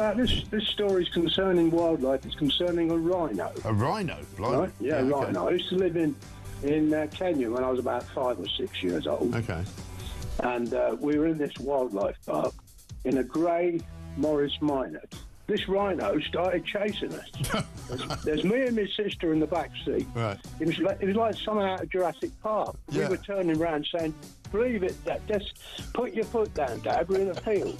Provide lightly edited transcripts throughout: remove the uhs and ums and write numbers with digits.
This story is concerning wildlife. It's concerning a rhino. A rhino? Right? Yeah, okay. rhino. I used to live in Kenya when I was about 5 or 6 years old. Okay. And we were in this wildlife park in a grey Morris Minor. This rhino started chasing us. There's me and my sister in the back seat. Right. It was like something out of Jurassic Park. Yeah. We were turning around saying, "Believe it, Dad. Just put your foot down, Dad. We're in a field.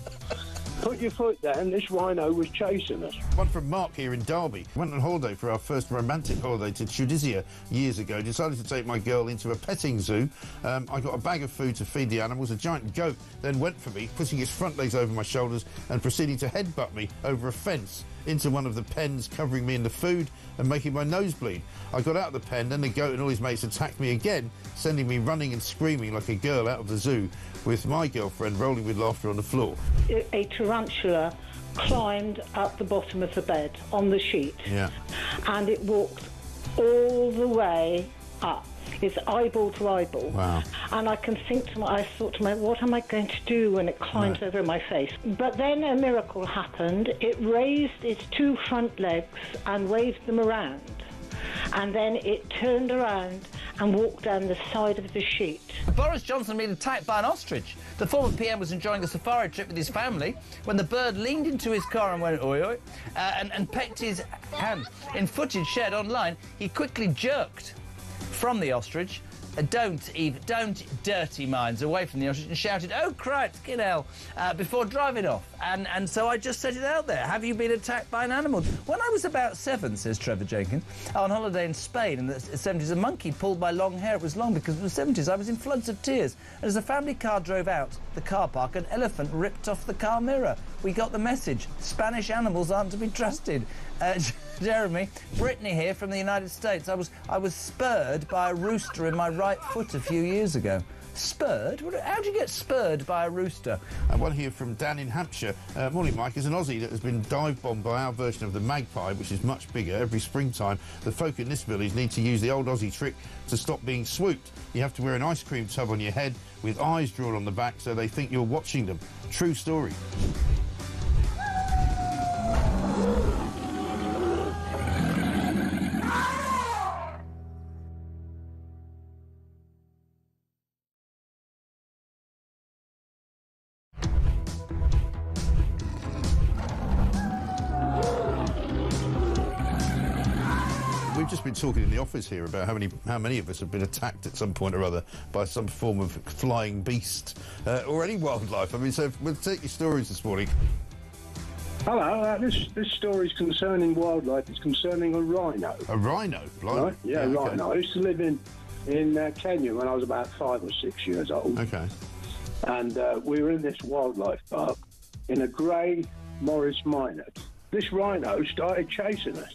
Put your foot down." This rhino was chasing us. One from Mark here in Derby. Went on holiday for our first romantic holiday to Tunisia years ago. Decided to take my girl into a petting zoo. I got a bag of food to feed the animals. A giant goat then went for me, putting its front legs over my shoulders and proceeding to headbutt me over a fence into one of the pens, covering me in the food and making my nose bleed. I got out of the pen, then the goat and all his mates attacked me again, sending me running and screaming like a girl out of the zoo, with my girlfriend rolling with laughter on the floor. A tarantula climbed up the bottom of the bed on the sheet. Yeah. And it walked all the way up. It's eyeball to eyeball. Wow. And I thought to myself, what am I going to do when it climbs over my face? But then a miracle happened. It raised its 2 front legs and waved them around. And then it turned around and walked down the side of the sheet. Boris Johnson been attacked by an ostrich. The former PM was enjoying a safari trip with his family when the bird leaned into his car and went oi oi and pecked his hand. In footage shared online, he quickly jerked from the ostrich, don't dirty minds, away from the ostrich, and shouted, "Oh, Christ, get hell," before driving off. And so I just set it out there. Have you been attacked by an animal? When I was about 7, says Trevor Jenkins, on holiday in Spain in the 70s, a monkey pulled my long hair. It was long because it was the 70s. I was in floods of tears. And as the family car drove out the car park, an elephant ripped off the car mirror. We got the message. Spanish animals aren't to be trusted. Jeremy, Brittany here from the United States. I was spurred by a rooster in my right foot a few years ago. Spurred? How do you get spurred by a rooster? One here from Dan in Hampshire. Morning, Mike. As an Aussie that has been dive-bombed by our version of the magpie, which is much bigger, every springtime, the folk in this village need to use the old Aussie trick to stop being swooped. You have to wear an ice cream tub on your head with eyes drawn on the back so they think you're watching them. True story. We've just been talking in the office here about how many of us have been attacked at some point or other by some form of flying beast or any wildlife. I mean, so we'll take your stories this morning. Hello, this story is concerning wildlife. It's concerning a rhino. A rhino? Right? Yeah, okay. rhino. I used to live in Kenya when I was about 5 or 6 years old. Okay. And we were in this wildlife park in a grey Morris Minor. This rhino started chasing us.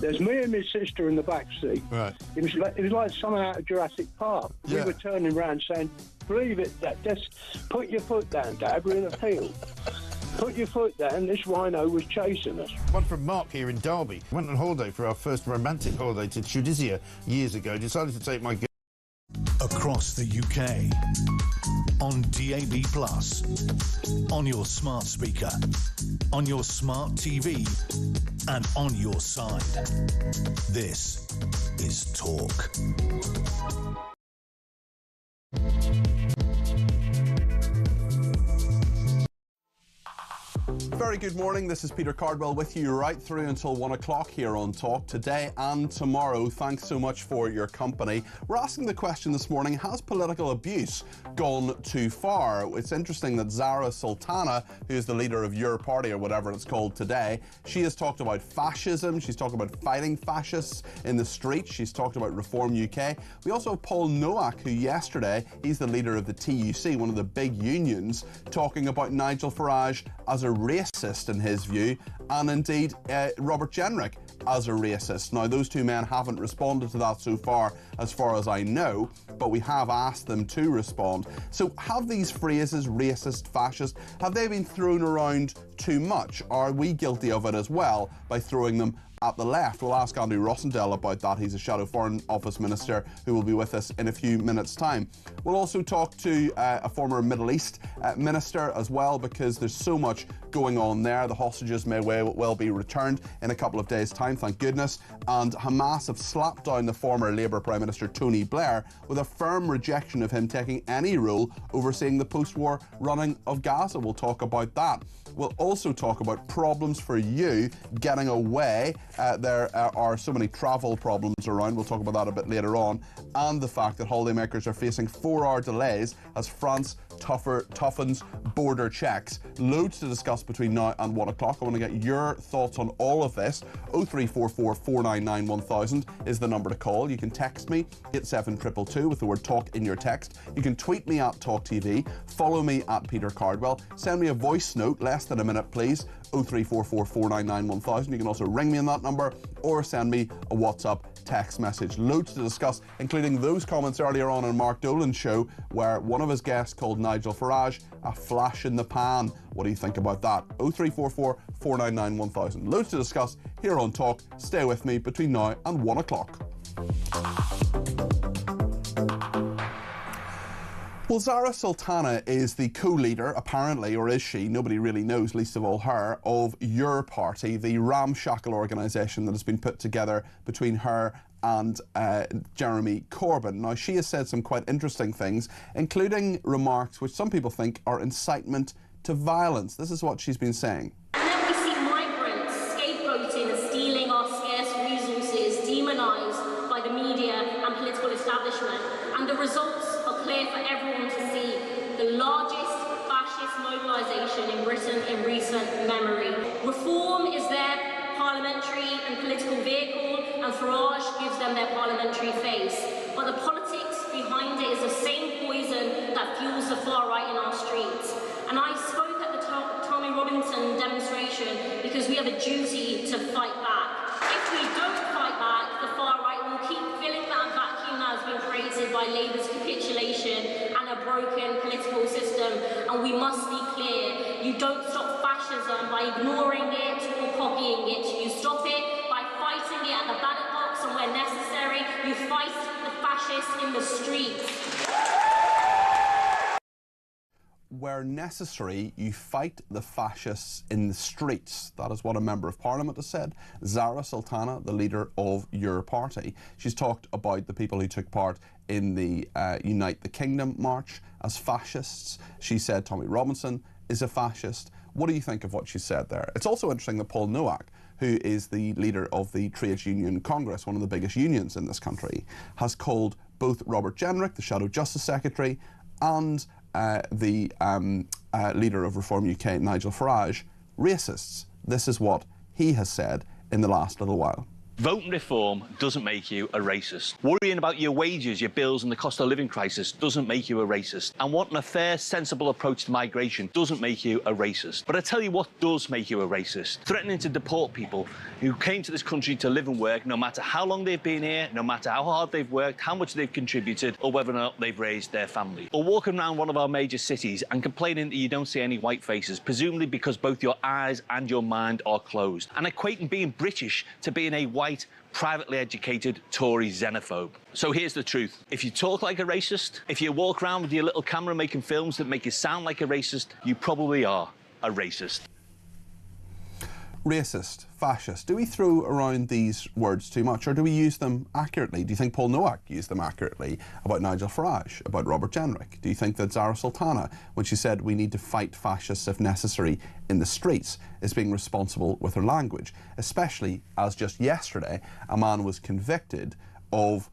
There's me and my sister in the back seat. Right. It was like something out of Jurassic Park. Yeah. We were turning around saying, "Believe it, Dad. Just put your foot down, Dad. We're in a field. Put your foot down." This rhino was chasing us. One from Mark here in Derby. Went on holiday for our first romantic holiday to Tunisia years ago. Decided to take my girl across the UK, on DAB+, on your smart speaker, on your smart TV, and on your side. This is Talk. Very good morning. This is Peter Cardwell with you right through until 1 o'clock here on Talk today and tomorrow. Thanks so much for your company. We're asking the question this morning, has political abuse gone too far? It's interesting that Zara Sultana, who is the leader of your party or whatever it's called today, she has talked about fascism. She's talked about fighting fascists in the streets. She's talked about Reform UK. We also have Paul Nowak, who yesterday, he's the leader of the TUC, one of the big unions, talking about Nigel Farage as a racist in his view, and indeed Robert Jenrick as a racist. Now, those two men haven't responded to that so far as I know, but we have asked them to respond. So have these phrases, racist, fascist, have they been thrown around too much? Are we guilty of it as well by throwing them at the left. We'll ask Andrew Rossendale about that. He's a Shadow Foreign Office Minister who will be with us in a few minutes' time. We'll also talk to a former Middle East minister as well, because there's so much going on there. The hostages may well be returned in a couple of days' time, thank goodness. And Hamas have slapped down the former Labour Prime Minister Tony Blair with a firm rejection of him taking any role overseeing the post-war running of Gaza. We'll talk about that. We'll also talk about problems for you getting away. There are so many travel problems around. We'll talk about that a bit later on. And the fact that holidaymakers are facing 4-hour delays as France toughens border checks. Loads to discuss between now and 1 o'clock. I want to get your thoughts on all of this. 0344 499 1000 is the number to call. You can text me 87222 with the word talk in your text. You can tweet me at talkTV. Follow me at Peter Cardwell. Send me a voice note, less than a minute please. 0344 499 1000. You can also ring me on that number or send me a WhatsApp text message. Loads to discuss, including those comments earlier on Mark Dolan's show where one of his guests called Nigel Farage a flash in the pan. What do you think about that? 0344 499 1000. Loads to discuss here on Talk. Stay with me between now and 1 o'clock. Well, Zara Sultana is the co-leader, apparently, or is she? Nobody really knows, least of all her, of Your Party, the ramshackle organisation that has been put together between her and Jeremy Corbyn. Now, she has said some quite interesting things, including remarks which some people think are incitement to violence. This is what she's been saying. And then we see migrants scapegoating and stealing our scarce resources, demonised by the media and political establishment. And the results are clear for everyone to see. The largest fascist mobilisation in Britain in recent memory. Reform is their parliamentary and political vehicle, and Farage gives them their parliamentary face. But the politics behind it is the same poison that fuels the far right in our streets. And I spoke at the Tommy Robinson demonstration because we have a duty to fight back. If we don't fight back, the far right will keep filling that vacuum that has been created by Labour's capitulation and a broken political system. And we must be clear, you don't stop fascism by ignoring it or copying it. You stop it by fighting it at the ballot box, and where necessary, you fight the fascists in the streets. Where necessary, you fight the fascists in the streets. That is what a Member of Parliament has said. Zara Sultana, the leader of Your Party. She's talked about the people who took part in the Unite the Kingdom march as fascists. She said Tommy Robinson is a fascist. What do you think of what she said there? It's also interesting that Paul Nowak, who is the leader of the Trades Union Congress, one of the biggest unions in this country, has called both Robert Jenrick, the Shadow Justice Secretary, and the leader of Reform UK, Nigel Farage, racists. This is what he has said in the last little while. Voting reform doesn't make you a racist. Worrying about your wages, your bills and the cost of living crisis doesn't make you a racist. And wanting a fair, sensible approach to migration doesn't make you a racist. But I tell you what does make you a racist. Threatening to deport people who came to this country to live and work, no matter how long they've been here, no matter how hard they've worked, how much they've contributed, or whether or not they've raised their family. Or walking around one of our major cities and complaining that you don't see any white faces, presumably because both your eyes and your mind are closed. And equating being British to being a white, privately educated Tory xenophobe. So here's the truth. If you talk like a racist, if you walk around with your little camera making films that make you sound like a racist, you probably are a racist. Racist, fascist. Do we throw around these words too much, or do we use them accurately? Do you think Paul Nowak used them accurately about Nigel Farage, about Robert Jenrick? Do you think that Zara Sultana, when she said we need to fight fascists if necessary in the streets, is being responsible with her language? Especially as just yesterday, a man was convicted of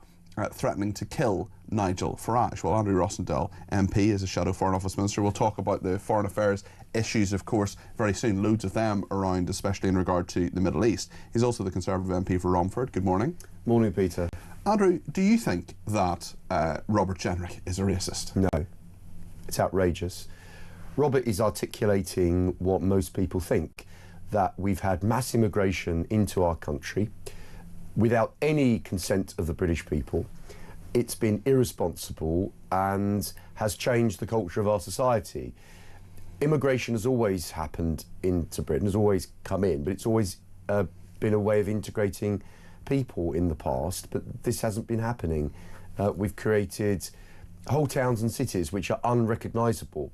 threatening to kill Nigel Farage. Well, Andrew Rossendale, MP, is a Shadow Foreign Office Minister. We'll talk about the foreign affairs issues, of course, very soon. Loads of them around, especially in regard to the Middle East. He's also the Conservative MP for Romford. Good morning. Morning, Peter. Andrew, do you think that Robert Jenrick is a racist? No. It's outrageous. Robert is articulating what most people think, that we've had mass immigration into our country without any consent of the British people. It's been irresponsible and has changed the culture of our society. Immigration has always happened into Britain, has always come in, but it's always been a way of integrating people in the past, but this hasn't been happening. We've created whole towns and cities which are unrecognisable.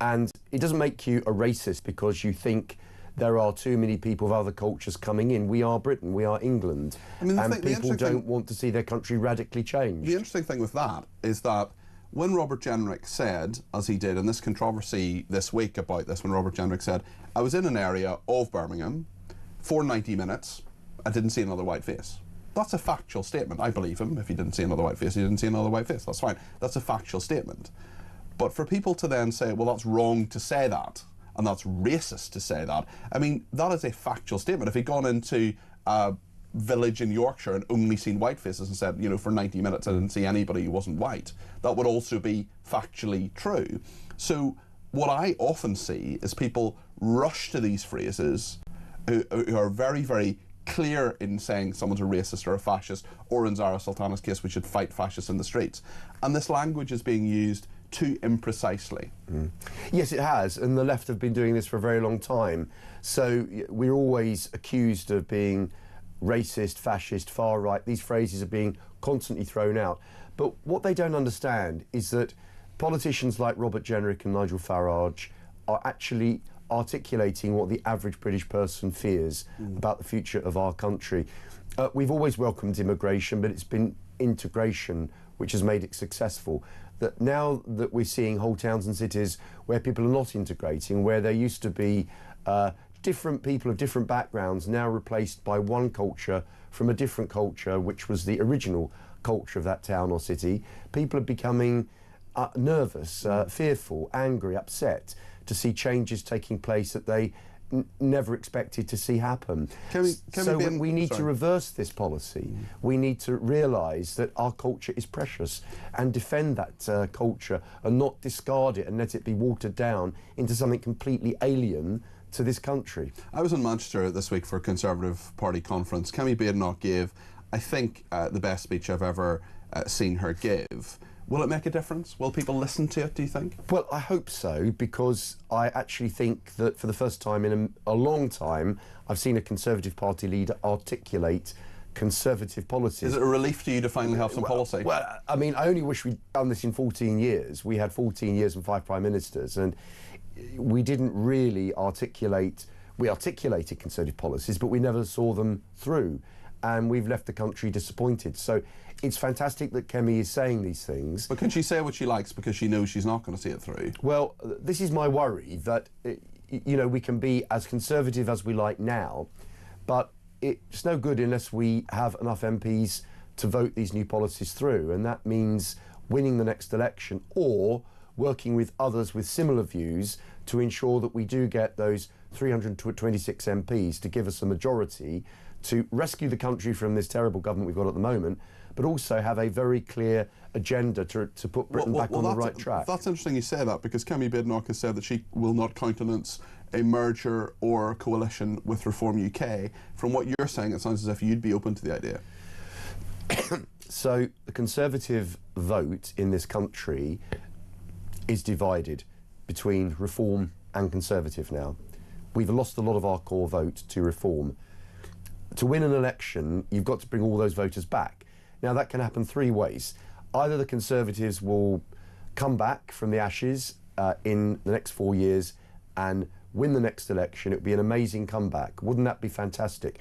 And it doesn't make you a racist because you think there are too many people of other cultures coming in. We are Britain, we are England, and people don't want to see their country radically changed. The interesting thing with that is that when Robert Jenrick said, as he did in this controversy this week about this, when Robert Jenrick said, I was in an area of Birmingham for 90 minutes, I didn't see another white face. That's a factual statement. I believe him. If he didn't see another white face, he didn't see another white face. That's fine. That's a factual statement. But for people to then say, well, that's wrong to say that, and that's racist to say that, I mean, that is a factual statement. If he'd gone into a village in Yorkshire and only seen white faces and said, you know, for 90 minutes I didn't see anybody who wasn't white, that would also be factually true. So what I often see is people rush to these phrases who are very, very clear in saying someone's a racist or a fascist, or in Zara Sultana's case, we should fight fascists in the streets. And this language is being used too imprecisely. Yes, it has, and the left have been doing this for a very long time. So we're always accused of being racist, fascist, far right. These phrases are being constantly thrown out. But what they don't understand is that politicians like Robert Jenrick and Nigel Farage are actually articulating what the average British person fears about the future of our country. We've always welcomed immigration, but it's been integration which has made it successful. That now that we're seeing whole towns and cities where people are not integrating, where there used to be different people of different backgrounds now replaced by one culture from a different culture, which was the original culture of that town or city, people are becoming nervous, fearful, angry, upset to see changes taking place that they never expected to see happen. We need to reverse this policy. We need to realise that our culture is precious and defend that culture and not discard it and let it be watered down into something completely alien to this country. I was in Manchester this week for a Conservative Party conference. Kemi Badenoch gave, I think, the best speech I've ever seen her give. Will it make a difference? Will people listen to it, do you think? Well, I hope so, because I actually think that for the first time in a long time, I've seen a Conservative Party leader articulate Conservative policies. Is it a relief to you to finally have some policy? Well, I mean, I only wish we'd done this in 14 years. We had 14 years and 5 Prime Ministers, and we didn't really articulate... We articulated Conservative policies, but we never saw them through, and we've left the country disappointed. So it's fantastic that Kemi is saying these things. But can she say what she likes because she knows she's not going to see it through? Well, this is my worry, that, you know, we can be as conservative as we like now, but it's no good unless we have enough MPs to vote these new policies through, and that means winning the next election or working with others with similar views to ensure that we do get those 326 MPs to give us a majority to rescue the country from this terrible government we've got at the moment, but also have a very clear agenda to put Britain back on the right track. That's interesting you say that, because Kemi Badenoch has said that she will not countenance a merger or coalition with Reform UK. From what you're saying, it sounds as if you'd be open to the idea. So the Conservative vote in this country is divided between Reform and Conservative now. We've lost a lot of our core vote to Reform. To win an election, you've got to bring all those voters back. Now, that can happen 3 ways. Either the Conservatives will come back from the ashes in the next 4 years and win the next election. It would be an amazing comeback. Wouldn't that be fantastic?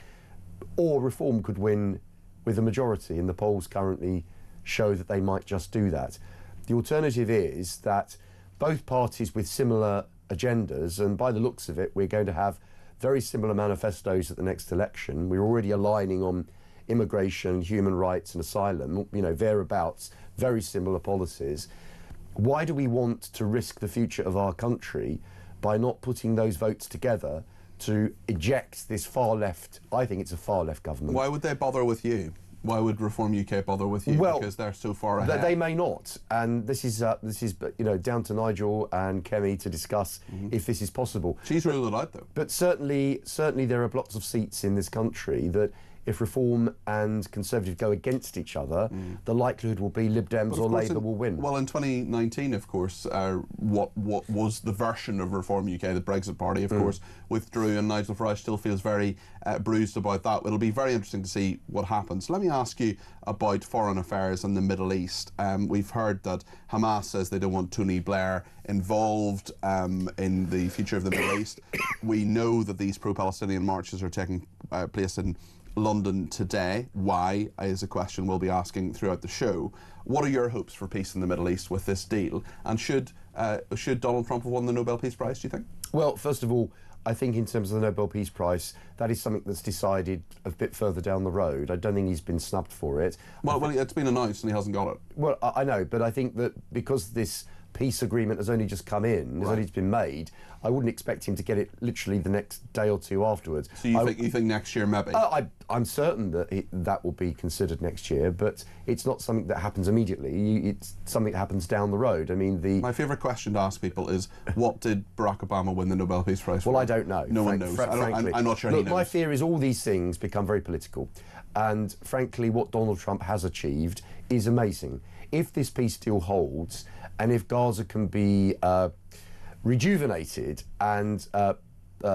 Or Reform could win with a majority, and the polls currently show that they might just do that. The alternative is that both parties with similar agendas, and by the looks of it, we're going to have very similar manifestos at the next election. We're already aligning on immigration, human rights and asylum, you know, thereabouts, very similar policies. Why do we want to risk the future of our country by not putting those votes together to eject this far left? I think it's a far left government. Why would they bother with you? Why would Reform UK bother with you? Well, because they're so far ahead. They may not, and this is you know, down to Nigel and Kemi to discuss if this is possible. She's ruled it out, though. But certainly there are lots of seats in this country that if Reform and Conservative go against each other, the likelihood will be Lib Dems or Labour will win. Well, in 2019, of course, what was the version of Reform UK, the Brexit Party, of course, withdrew, and Nigel Farage still feels very bruised about that. It'll be very interesting to see what happens. Let me ask you about foreign affairs in the Middle East. We've heard that Hamas says they don't want Tony Blair involved in the future of the Middle East. We know that these pro-Palestinian marches are taking place in London today. Why is a question we'll be asking throughout the show. What are your hopes for peace in the Middle East with this deal? And should Donald Trump have won the Nobel Peace Prize, do you think? Well, first of all, I think in terms of the Nobel Peace Prize, that is something that's decided a bit further down the road. I don't think he's been snubbed for it. Well, it's been announced and he hasn't got it. Well, I know, but I think that because this peace agreement has only just come in, has only just been made, I wouldn't expect him to get it literally the next day or two afterwards. So you think next year maybe? I'm certain that that will be considered next year, but it's not something that happens immediately. It's something that happens down the road. I mean, my favourite question to ask people is, what did Barack Obama win the Nobel Peace Prize for? Well, I don't know. No one knows. Frankly, I'm not sure look, he knows. my fear is all these things become very political. And frankly, what Donald Trump has achieved is amazing. If this peace deal holds, and if Gaza can be rejuvenated and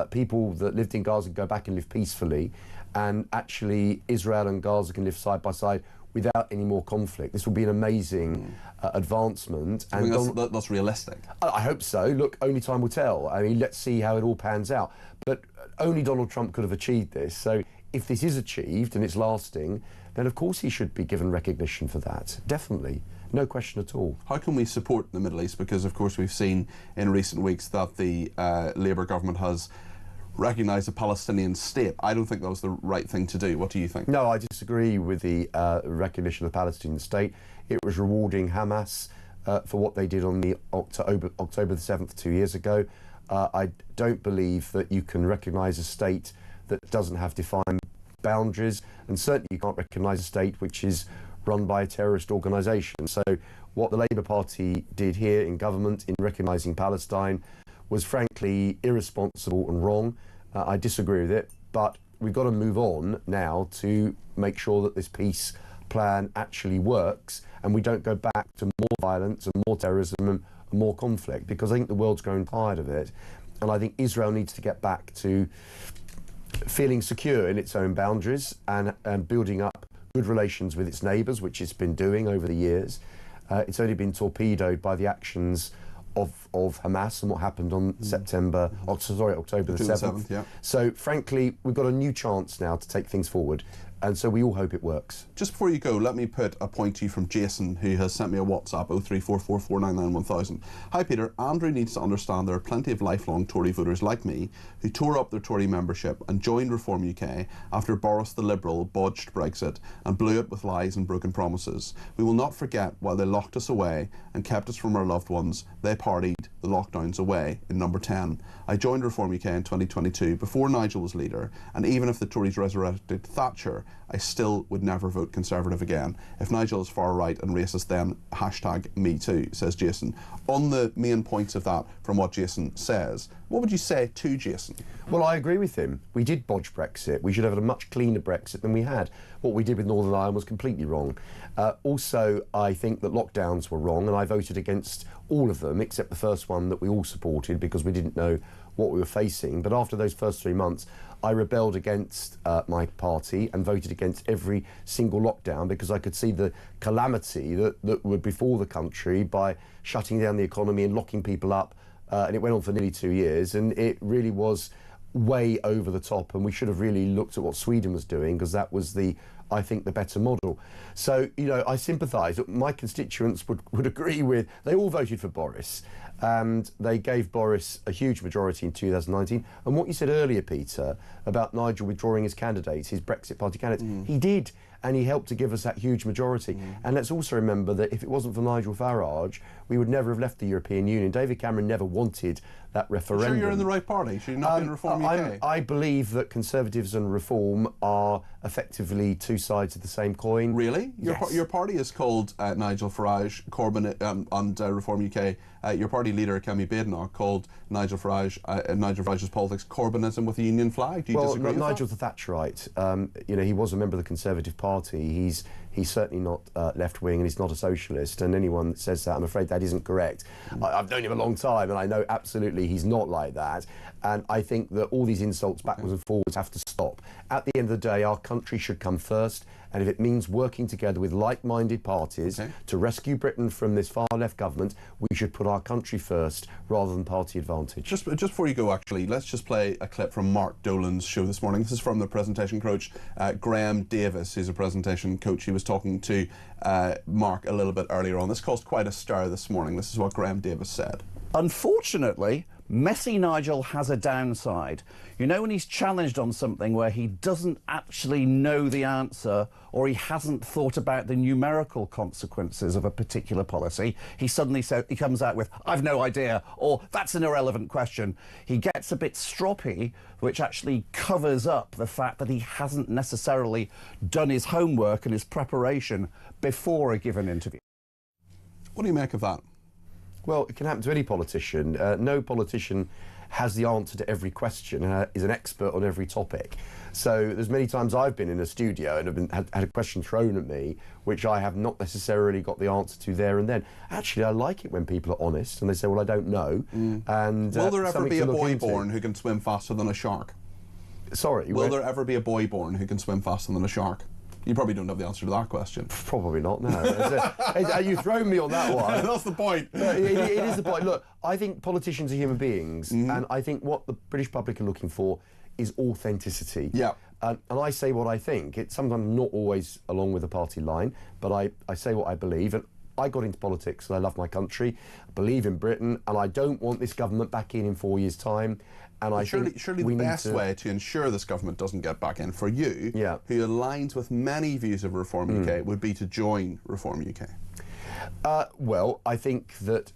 people that lived in Gaza go back and live peacefully, and actually Israel and Gaza can live side by side without any more conflict, this will be an amazing advancement. I think that's realistic. I hope so. Look, only time will tell. I mean, let's see how it all pans out. But only Donald Trump could have achieved this. So if this is achieved and it's lasting, then of course he should be given recognition for that. Definitely. No question at all. How can we support the Middle East? Because, of course, we've seen in recent weeks that the Labour government has recognised a Palestinian state. I don't think that was the right thing to do. What do you think? No, I disagree with the recognition of the Palestinian state. It was rewarding Hamas for what they did on the October the 7th 2 years ago. I don't believe that you can recognise a state that doesn't have defined boundaries, and certainly you can't recognise a state which is run by a terrorist organisation. So what the Labour Party did here in government in recognising Palestine was frankly irresponsible and wrong. I disagree with it, but we've got to move on now to make sure that this peace plan actually works and we don't go back to more violence and more terrorism and more conflict, because I think the world's grown tired of it. And I think Israel needs to get back to feeling secure in its own boundaries and building up good relations with its neighbours, which it's been doing over the years. It's only been torpedoed by the actions of Hamas and what happened on October the 7th. Yeah. So frankly, we've got a new chance now to take things forward, and so we all hope it works. Just before you go, let me put a point to you from Jason, who has sent me a WhatsApp, 03444991000. Hi Peter, Andrew needs to understand there are plenty of lifelong Tory voters like me who tore up their Tory membership and joined Reform UK after Boris the Liberal bodged Brexit and blew it with lies and broken promises. We will not forget while they locked us away and kept us from our loved ones, they partied the lockdowns away in number 10. I joined Reform UK in 2022 before Nigel was leader, and even if the Tories resurrected Thatcher, I still would never vote Conservative again. If Nigel is far right and racist, then #MeToo, says Jason. On the main points of that, from what Jason says, what would you say to Jason? Well, I agree with him. We did bodge Brexit. We should have had a much cleaner Brexit than we had. What we did with Northern Ireland was completely wrong. Also, I think that lockdowns were wrong, and I voted against all of them, except the first one that we all supported because we didn't know what we were facing. But after those first 3 months, I rebelled against my party and voted against every single lockdown because I could see the calamity that would befall the country by shutting down the economy and locking people up. And it went on for nearly 2 years, and it really was way over the top, and we should have really looked at what Sweden was doing, because that was I think the better model. So, I sympathise. My constituents would agree with, they all voted for Boris, and they gave Boris a huge majority in 2019. And what you said earlier, Peter, about Nigel withdrawing his candidate, his Brexit Party candidate, he did, and he helped to give us that huge majority. And let's also remember that if it wasn't for Nigel Farage, we would never have left the European Union. David Cameron never wanted that referendum. Sure, you're in the right party. Should you not be in Reform UK? I believe that Conservatives and Reform are effectively two two sides of the same coin. Really? Yes. Your party is called Nigel Farage, Corbyn and Reform UK. Your party leader, Kemi Badenoch, called Nigel Farage's politics Corbynism with a union flag. Do you disagree with Nigel's a Thatcherite. You know, he was a member of the Conservative Party. He's certainly not left-wing, and he's not a socialist, and anyone that says that, I'm afraid that isn't correct. I've known him a long time, and I know absolutely he's not like that, and I think that all these insults backwards and forwards have to stop. At the end of the day, our country should come first, and if it means working together with like-minded parties to rescue Britain from this far-left government, we should put our country first rather than party advantage. Just before you go, actually, let's just play a clip from Mark Dolan's show this morning. This is from the presentation coach, Graham Davis. He's a presentation coach. He was talking to Mark a little bit earlier on. This caused quite a stir this morning. This is what Graham Davis said. Unfortunately, Messy Nigel has a downside. You know, when he's challenged on something where he doesn't actually know the answer, or he hasn't thought about the numerical consequences of a particular policy, he comes out with, "I've no idea," or "That's an irrelevant question." He gets a bit stroppy, which actually covers up the fact that he hasn't necessarily done his homework and his preparation before a given interview. What do you make of that? Well, it can happen to any politician. No politician has the answer to every question and is an expert on every topic. So there's many times I've been in a studio and have had a question thrown at me which I have not necessarily got the answer to there and then. Actually, I like it when people are honest and they say, well, I don't know. And will there ever be a boy born who can swim faster than a shark? Sorry? Will there ever be a boy born who can swim faster than a shark? You probably don't have the answer to that question. Probably not, no. You thrown me on that one. That's the point. It is the point. Look, I think politicians are human beings, and I think what the British public are looking for is authenticity. Yeah. And I say what I think. It's sometimes not always along with the party line, but I say what I believe. And I got into politics and I love my country, I believe in Britain, and I don't want this government back in 4 years' time. And surely the best way to ensure this government doesn't get back in for you, who aligns with many views of Reform UK, would be to join Reform UK. Well, I think that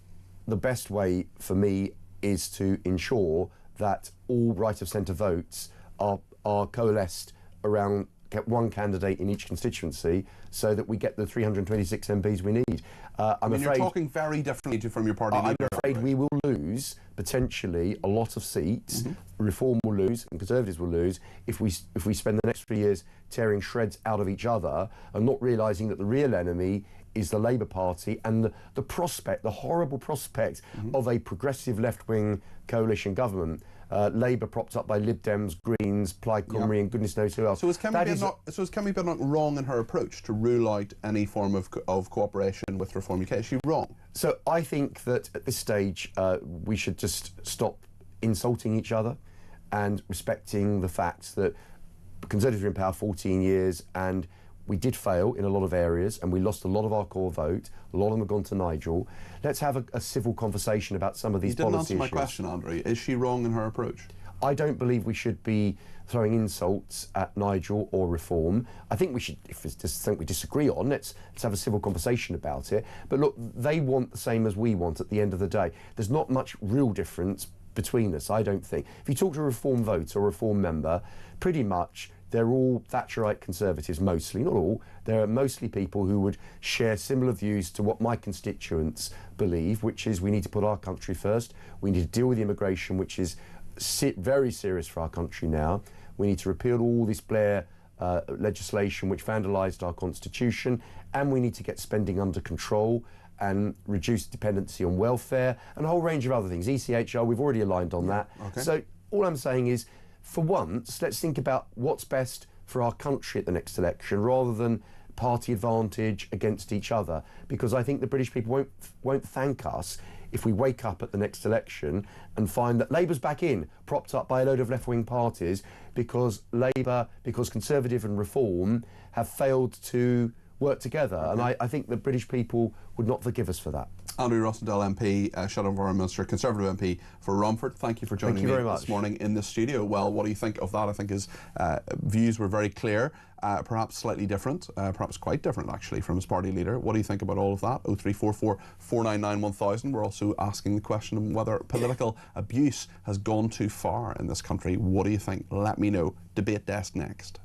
the best way for me is to ensure that all right of centre votes are coalesced around one candidate in each constituency so that we get the 326 MPs we need. I'm afraid you're talking very differently from your party leader. I'm afraid we will lose, potentially, a lot of seats. Reform will lose and Conservatives will lose if we spend the next 3 years tearing shreds out of each other and not realising that the real enemy is the Labour Party and the prospect, the horrible prospect of a progressive left-wing coalition government. Labour propped up by Lib Dems, Greens, Plaid Cymru and goodness knows who else. So is Kemi Badenoch wrong in her approach to rule out any form of cooperation with Reform UK? Is she wrong? So I think that at this stage we should just stop insulting each other and respecting the fact that Conservatives were in power 14 years and we did fail in a lot of areas and we lost a lot of our core vote. A lot of them have gone to Nigel. Let's have a civil conversation about some of these policy issues. You didn't answer my question, Andrew. Is she wrong in her approach? I don't believe we should be throwing insults at Nigel or Reform. I think we should, if it's just something we disagree on, let's have a civil conversation about it. But look, they want the same as we want at the end of the day. There's not much real difference between us, I don't think. If you talk to a Reform voter or a Reform member, pretty much they're all Thatcherite Conservatives, mostly, not all. There are mostly people who would share similar views to what my constituents believe, which is we need to put our country first. We need to deal with immigration, which is very serious for our country now. We need to repeal all this Blair legislation which vandalised our constitution, and we need to get spending under control and reduce dependency on welfare and a whole range of other things. ECHR, we've already aligned on that. Okay. So all I'm saying is, for once, let's think about what's best for our country at the next election rather than party advantage against each other, because I think the British people won't thank us if we wake up at the next election and find that Labour's back in, propped up by a load of left-wing parties, because Conservative and Reform have failed to work together. And I think the British people would not forgive us for that. Andrew Rossendale MP, Shadow Environment Minister, Conservative MP for Romford. Thank you for joining me this morning in the studio. Well, what do you think of that? I think his views were very clear, perhaps slightly different, perhaps quite different actually from his party leader. What do you think about all of that? 0344 499 1000. We're also asking the question whether political abuse has gone too far in this country. What do you think? Let me know. Debate Desk next.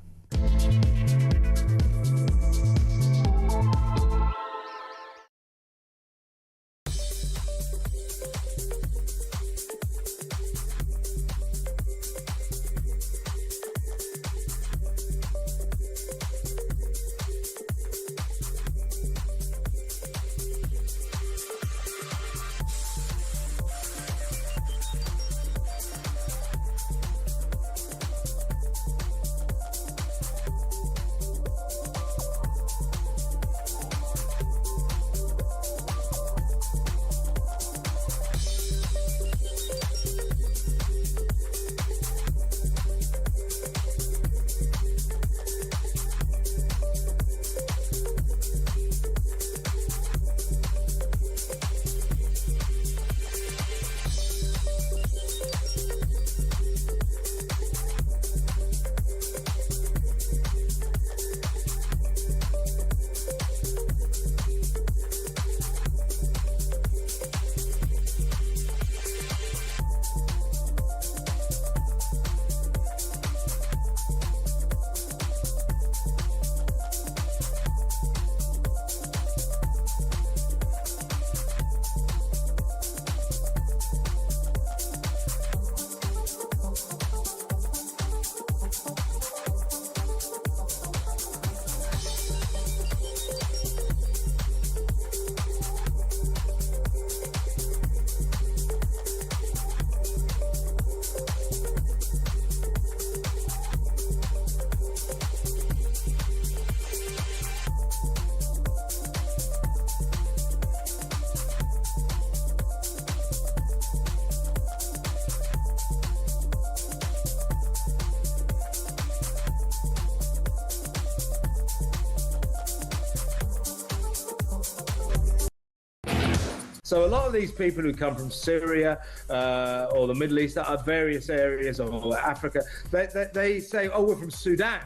So a lot of these people who come from Syria or the Middle East, that are various areas of Africa, they say, oh, we're from Sudan,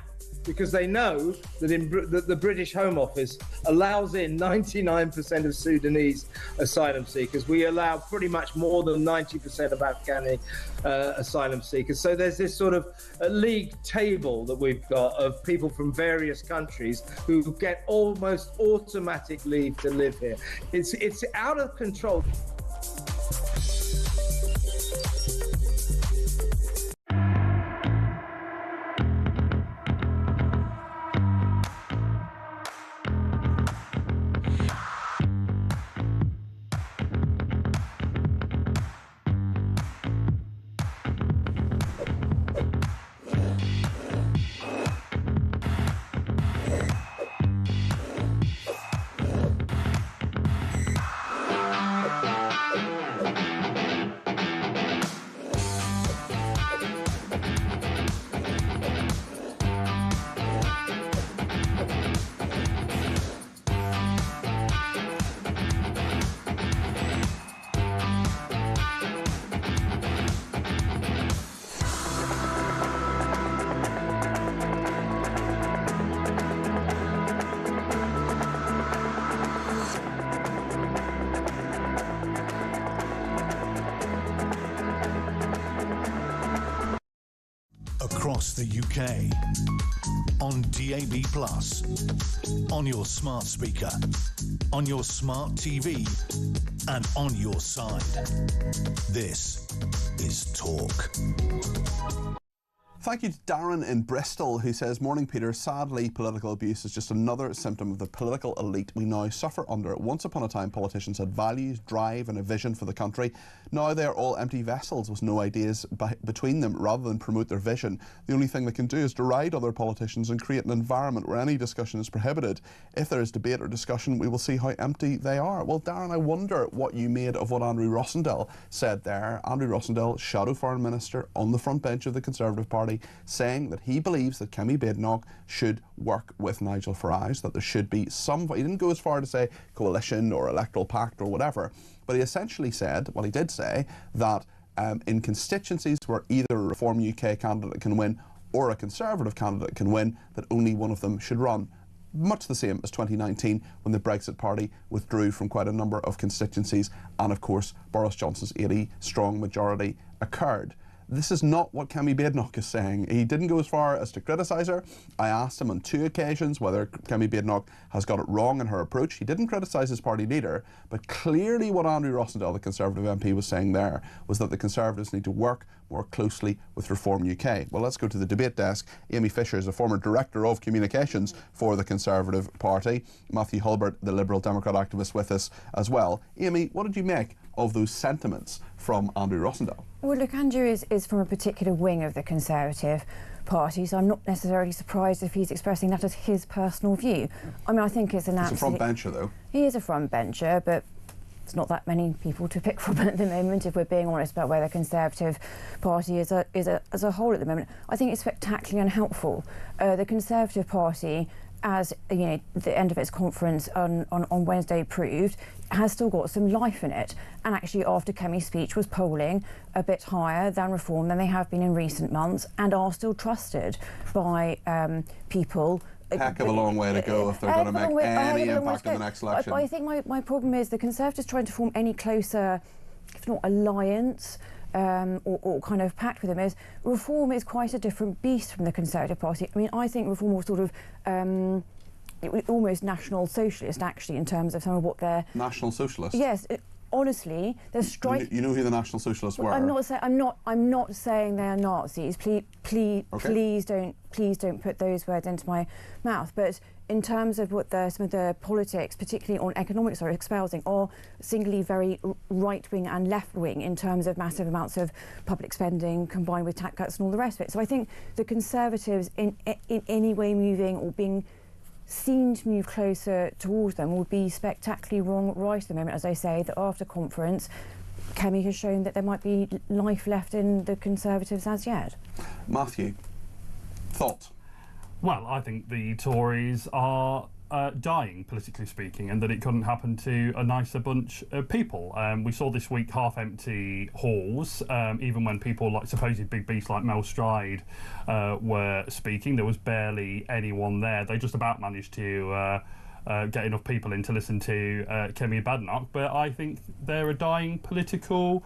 because they know that the British Home Office allows in 99% of Sudanese asylum seekers. We allow pretty much more than 90% of Afghani asylum seekers. So there's this sort of league table that we've got of people from various countries who get almost automatic leave to live here. It's out of control. Across the UK, on DAB+, on your smart speaker, on your smart TV, and on your side. This is Talk. Thank you to Darren in Bristol, who says, "Morning, Peter. Sadly, political abuse is just another symptom of the political elite we now suffer under. Once upon a time, politicians had values, drive and a vision for the country. Now they are all empty vessels with no ideas between them. Rather than promote their vision, the only thing they can do is deride other politicians and create an environment where any discussion is prohibited. If there is debate or discussion, we will see how empty they are." Well, Darren, I wonder what you made of what Andrew Rossendale said there. Andrew Rossendale, Shadow Foreign Minister on the front bench of the Conservative Party, saying that he believes that Kemi Badenoch should work with Nigel Farage, that there should be some, he didn't go as far to say coalition or electoral pact or whatever, but he essentially said, well, he did say that in constituencies where either a Reform UK candidate can win or a Conservative candidate can win, that only one of them should run. Much the same as 2019 when the Brexit Party withdrew from quite a number of constituencies and, of course, Boris Johnson's 80-strong majority occurred. This is not what Kemi Badenoch is saying. He didn't go as far as to criticise her. I asked him on 2 occasions whether Kemi Badenoch has got it wrong in her approach. He didn't criticise his party leader, but clearly what Andrew Rossendale, the Conservative MP, was saying there was that the Conservatives need to work more closely with Reform UK. Well, let's go to the debate desk. Amy Fisher is a former Director of Communications for the Conservative Party. Matthew Hulbert, the Liberal Democrat activist, with us as well. Amy, what did you make of those sentiments from Andrew Rossendale? Well, look, Andrew is from a particular wing of the Conservative Party, so I'm not necessarily surprised if he's expressing that as his personal view. I mean, I think it's an absolute... He's a frontbencher, though. He is a frontbencher, but it's not that many people to pick from at the moment, if we're being honest about where the Conservative Party is as a whole at the moment. I think it's spectacularly unhelpful. The Conservative Party, as you know, the end of its conference on Wednesday proved, has still got some life in it. And actually, after Kemi's speech, was polling a bit higher than Reform than they have been in recent months, and are still trusted by people. Heck of a long way to go if they're going to make any impact in the next election. I think my problem is the Conservatives trying to form any closer, if not alliance, or kind of pact with them. Is Reform is quite a different beast from the Conservative Party. I mean, I think Reform was sort of almost National Socialist, actually, in terms of some of what they're... National Socialist? Yes. Honestly, they're striking. You know who the National Socialists were? I'm not saying they're Nazis. Please don't put those words into my mouth. But in terms of what some of the politics, particularly on economics, are espousing, are singly very right-wing and left-wing in terms of massive amounts of public spending combined with tax cuts and all the rest of it. So I think the Conservatives, in any way moving or being seen to move closer towards them, would be spectacularly wrong right at the moment. As I say, that after conference, Kemi has shown that there might be life left in the Conservatives as yet. Matthew, thoughts? Well, I think the Tories are dying, politically speaking, and that it couldn't happen to a nicer bunch of people. We saw this week half-empty halls, even when people like supposed big beasts like Mel Stride were speaking. There was barely anyone there. They just about managed to get enough people in to listen to Kemi Badenoch, but I think they're a dying political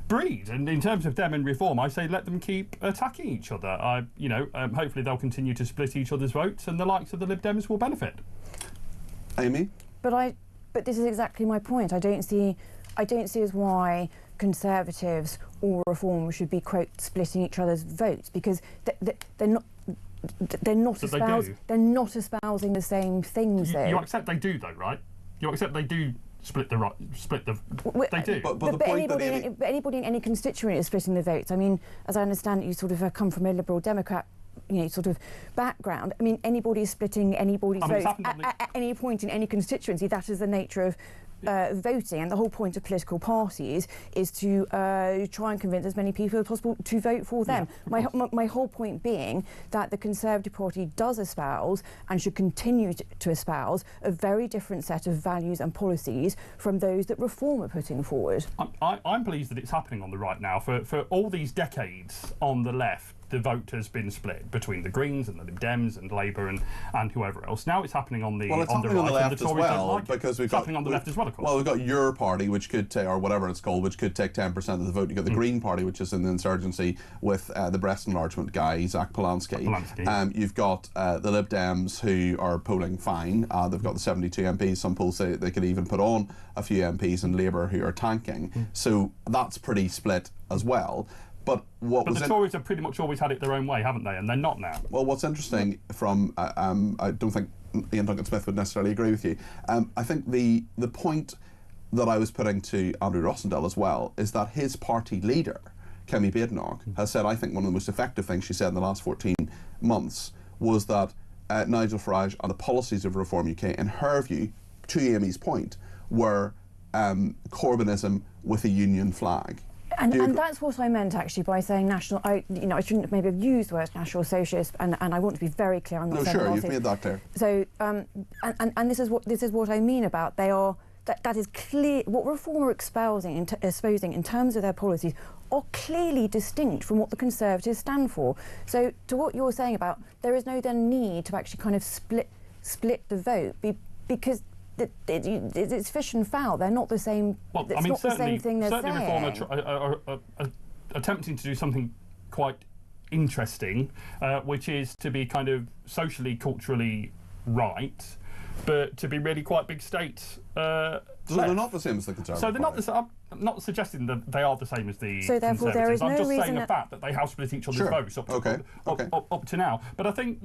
breed. And in terms of Dem and Reform, I say let them keep attacking each other. Hopefully they'll continue to split each other's votes, and the likes of the Lib Dems will benefit. Amy? But this is exactly my point. I don't see as why Conservatives or Reform should be, quote, splitting each other's votes, because they're not. They're not espousing the same things. You accept they do, though, right? You accept they do split the. They do. But anybody in any constituent is splitting the votes. I mean, as I understand it, you sort of come from a Liberal Democrat, sort of background. I mean, anybody is splitting anybody's votes at any point in any constituency. That is the nature of voting, and the whole point of political parties is to try and convince as many people as possible to vote for them. Yeah, my whole point being that the Conservative Party does espouse, and should continue to espouse, a very different set of values and policies from those that Reform are putting forward. I'm pleased that it's happening on the right now. For all these decades on the left, the vote has been split between the Greens and the Lib Dems and Labour and whoever else. Now it's happening on the right, on the left and the Tories don't like it. Because it's happening on the left as well, of course. Well, we've got your party, which could take, or whatever it's called, which could take 10% of the vote. You've got the Green Party, which is in the insurgency with the breast enlargement guy, Zach Polanski. You've got the Lib Dems, who are polling fine. They've got the 72 MPs. Some polls say they could even put on a few MPs, and Labour, who are tanking. So that's pretty split as well. But the Tories have pretty much always had it their own way, haven't they? And they're not now. Well, what's interesting from I don't think Ian Duncan-Smith would necessarily agree with you. I think the point that I was putting to Andrew Rossendale as well is that his party leader, Kemi Badenoch, has said, I think one of the most effective things she said in the last 14 months was that Nigel Farage and the policies of Reform UK, in her view, to Amy's point, were Corbynism with a union flag. And that's what I meant, actually, by saying national. I shouldn't maybe have used the word national socialist, and I want to be very clear. I'm not saying sure, you've made that clear. So, and this is what I mean about they are. That is clear. What Reform are espousing in terms of their policies are clearly distinct from what the Conservatives stand for. So, to what you're saying about, there is no then need to actually kind of split the vote because. It's fish and fowl. They're not the same. Well, it's not the same thing they're saying. Certainly Reform are attempting to do something quite interesting, which is to be kind of socially, culturally right, but to be really quite big states. So they're not the same as the Conservative So they're not Party. I'm not suggesting that they are the same as the so therefore Conservatives. there is I'm no just reason saying the fact that they have split each other's votes up to now. But I think,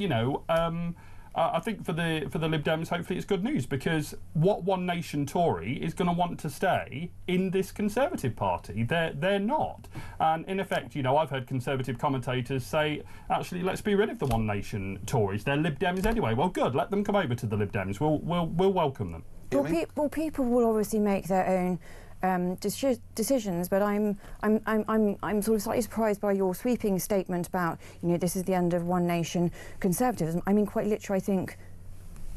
I think for the Lib Dems, hopefully it's good news, because what One Nation Tory is going to want to stay in this Conservative Party. They're not. And in effect, I've heard Conservative commentators say, actually, let's be rid of the One Nation Tories. They're Lib Dems anyway. Well, good. Let them come over to the Lib Dems. We'll welcome them. Well, people will obviously make their own decisions, but I'm sort of slightly surprised by your sweeping statement about this is the end of One Nation conservatism. I mean, quite literally, I think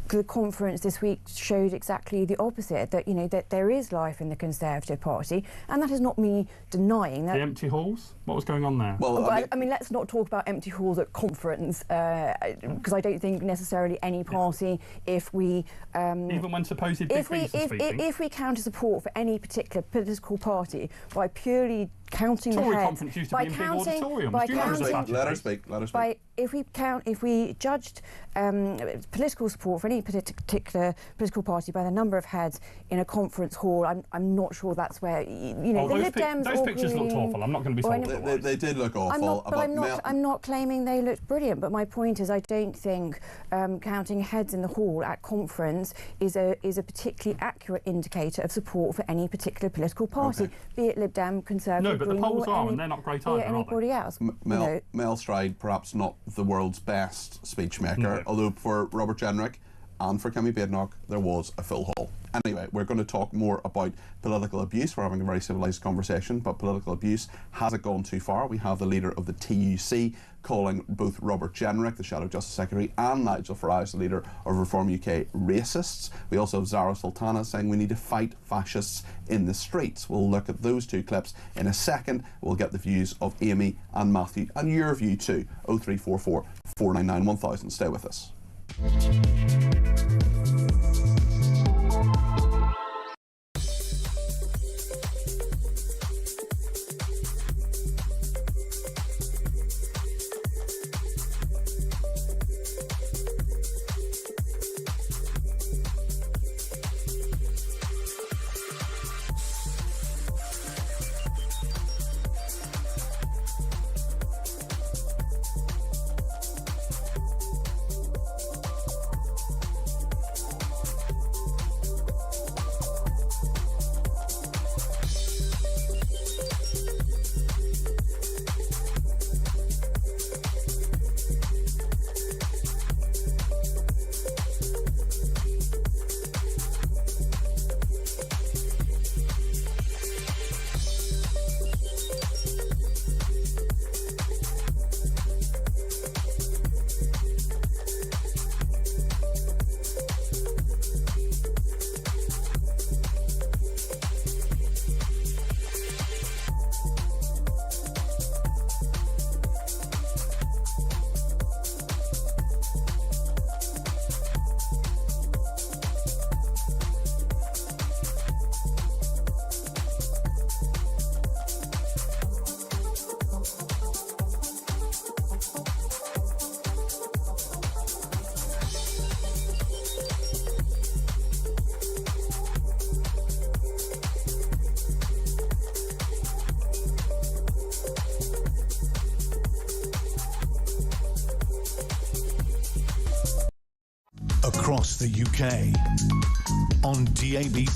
the conference this week showed exactly the opposite, that that there is life in the Conservative Party, and that is not me denying that. The empty halls? What was going on there? Well, I mean, let's not talk about empty halls at conference, because I don't think necessarily any party, if we even when supposed big beasts are speaking, if we counter support for any particular political party by purely counting Tory the heads, conference used to be in big auditoriums. Let her speak. If we judged political support for any particular political party by the number of heads in a conference hall, I'm not sure that's where the Lib Dems. Those pictures looked awful. I'm not going to be told otherwise. They did look awful. I'm not claiming they looked brilliant, but my point is I don't think counting heads in the hall at conference is a particularly accurate indicator of support for any particular political party, be it Lib Dem, Conservative. No, but the polls are, and they're not great either, anybody else. Mel Stride, perhaps not the world's best speechmaker, although for Robert Jenrick, and for Kemi Badenoch, there was a full hall. Anyway, we're going to talk more about political abuse. We're having a very civilised conversation, but political abuse, has it gone too far? We have the leader of the TUC calling both Robert Jenrick, the Shadow Justice Secretary, and Nigel Farage, the leader of Reform UK, racists. We also have Zara Sultana saying we need to fight fascists in the streets. We'll look at those two clips in a second. We'll get the views of Amy and Matthew, and your view too. 0344 499 1000. Stay with us. Across the UK, on DAB+,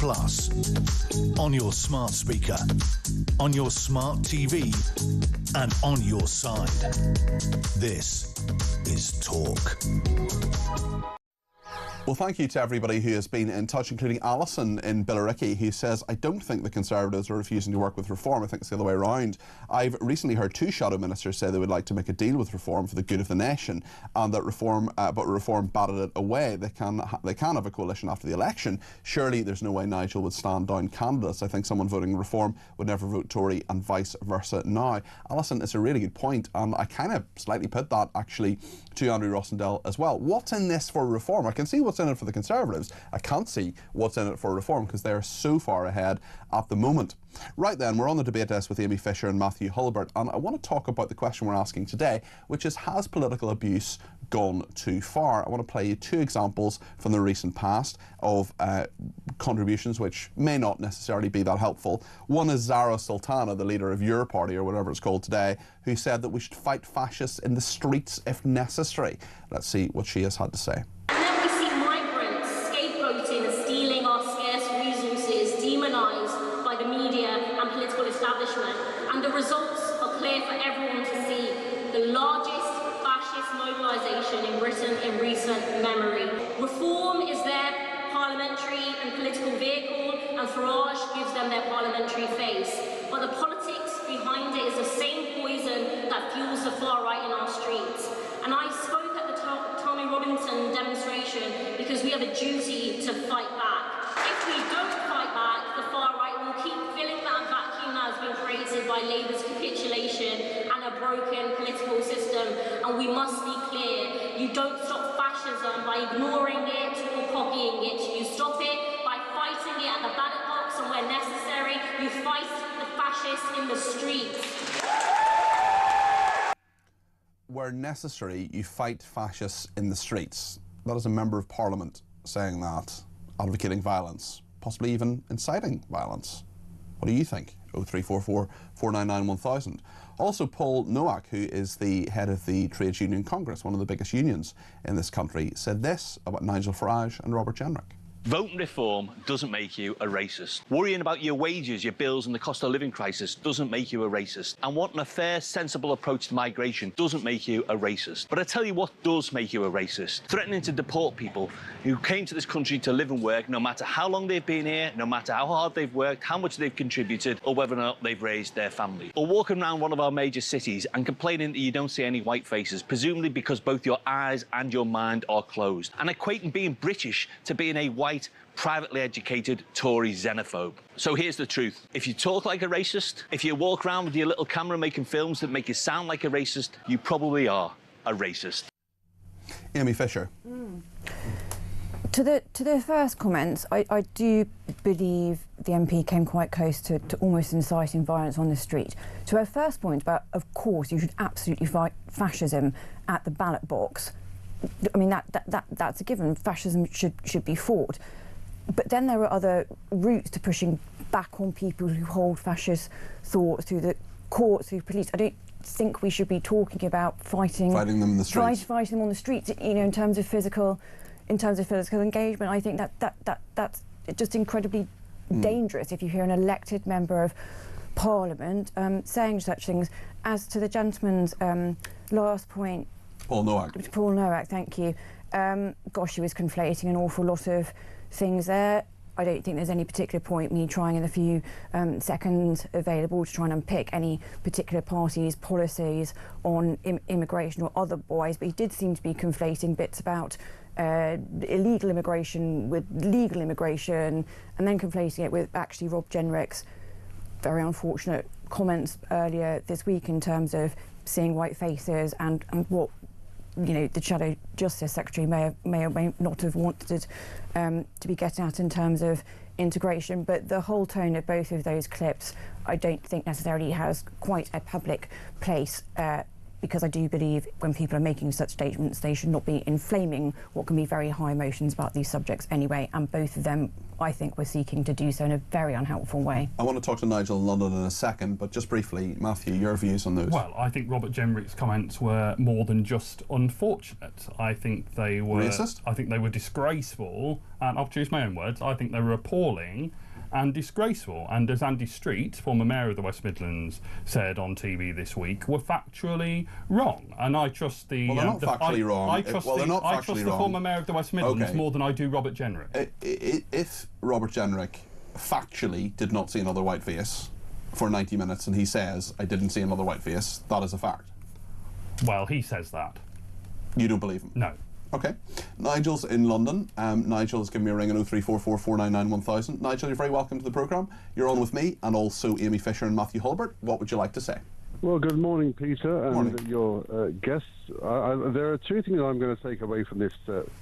on your smart speaker, on your smart TV, and on your side. This is Talk. Well, thank you to everybody who has been in touch, including Alison in Billericay, who says, I don't think the Conservatives are refusing to work with Reform. I think it's the other way around. I've recently heard two shadow ministers say they would like to make a deal with Reform for the good of the nation, and that Reform batted it away. They can have a coalition after the election. Surely there's no way Nigel would stand down candidates. I think someone voting Reform would never vote Tory, and vice versa now. Alison, it's a really good point, and I kind of slightly put that actually to Andrew Rossendale as well. What's in this for Reform? I can see what's in it for the Conservatives. I can't see what's in it for Reform because they're so far ahead at the moment. Right then, we're on the debate desk with Amy Fisher and Matthew Hulbert, and I want to talk about the question we're asking today, which is, has political abuse gone too far? I want to play you two examples from the recent past of contributions which may not necessarily be that helpful. One is Zara Sultana, the leader of your party, or whatever it's called today, who said that we should fight fascists in the streets if necessary. Let's see what she has had to say. And then we see migrants scapegoating and stealing our scarce resources, demonised by the media and political establishment. And the results are clear for everyone to see. The largest fascist mobilisation in Britain in recent memory. Reform is their parliamentary and political vehicle, and Farage gives them their parliamentary face. But the politics behind it is the same poison that fuels the far right in our streets. And I spoke at the Tommy Robinson demonstration because we have a duty to fight back. If we don't fight back, the far right will keep filling that vacuum that has been created by Labour's capitulation and a broken political system. And we must be clear, you don't stop fascism by ignoring it or copying it. You stop it by fighting it at the ballot box, and where necessary, you fight the fascists in the streets. Where necessary, you fight fascists in the streets. That is a member of Parliament saying that, advocating violence, possibly even inciting violence. What do you think? 0344 499 1000. Also, Paul Nowak, who is the head of the Trades Union Congress, one of the biggest unions in this country, said this about Nigel Farage and Robert Jenrick. Voting reform doesn't make you a racist. Worrying about your wages, your bills and the cost of living crisis doesn't make you a racist. And wanting a fair, sensible approach to migration doesn't make you a racist. But I tell you what does make you a racist. Threatening to deport people who came to this country to live and work, no matter how long they've been here, no matter how hard they've worked, how much they've contributed, or whether or not they've raised their family. Or walking around one of our major cities and complaining that you don't see any white faces, presumably because both your eyes and your mind are closed. And equating being British to being a white, privately educated Tory xenophobe. So here's the truth. If you talk like a racist, if you walk around with your little camera making films that make you sound like a racist, you probably are a racist. Amy Fisher. To the first comments, I do believe the MP came quite close to almost inciting violence on the street. To her first point about, of course, you should absolutely fight fascism at the ballot box. I mean, that's a given. Fascism should be fought. But then there are other routes to pushing back on people who hold fascist thoughts through the courts, through police. I don't think we should be talking about fighting them in the streets. Fighting them on the streets, you know, in terms of physical engagement. I think that's just incredibly dangerous if you hear an elected member of Parliament saying such things. As to the gentleman's last point, Paul Nowak, thank you. Gosh, he was conflating an awful lot of things there. I don't think there's any particular point me trying in the few seconds available to try and unpick any particular party's policies on immigration or otherwise, but he did seem to be conflating bits about illegal immigration with legal immigration, and then conflating it with actually Rob Jenrick's very unfortunate comments earlier this week in terms of seeing white faces and what, you know, the Shadow Justice Secretary may or may not have wanted to be getting at in terms of integration. But the whole tone of both of those clips I don't think necessarily has quite a public place, because I do believe when people are making such statements, they should not be inflaming what can be very high emotions about these subjects anyway, and both of them, I think, were seeking to do so in a very unhelpful way. I want to talk to Nigel in London in a second, but just briefly, Matthew, your views on those? Well, I think Robert Jenrick's comments were more than just unfortunate. I think they were... Racist? I think they were disgraceful, and I'll choose my own words, I think they were appalling and disgraceful, and as Andy Street, former mayor of the West Midlands, said on TV this week, were factually wrong. And I trust the... Well, they're not factually wrong. I trust the former mayor of the West Midlands more than I do Robert Jenrick. If Robert Jenrick factually did not see another white face for 90 minutes and he says, I didn't see another white face, that is a fact. Well, he says that. You don't believe him? No. OK. Nigel's in London. Nigel's given me a ring on 0344 499 1000. Nigel, you're very welcome to the programme. You're on with me and also Amy Fisher and Matthew Hulbert. What would you like to say? Well, good morning, Peter, and morning. Your guests. There are two things I'm going to take away from this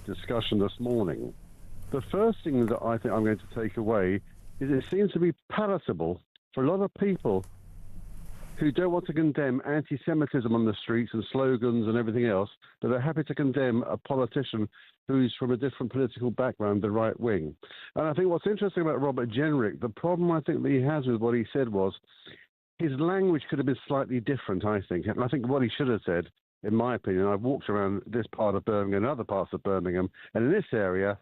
discussion this morning. The first thing that I think I'm going to take away is it seems to be palatable for a lot of people who don't want to condemn anti-Semitism on the streets and slogans and everything else, but are happy to condemn a politician who's from a different political background, the right wing. And I think what's interesting about Robert Jenrick, the problem I think that he has with what he said was his language could have been slightly different, I think. And I think what he should have said, in my opinion, I've walked around this part of Birmingham and other parts of Birmingham, and in this area,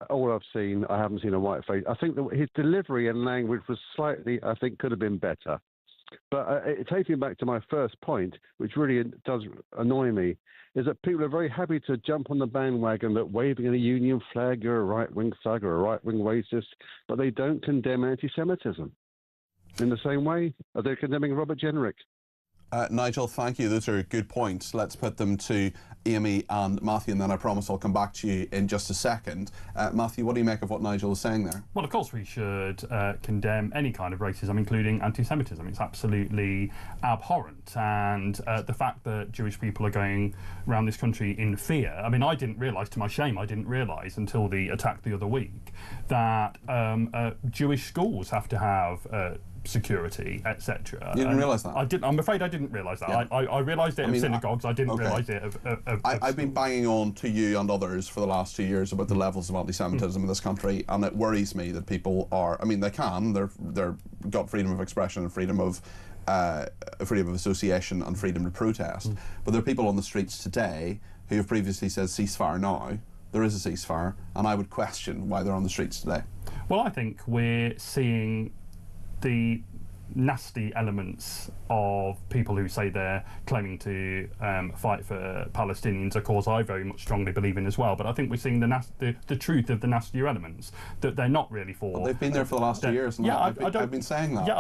all I've seen, I haven't seen a white face. I think that his delivery and language was slightly, I think, could have been better. But taking back to my first point, which really does annoy me, is that people are very happy to jump on the bandwagon that waving a union flag, you're a right-wing thug or a right-wing racist, but they don't condemn anti-Semitism. In the same way, are they condemning Robert Jenrick? Nigel, thank you. Those are good points. Let's put them to Amy and Matthew, and then I promise I'll come back to you in just a second. Matthew, what do you make of what Nigel was saying there? Well, of course we should condemn any kind of racism, including anti-Semitism. It's absolutely abhorrent. And the fact that Jewish people are going around this country in fear, I mean, I didn't realise, to my shame, I didn't realise until the attack the other week, that Jewish schools have to have security, etc. You didn't realise that? I didn't. I'm afraid I didn't realise that. Yeah. I realised it of synagogues. I didn't realise it of I've been banging on to you and others for the last 2 years about the levels of anti-Semitism in this country, and it worries me that people are. I mean, they can. They're got freedom of expression and freedom of association and freedom to protest. But there are people on the streets today who have previously said ceasefire now, there is a ceasefire, and I would question why they're on the streets today. Well, I think we're seeing the nasty elements of people who say they're claiming to fight for Palestinians, a cause I very much strongly believe in as well. But I think we're seeing the truth of the nastier elements, that they're not really for. Well, they've been there for the last 2 years, and I've been saying that. Yeah,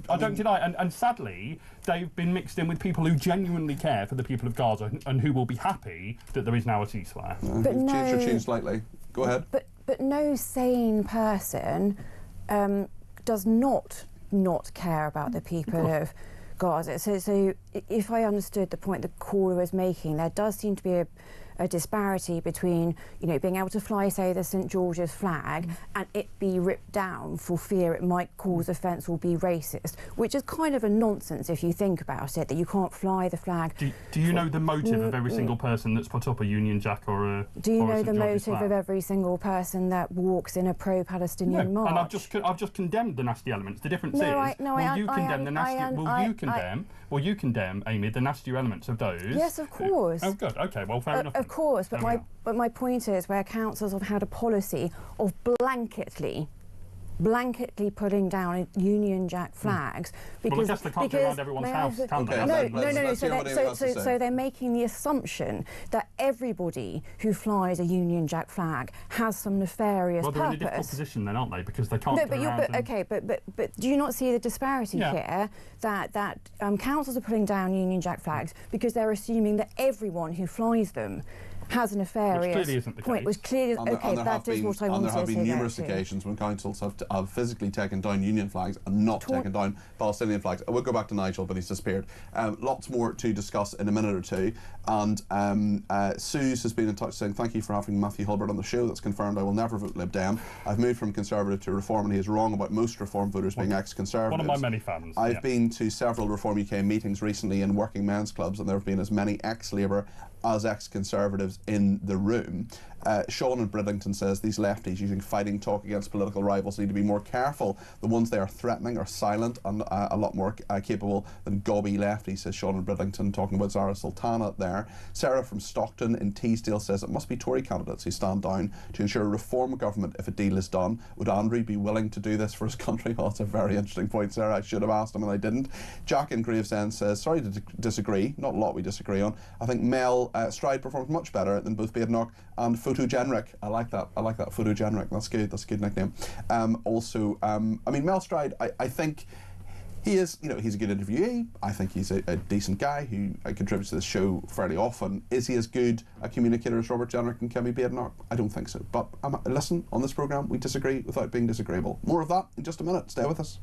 I don't deny, and sadly, they've been mixed in with people who genuinely care for the people of Gaza and who will be happy that there is now a ceasefire. But you've changed your tune slightly. Go ahead. But no sane person does not care about the people of Gaza. So if I understood the point the caller was making, there does seem to be a disparity between, being able to fly, say, the St George's flag and it be ripped down for fear it might cause offence or be racist, which is kind of a nonsense if you think about it, that you can't fly the flag. Do you know the motive of every single person that's put up a Union Jack or a Do you know the motive flag? of every single person that walks in a pro-Palestinian march? And I've just condemned the nasty elements. The difference will you condemn, Amy, the nastier elements of those? Yes, of course. Oh, good. Okay, well, fair enough. Of course, but my point is where councils have had a policy of blanketly putting down Union Jack flags because well, I guess they can't go around everyone's house, can they? No. So they're making the assumption that everybody who flies a Union Jack flag has some nefarious purpose. Well, they're in a difficult position then, aren't they? Because they can't. But do you not see the disparity here? That councils are putting down Union Jack flags because they're assuming that everyone who flies them has a nefarious which clearly isn't the point. Case. Which clearly is okay. That is what I wanted to say. And there have been numerous occasions when councils have physically taken down Union flags and not taken down Palestinian flags. I will go back to Nigel, but he's disappeared. Lots more to discuss in a minute or two. And Suze has been in touch saying, thank you for having Matthew Hulbert on the show. That's confirmed. I will never vote Lib Dem. I've moved from Conservative to Reform, and he is wrong about most Reform voters being ex-Conservatives. One of my many fans. I've been to several Reform UK meetings recently in working men's clubs, and there have been as many ex-Labour as ex-Conservatives in the room. Sean in Bridlington says these lefties using fighting talk against political rivals need to be more careful. The ones they are threatening are silent and a lot more capable than gobby lefties, says Sean in Bridlington, talking about Zara Sultana there. Sarah from Stockton in Teesdale says it must be Tory candidates who stand down to ensure a reform government if a deal is done. Would Andrew be willing to do this for his country? Oh, that's a very interesting point, Sarah. I should have asked him and I didn't. Jack in Gravesend says, sorry to disagree, not a lot we disagree on. I think Mel Stride performed much better than both Badenoch and Photogenic. I like that, Photogenic. That's good, that's a good nickname. I mean, Mel Stride, I think he is, he's a good interviewee. I think he's a decent guy who contributes to the show fairly often. Is he as good a communicator as Robert Jenrick and Kemi Badenoch? I don't think so. But listen, on this programme, we disagree without being disagreeable. More of that in just a minute. Stay with us.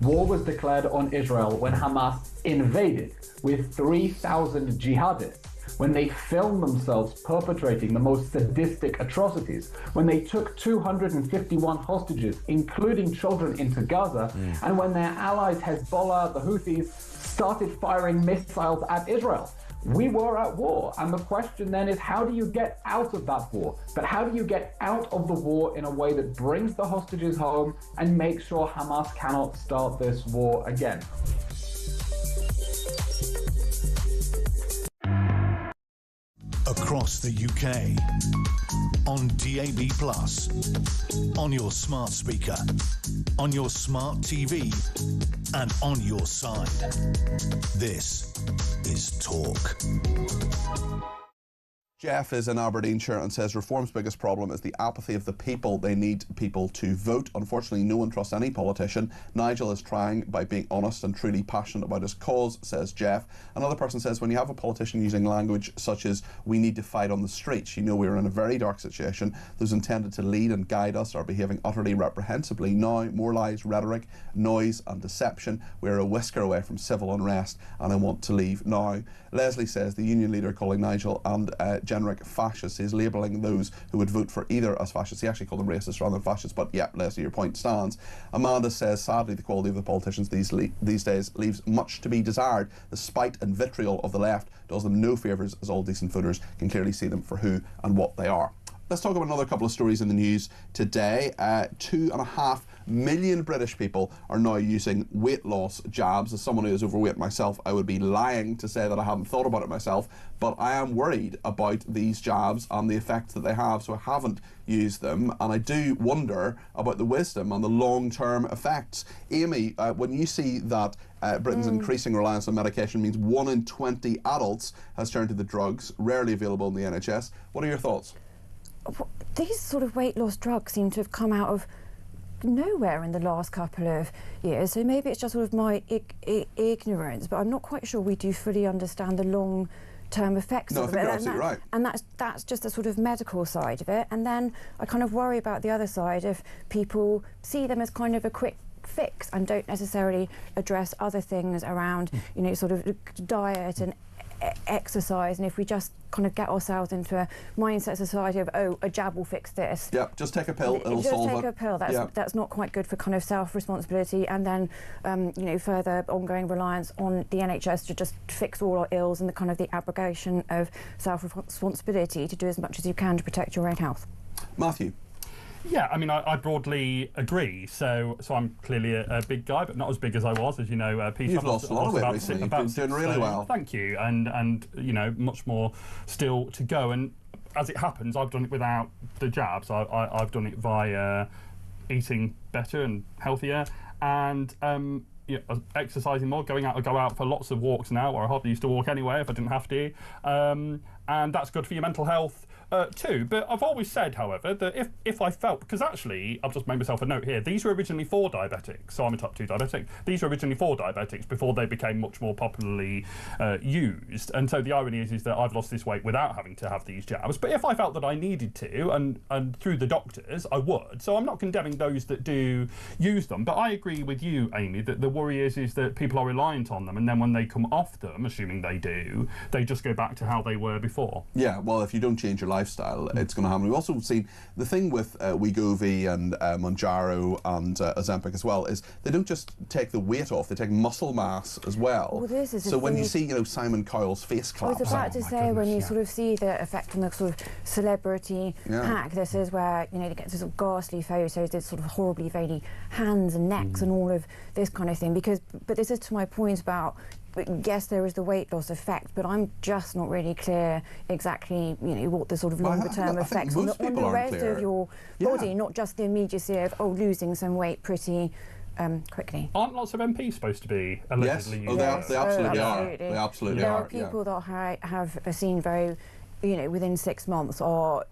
War was declared on Israel when Hamas invaded with 3,000 jihadists when they filmed themselves perpetrating the most sadistic atrocities, when they took 251 hostages, including children, into Gaza, and when their allies Hezbollah, the Houthis, started firing missiles at Israel. We were at war, and the question then is, how do you get out of that war? But how do you get out of the war in a way that brings the hostages home and makes sure Hamas cannot start this war again? Across the UK, on DAB+, on your smart speaker, on your smart TV, and on your side. This is Talk. Jeff is in Aberdeenshire and says Reform's biggest problem is the apathy of the people. They need people to vote. Unfortunately, no one trusts any politician. Nigel is trying by being honest and truly passionate about his cause, says Jeff. Another person says, when you have a politician using language such as, we need to fight on the streets, you know we're in a very dark situation. Those intended to lead and guide us are behaving utterly reprehensibly. Now, more lies, rhetoric, noise and deception. We're a whisker away from civil unrest and I want to leave now. Leslie says the union leader calling Nigel and generic fascists is labelling those who would vote for either as fascists. He actually called them racists rather than fascists, but yeah, Leslie, your point stands. Amanda says, sadly, the quality of the politicians these days leaves much to be desired. The spite and vitriol of the left does them no favours, as all decent voters can clearly see them for who and what they are. Let's talk about another couple of stories in the news today. 2.5 million British people are now using weight loss jabs. As someone who is overweight myself, I would be lying to say that I haven't thought about it myself, but I am worried about these jabs and the effects that they have, so I haven't used them, and I do wonder about the wisdom and the long-term effects. Amy, when you see that Britain's increasing reliance on medication means 1 in 20 adults has turned to the drugs, rarely available in the NHS, what are your thoughts? These sort of weight loss drugs seem to have come out of nowhere in the last couple of years, so maybe it's just sort of my ignorance, but I'm not quite sure we do fully understand the long-term effects of it. I think you're absolutely right. And that's just the sort of medical side of it, and then I kind of worry about the other side if people see them as kind of a quick fix and don't necessarily address other things around, you know, sort of diet and exercise, and if we just kind of get ourselves into a mindset society of, oh, a jab will fix this. Yeah, just take a pill, it'll just solve it. take a pill. That's not quite good for kind of self-responsibility, and then you know, further ongoing reliance on the NHS to just fix all our ills and the kind of the abrogation of self-responsibility to do as much as you can to protect your own health. Matthew. Yeah, I mean, I broadly agree. So I'm clearly a big guy, but not as big as I was, as you know. Peter, you've lost a lot of weight recently. You've been doing really well. Thank you, and you know, much more still to go. And as it happens, I've done it without the jabs. I've done it via eating better and healthier, and you know, exercising more, go out for lots of walks now, or I hardly used to walk anyway if I didn't have to, and that's good for your mental health. Too, but I've always said, however, that if I felt, because actually I've just made myself a note here, these were originally for diabetics, so I'm a type 2 diabetic. These were originally for diabetics before they became much more popularly used, and so the irony is that I've lost this weight without having to have these jabs, but if I felt that I needed to, and through the doctors, I would. So I'm not condemning those that do use them, but I agree with you, Amy, that the worry is that people are reliant on them, and then when they come off them, assuming they do, they just go back to how they were before. Yeah, well, if you don't change your lifestyle, it's going to happen. We've also seen the thing with Wegovy and Mounjaro and Ozempic as well is they don't just take the weight off, they take muscle mass as well. Well, this is so when you see, you know, Simon Cowell's face collapse. I was about to say, when you sort of see the effect on the sort of celebrity pack, this is where, you know, you get this sort of ghastly photos, this sort of horribly veiny hands and necks and all of this kind of thing. But this is to my point about, yes, there is the weight loss effect, but I'm just not really clear exactly, you know, what the sort of longer-term effects on the rest of your body, not just the immediacy of, oh, losing some weight pretty quickly. Aren't lots of MPs supposed to be allegedly using they absolutely are. They absolutely there are. There are people that I have seen very, you know, within 6 months, or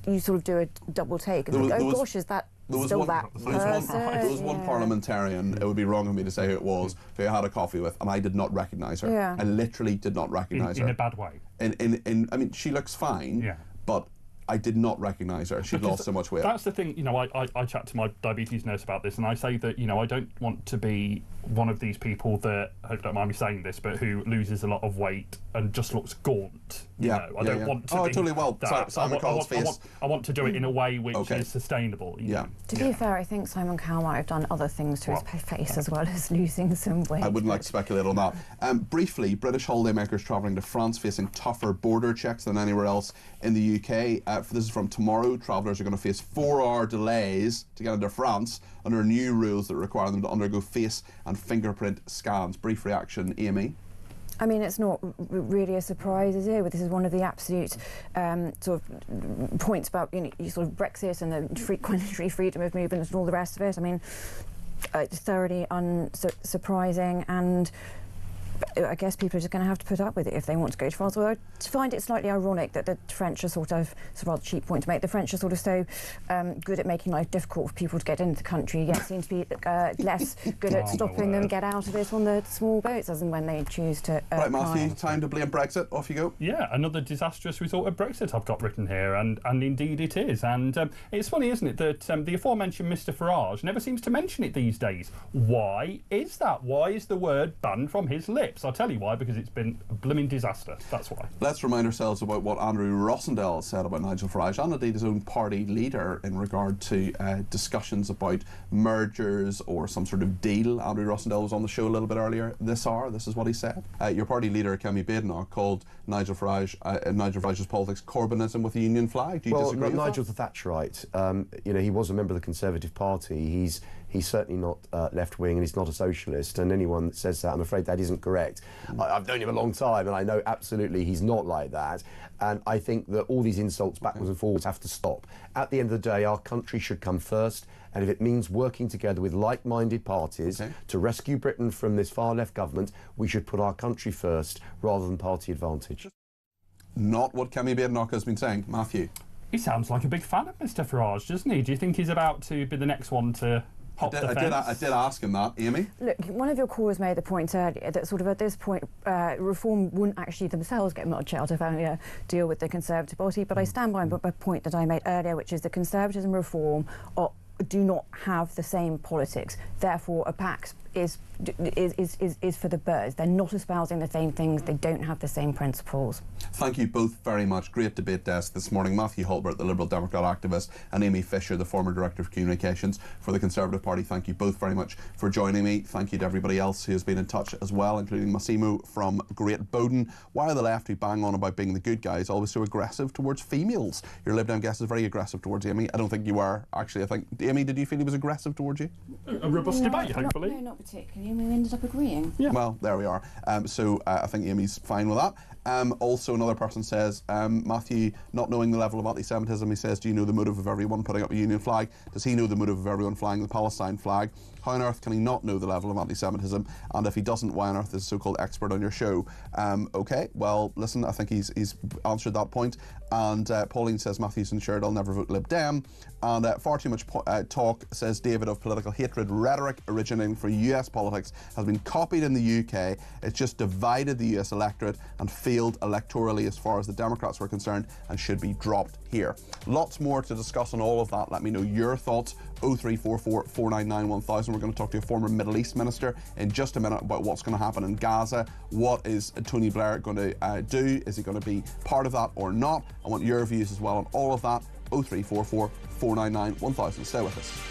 you sort of do a double take and think, oh gosh, is that there was one parliamentarian, it would be wrong of me to say who it was, who I had a coffee with, and I did not recognise her. Yeah. I literally did not recognise her. In a bad way. I mean, she looks fine, but I did not recognise her. She'd lost so much weight. That's the thing, you know, I chat to my diabetes nurse about this, and I say that, you know, I don't want to be one of these people that, I hope you don't mind me saying this, but who loses a lot of weight and just looks gaunt. Yeah, I don't want to be totally. Well, that. Simon Cowell's face. I want to do it in a way which is sustainable. You know? To be fair, I think Simon Cowell might have done other things to his face as well as losing some weight. I wouldn't like to speculate on that. Briefly, British holidaymakers travelling to France facing tougher border checks than anywhere else in the UK. This is from tomorrow. Travellers are going to face 4-hour delays to get into France under new rules that require them to undergo face and fingerprint scans. Brief reaction, Amy. I mean, it's not really a surprise, is it? This is one of the absolute sort of points about, you know, sort of Brexit and the country freedom of movement and all the rest of it. I mean, it's thoroughly unsurprising, and I guess people are just going to have to put up with it if they want to go to France. Well, I find it slightly ironic that the French are sort of, it's a rather cheap point to make, the French are sort of so good at making life difficult for people to get into the country, yet seem to be less good at stopping them get out of it on the small boats as and when they choose to Right, Matthew, time to blame Brexit. Off you go. Yeah, another disastrous result of Brexit I've got written here, and indeed it is. And it's funny, isn't it, that the aforementioned Mr Farage never seems to mention it these days. Why is that? Why is the word banned from his lips? I'll tell you why, because it's been a blooming disaster. That's why. Let's remind ourselves about what Andrew Rossendale said about Nigel Farage, and indeed his own party leader, in regard to discussions about mergers or some sort of deal. Andrew Rossendale was on the show a little bit earlier this hour. This is what he said. Your party leader, Kemi Badenoch, called Nigel Farage's politics Corbynism with the Union flag. Do you disagree with Nigel's a Thatcherite. You know, he was a member of the Conservative Party. He's certainly not left-wing, and he's not a socialist, and anyone that says that, I'm afraid that isn't correct. I've known him a long time, and I know absolutely he's not like that, and I think that all these insults backwards and forwards have to stop. At the end of the day, our country should come first, and if it means working together with like-minded parties to rescue Britain from this far-left government, we should put our country first rather than party advantage. Not what Kemi Badenoch has been saying. Matthew? He sounds like a big fan of Mr Farage, doesn't he? Do you think he's about to be the next one to... I did ask him that, Amy. Look, one of your callers made the point earlier that sort of at this point, Reform wouldn't actually themselves get much out of having a deal with the Conservative Party, but I stand by my point that I made earlier, which is that Conservatism and Reform do not have the same politics. Therefore, a pact is for the birds. They're not espousing the same things. They don't have the same principles. Thank you both very much. Great debate desk this morning. Matthew Hulbert, the Liberal Democrat activist, and Amy Fisher, the former Director of Communications for the Conservative Party. Thank you both very much for joining me. Thank you to everybody else who has been in touch as well, including Massimo from Great Bowden. Why are the left, who bang on about being the good guys, always so aggressive towards females? Your Lib Dem guest is very aggressive towards Amy. I don't think you were, actually. I think, Amy, did you feel he was aggressive towards you? A robust debate, hopefully. No, not particularly. We ended up agreeing. Yeah. Well, there we are. So I think Amy's fine with that. Also, another person says, Matthew, not knowing the level of anti-Semitism, he says, do you know the motive of everyone putting up a Union flag? Does he know the motive of everyone flying the Palestine flag? How on earth can he not know the level of anti-Semitism? And if he doesn't, why on earth is a so-called expert on your show? OK, well, listen, I think he's answered that point. And Pauline says, Matthew's ensured I'll never vote Lib Dem. And far too much talk, says David, of political hatred rhetoric originating from US politics has been copied in the UK. It's just divided the US electorate and failed electorally as far as the Democrats were concerned, and should be dropped here. Lots more to discuss on all of that. Let me know your thoughts. 0344 499 1000. We're going to talk to a former Middle East minister in just a minute about what's going to happen in Gaza. What is Tony Blair going to do? Is he going to be part of that or not? I want your views as well on all of that. 0344 499 1000. Stay with us.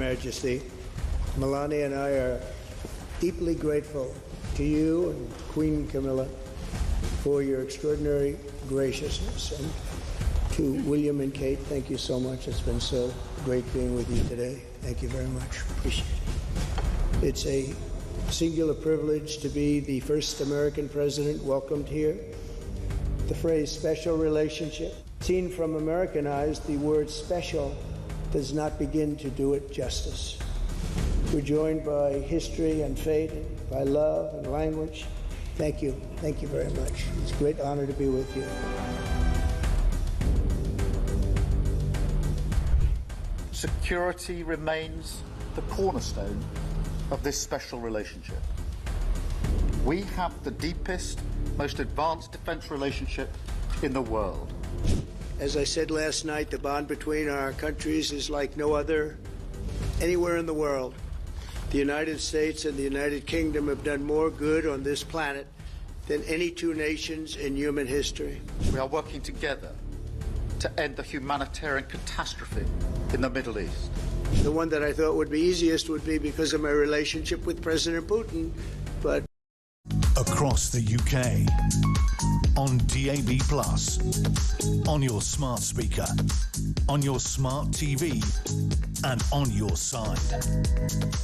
Majesty. Melania and I are deeply grateful to you and Queen Camilla for your extraordinary graciousness. And to William and Kate, thank you so much. It's been so great being with you today. Thank you very much. Appreciate it. It's a singular privilege to be the first American president welcomed here. The phrase special relationship, seen from American eyes, the word special does not begin to do it justice. We're joined by history and fate, by love and language. Thank you. Thank you very much. It's a great honor to be with you. Security remains the cornerstone of this special relationship. We have the deepest, most advanced defense relationship in the world. As I said last night, the bond between our countries is like no other anywhere in the world. The United States and the United Kingdom have done more good on this planet than any two nations in human history. We are working together to end the humanitarian catastrophe in the Middle East. The one that I thought would be easiest would be because of my relationship with President Putin, but... Across the UK, on DAB+, on your smart speaker, on your smart TV, and on your side.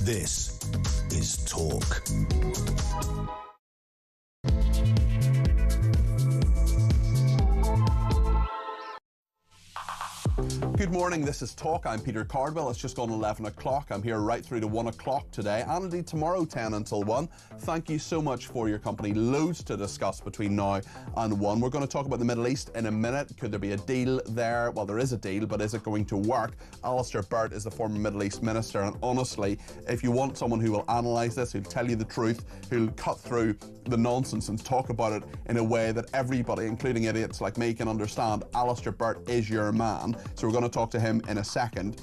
This is Talk. Good morning, this is Talk. I'm Peter Cardwell. It's just gone 11 o'clock. I'm here right through to 1 o'clock today, and indeed tomorrow 10 until 1. Thank you so much for your company. Loads to discuss between now and 1. We're going to talk about the Middle East in a minute. Could there be a deal there? Well, there is a deal, but is it going to work? Alistair Burt is the former Middle East minister, and honestly, if you want someone who will analyse this, who'll tell you the truth, who'll cut through the nonsense and talk about it in a way that everybody, including idiots like me, can understand, Alistair Burt is your man. So we're going to talk to him in a second.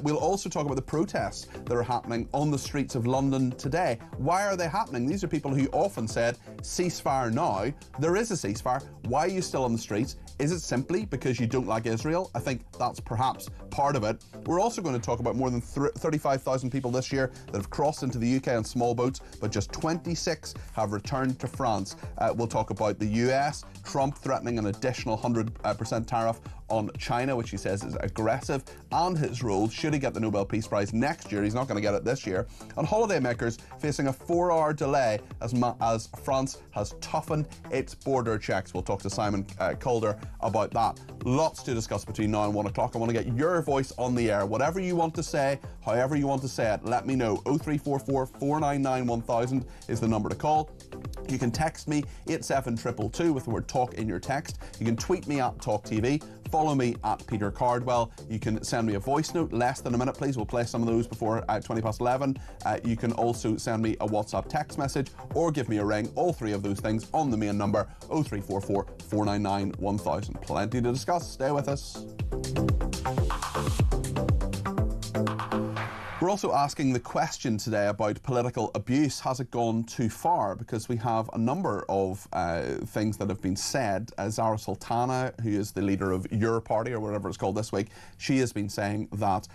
We'll also talk about the protests that are happening on the streets of London today. Why are they happening? These are people who often said, ceasefire now. There is a ceasefire. Why are you still on the streets? Is it simply because you don't like Israel? I think that's perhaps part of it. We're also going to talk about more than 35,000 people this year that have crossed into the UK on small boats, but just 26 have returned to France. We'll talk about the US, Trump threatening an additional 100% tariff on China, which he says is aggressive, and his role should he get the Nobel Peace Prize next year. He's not going to get it this year. And holidaymakers facing a 4-hour delay as France has toughened its border checks. We'll talk to Simon Calder about that. Lots to discuss between now and 1 o'clock. I want to get your voice on the air. Whatever you want to say, however you want to say it, let me know. 0344 499 1000 is the number to call. You can text me 87222 with the word talk in your text. You can tweet me at talkTV. Follow me at Peter Cardwell. You can send me a voice note, less than a minute please. We'll play some of those before 20 past 11. You can also send me a WhatsApp text message or give me a ring. All three of those things on the main number 0344 499 1000. Plenty to discuss. Stay with us. We're also asking the question today about political abuse. Has it gone too far? Because we have a number of things that have been said. Zara Sultana, who is the leader of your party, or whatever it's called this week, she has been saying that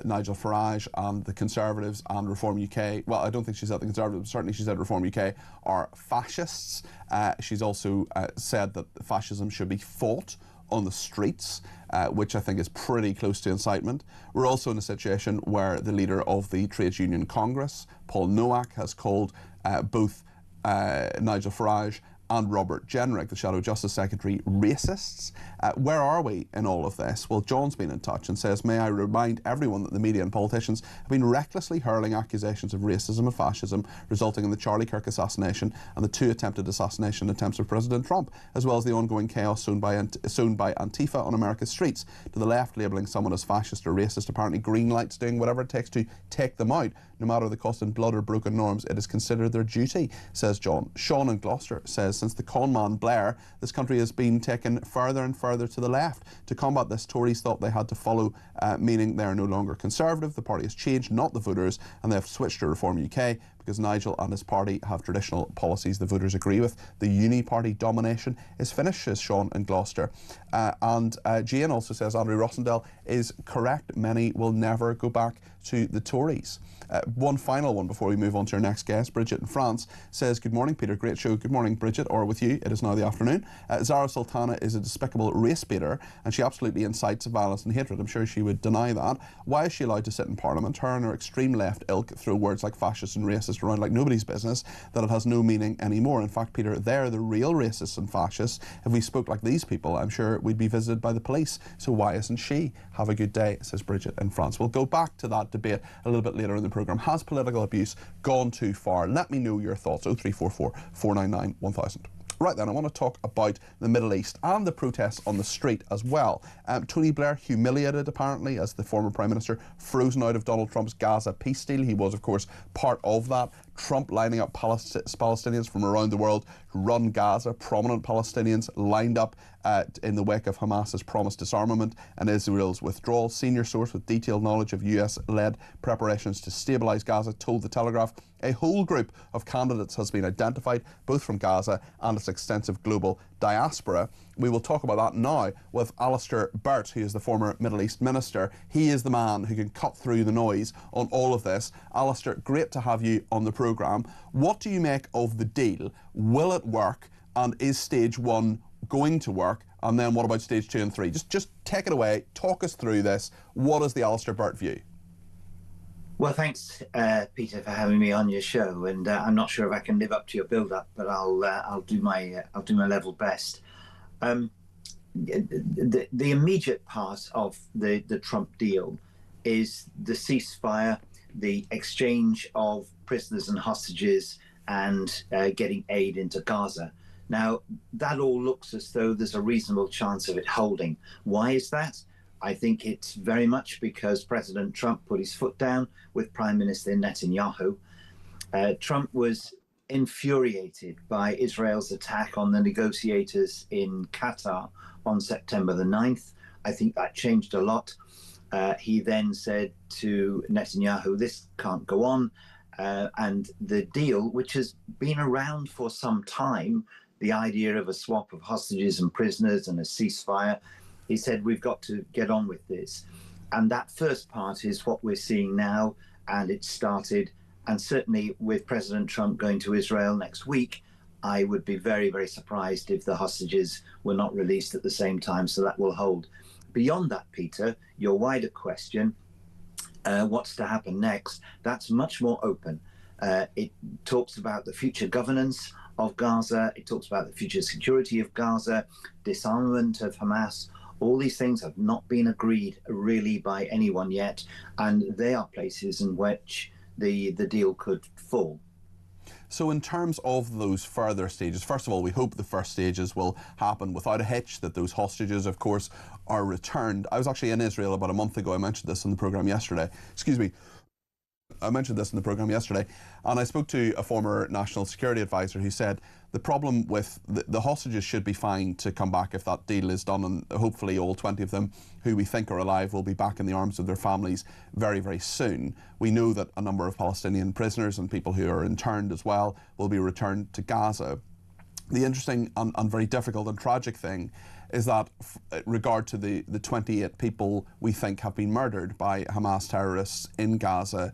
Nigel Farage and the Conservatives and Reform UK, well, I don't think she said the Conservatives, certainly she said Reform UK, are fascists. She's also said that fascism should be fought on the streets, which I think is pretty close to incitement. We're also in a situation where the leader of the Trades Union Congress, Paul Nowak, has called both Nigel Farage and Robert Jenrick, the Shadow Justice Secretary, racists. Where are we in all of this? Well, John's been in touch and says, may I remind everyone that the media and politicians have been recklessly hurling accusations of racism and fascism, resulting in the Charlie Kirk assassination and the 2 attempted assassination attempts of President Trump, as well as the ongoing chaos sown by Antifa on America's streets. To the left, labelling someone as fascist or racist, apparently green lights doing whatever it takes to take them out. No matter the cost in blood or broken norms, it is considered their duty, says John. Sean in Gloucester says, since the con man Blair, this country has been taken further and further to the left. To combat this, Tories thought they had to follow, meaning they are no longer Conservative. The party has changed, not the voters, and they have switched to Reform UK because Nigel and his party have traditional policies the voters agree with. The uni-party domination is finished, says Sean in Gloucester. And Jane also says Andrew Rossendale is correct. Many will never go back to the Tories. One final one before we move on to our next guest. Bridget in France says, good morning, Peter. Great show. Good morning, Bridget, or with you. It is now the afternoon. Zara Sultana is a despicable race baiter, and she absolutely incites violence and hatred. I'm sure she would deny that. Why is she allowed to sit in Parliament? Her and her extreme left ilk throw words like fascist and racist around like nobody's business, that it has no meaning anymore. In fact, Peter, they're the real racists and fascists. If we spoke like these people, I'm sure we'd be visited by the police. So why isn't she? Have a good day, says Bridget in France. We'll go back to that debate a little bit later in the programme. Has political abuse gone too far? Let me know your thoughts. 0344 499 1000. Right then, I want to talk about the Middle East and the protests on the street as well. Tony Blair humiliated, apparently, as the former Prime Minister, frozen out of Donald Trump's Gaza peace deal. He was, of course, part of that. Trump lining up Palestinians from around the world to run Gaza. Prominent Palestinians lined up in the wake of Hamas's promised disarmament and Israel's withdrawal. Senior source with detailed knowledge of US-led preparations to stabilise Gaza told The Telegraph a whole group of candidates has been identified, both from Gaza and its extensive global diaspora. We will talk about that now with Alistair Burt, who is the former Middle East minister. He is the man who can cut through the noise on all of this. Alistair, great to have you on the programme. What do you make of the deal? Will it work? And is stage one going to work? And then what about stage 2 and 3? Just take it away. Talk us through this. What is the Alistair Burt view? Well, thanks, Peter, for having me on your show. And I'm not sure if I can live up to your build-up, but I'll do my level best. The immediate part of the Trump deal is the ceasefire, the exchange of prisoners and hostages, and getting aid into Gaza. Now, that all looks as though there's a reasonable chance of it holding. Why is that? I think it's very much because President Trump put his foot down with Prime Minister Netanyahu. Trump was infuriated by Israel's attack on the negotiators in Qatar on September the 9th. I think that changed a lot. He then said to Netanyahu, this can't go on. And the deal, which has been around for some time, the idea of a swap of hostages and prisoners and a ceasefire, he said, we've got to get on with this. And that first part is what we're seeing now, and it started. And certainly with President Trump going to Israel next week, I would be very, very surprised if the hostages were not released at the same time, so that will hold. Beyond that, Peter, your wider question, what's to happen next, that's much more open. It talks about the future governance of Gaza, it talks about the future security of Gaza, disarmament of Hamas. All these things have not been agreed really by anyone yet, and they are places in which the deal could fall. So in terms of those further stages, first of all, we hope the first stages will happen without a hitch, that those hostages, of course, are returned. I was actually in Israel about a month ago. I mentioned this in the programme yesterday. Excuse me. I mentioned this in the programme yesterday, and I spoke to a former national security advisor who said the problem with the hostages should be fine to come back if that deal is done, and hopefully all 20 of them who we think are alive will be back in the arms of their families very, very soon. We know that a number of Palestinian prisoners and people who are interned as well will be returned to Gaza. The interesting and very difficult and tragic thing is that regard to the 28 people we think have been murdered by Hamas terrorists in Gaza,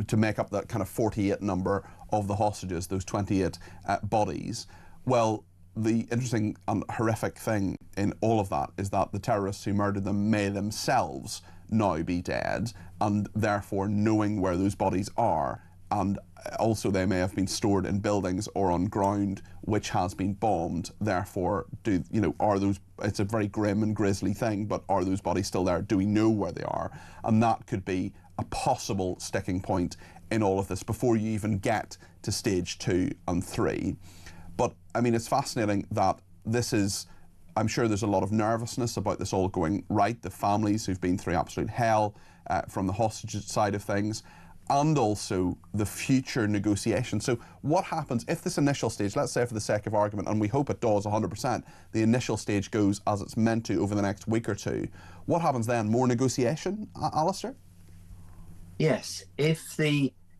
to make up that kind of 48 number of the hostages, those 28 bodies. Well, the interesting and horrific thing in all of that is that the terrorists who murdered them may themselves now be dead, and therefore knowing where those bodies are, and also they may have been stored in buildings or on ground which has been bombed. Therefore, it's a very grim and grisly thing, but are those bodies still there? Do we know where they are? And that could be a possible sticking point in all of this before you even get to stage 2 and 3. But I mean, it's fascinating that this is, I'm sure there's a lot of nervousness about this all going right, the families who've been through absolute hell from the hostage side of things, and also the future negotiation. So what happens if this initial stage, let's say for the sake of argument, and we hope it does 100%, the initial stage goes as it's meant to over the next week or two, what happens then? More negotiation, Alistair? Yes, if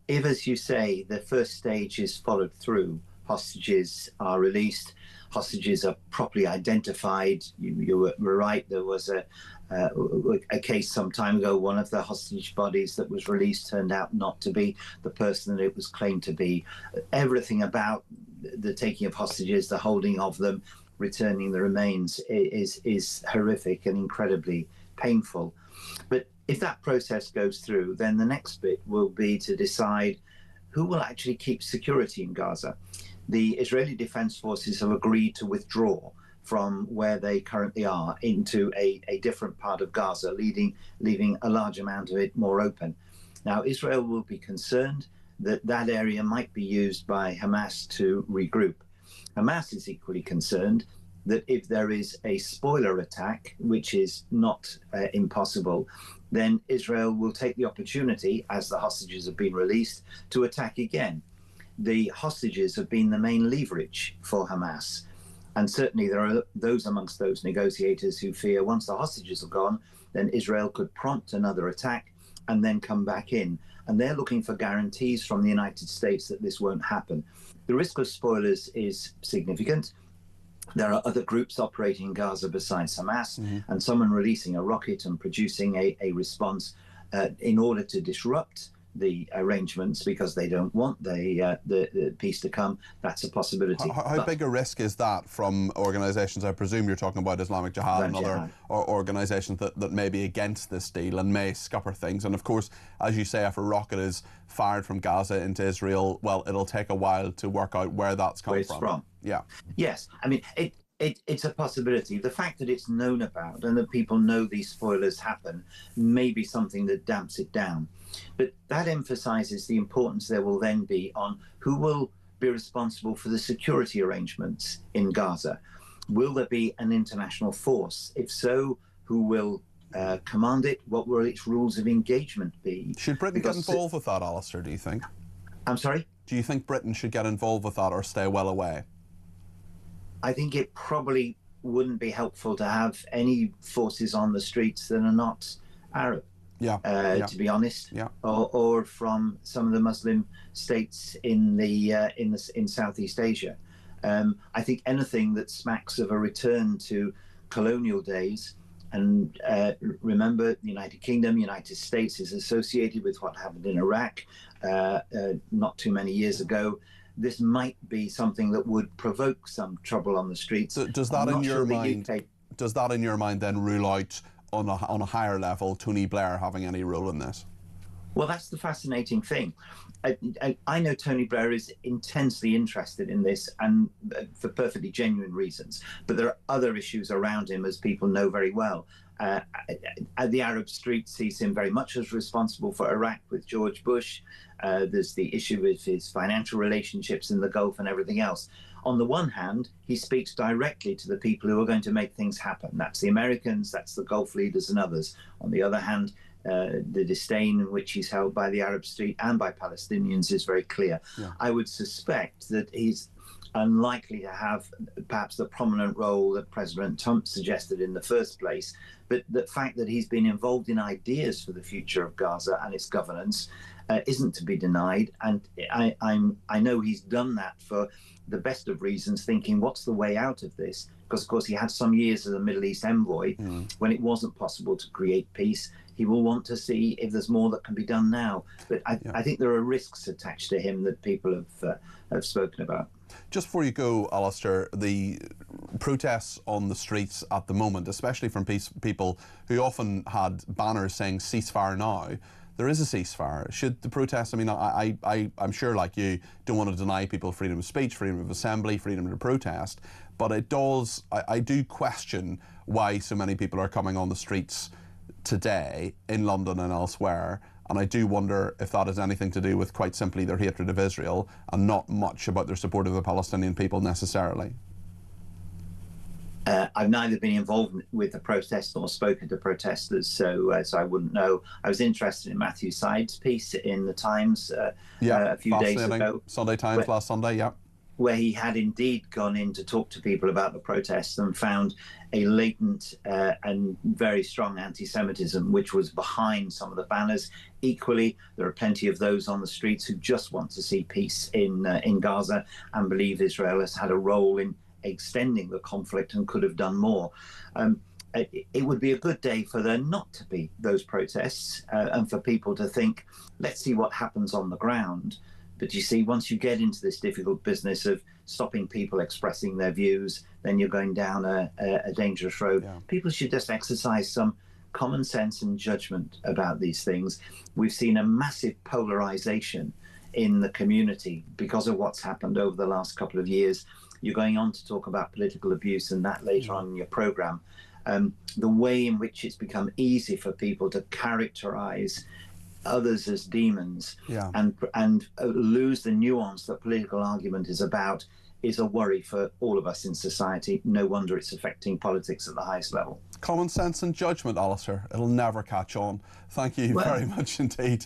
as you say, the first stage is followed through, hostages are released, hostages are properly identified. You were right. There was a case some time ago. One of the hostage bodies that was released turned out not to be the person that it was claimed to be. Everything about the taking of hostages, the holding of them, returning the remains is horrific and incredibly painful. But if that process goes through, then the next bit will be to decide who will actually keep security in Gaza. The Israeli Defense Forces have agreed to withdraw from where they currently are into a different part of Gaza, leaving a large amount of it more open. Now, Israel will be concerned that that area might be used by Hamas to regroup. Hamas is equally concerned that if there is a spoiler attack, which is not impossible, then Israel will take the opportunity, as the hostages have been released, to attack again. The hostages have been the main leverage for Hamas. And certainly there are those amongst those negotiators who fear once the hostages are gone, then Israel could prompt another attack and then come back in. And they're looking for guarantees from the United States that this won't happen. The risk of spoilers is significant. There are other groups operating in Gaza besides Hamas, and someone releasing a rocket and producing a response in order to disrupt the arrangements because they don't want the peace to come. That's a possibility. How big a risk is that from organisations? I presume you're talking about Islamic Jihad and other organisations that may be against this deal and may scupper things. And of course, as you say, if a rocket is fired from Gaza into Israel, well, it'll take a while to work out where that's come from. Yeah. Yes. I mean, it's a possibility. The fact that it's known about and that people know these spoilers happen may be something that damps it down. But that emphasizes the importance there will then be on who will be responsible for the security arrangements in Gaza. Will there be an international force? If so, who will command it? What will its rules of engagement be? Should Britain get involved with that, Alistair, do you think? I'm sorry? Do you think Britain should get involved with that or stay well away? I think it probably wouldn't be helpful to have any forces on the streets that are not Arab. To be honest, or from some of the Muslim states in Southeast Asia. I think anything that smacks of a return to colonial days, and remember, the United Kingdom, United States is associated with what happened in Iraq not too many years ago. This might be something that would provoke some trouble on the streets. So does that, in your mind, then rule out on a higher level Tony Blair having any role in this? Well, that's the fascinating thing. I know Tony Blair is intensely interested in this, and for perfectly genuine reasons. But there are other issues around him, as people know very well. The Arab street sees him very much as responsible for Iraq with George Bush. There's the issue with his financial relationships in the Gulf and everything else. On the one hand, he speaks directly to the people who are going to make things happen. That's the Americans, that's the Gulf leaders and others. On the other hand, the disdain in which he's held by the Arab street and by Palestinians is very clear. I would suspect that he's unlikely to have perhaps the prominent role that President Trump suggested in the first place, but the fact that he's been involved in ideas for the future of Gaza and its governance isn't to be denied. And I know he's done that for the best of reasons, thinking what's the way out of this? Because of course he had some years as a Middle East envoy when it wasn't possible to create peace. He will want to see if there's more that can be done now. But I think there are risks attached to him that people have spoken about. Just before you go, Alistair, the protests on the streets at the moment, especially from people who often had banners saying ceasefire now, there is a ceasefire. Should the protests, I mean, I'm sure, like you, don't want to deny people freedom of speech, freedom of assembly, freedom to protest, but it does, I do question why so many people are coming on the streets today in London and elsewhere. And I do wonder if that has anything to do with, quite simply, their hatred of Israel and not much about their support of the Palestinian people necessarily. I've neither been involved with the protests nor spoken to protesters, so I wouldn't know. I was interested in Matthew Side's piece in the Times a few days ago. Sunday Times last Sunday, where he had indeed gone in to talk to people about the protests and found a latent and very strong anti-Semitism, which was behind some of the banners. Equally, there are plenty of those on the streets who just want to see peace in Gaza and believe Israel has had a role in extending the conflict and could have done more. It would be a good day for there not to be those protests and for people to think, let's see what happens on the ground. But you see, once you get into this difficult business of stopping people expressing their views, then you're going down a dangerous road. Yeah. People should just exercise some common sense and judgment about these things. We've seen a massive polarization in the community because of what's happened over the last couple of years. You're going on to talk about political abuse and that later on in your program. The way in which it's become easy for people to characterize others as demons and lose the nuance that political argument is about is a worry for all of us in society. No wonder it's affecting politics at the highest level. Common sense and judgment, Alistair. It'll never catch on. Thank you very much indeed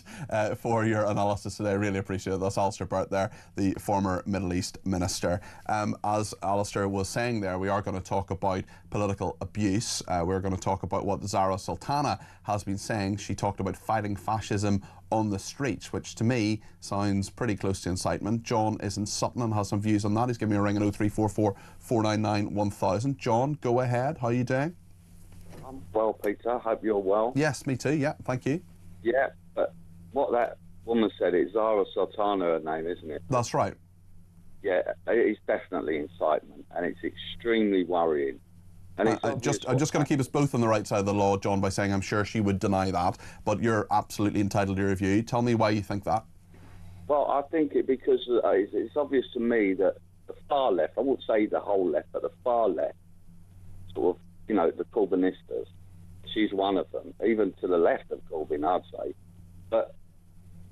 for your analysis today. Really appreciate it. That's Alistair Burt there, the former Middle East Minister. As Alistair was saying there, we are going to talk about political abuse. We're going to talk about what Zara Sultana has been saying. She talked about fighting fascism on the streets, which to me sounds pretty close to incitement. John is in Sutton and has some views on that. He's giving me a ring at 0344 499 1000. John, go ahead. How are you doing? I'm well, Peter. Hope you're well. Yes, me too. Yeah, thank you. Yeah, but what that woman said, it's Zara Sultana, her name, isn't it? That's right. Yeah, it's definitely incitement, and it's extremely worrying. And I'm just going to keep us both on the right side of the law, John, by saying I'm sure she would deny that, but you're absolutely entitled to your view. Tell me why you think that. Well, I think because it's obvious to me that the far left, I won't say the whole left, but the far left, sort of, you know, the Corbynistas, she's one of them, even to the left of Corbyn, I'd say. But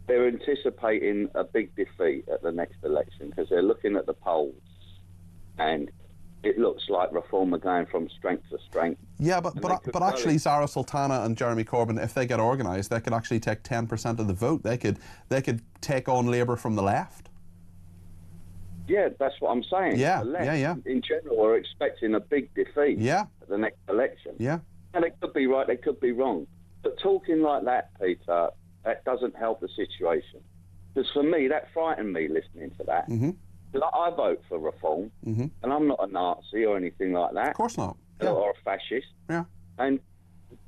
they're anticipating a big defeat at the next election because they're looking at the polls and it looks like Reform are going from strength to strength. Yeah, but actually Zara Sultana and Jeremy Corbyn, if they get organised, they could actually take 10% of the vote. They could take on Labour from the left. Yeah, that's what I'm saying. Yeah, the left, yeah. In general, are expecting a big defeat at the next election. Yeah. And they could be right, they could be wrong. But talking like that, Peter, that doesn't help the situation. Because for me, that frightened me listening to that. Mm-hmm. I vote for Reform, and I'm not a Nazi or anything like that. Of course not. Or a fascist. Yeah. And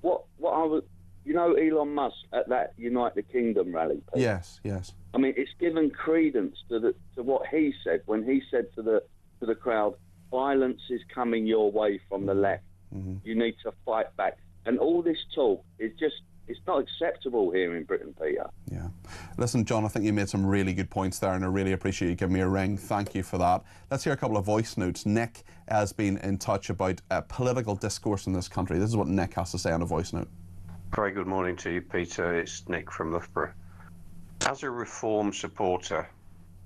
what I was, you know, Elon Musk at that United Kingdom rally, Peter? Yes, yes. I mean, it's given credence to what he said when he said to the crowd, violence is coming your way from the left. Mm-hmm. You need to fight back. And all this talk is just, it's not acceptable here in Britain, Peter. Yeah. Listen, John, I think you made some really good points there, and I really appreciate you giving me a ring. Thank you for that. Let's hear a couple of voice notes. Nick has been in touch about political discourse in this country. This is what Nick has to say on a voice note. Very good morning to you, Peter. It's Nick from Loughborough. As a Reform supporter,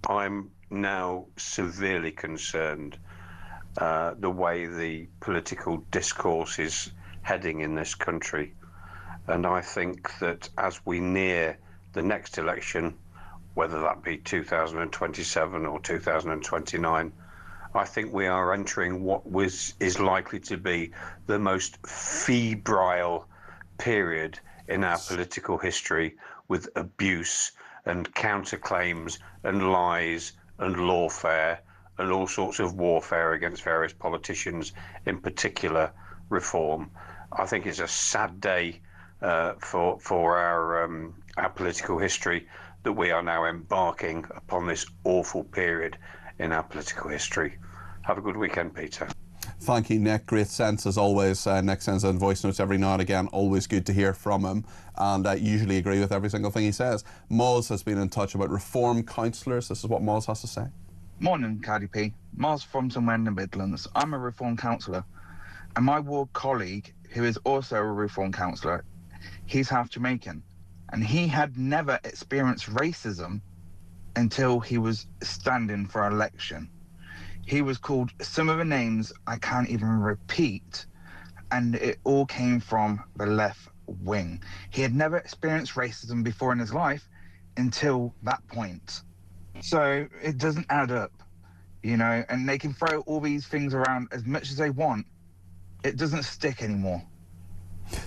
I'm now severely concerned the way the political discourse is heading in this country. And I think that as we near the next election, whether that be 2027 or 2029, I think we are entering what is likely to be the most febrile period in our political history, with abuse and counterclaims and lies and lawfare and all sorts of warfare against various politicians, in particular Reform. I think it's a sad day for our political history that we are now embarking upon this awful period in our political history. Have a good weekend, Peter. Thank you, Nick. Great sense as always. Nick sends in voice notes every now and again. Always good to hear from him, and I usually agree with every single thing he says. Moz has been in touch about Reform councillors. This is what Moz has to say. Morning, Cardi P. Moz from somewhere in the Midlands. I'm a Reform councillor, and my ward colleague, who is also a Reform councillor, he's half Jamaican, and he had never experienced racism until he was standing for election. He was called some of the names I can't even repeat, and it all came from the left wing. He had never experienced racism before in his life until that point. So it doesn't add up. you know, and they can throw all these things around as much as they want. It doesn't stick anymore.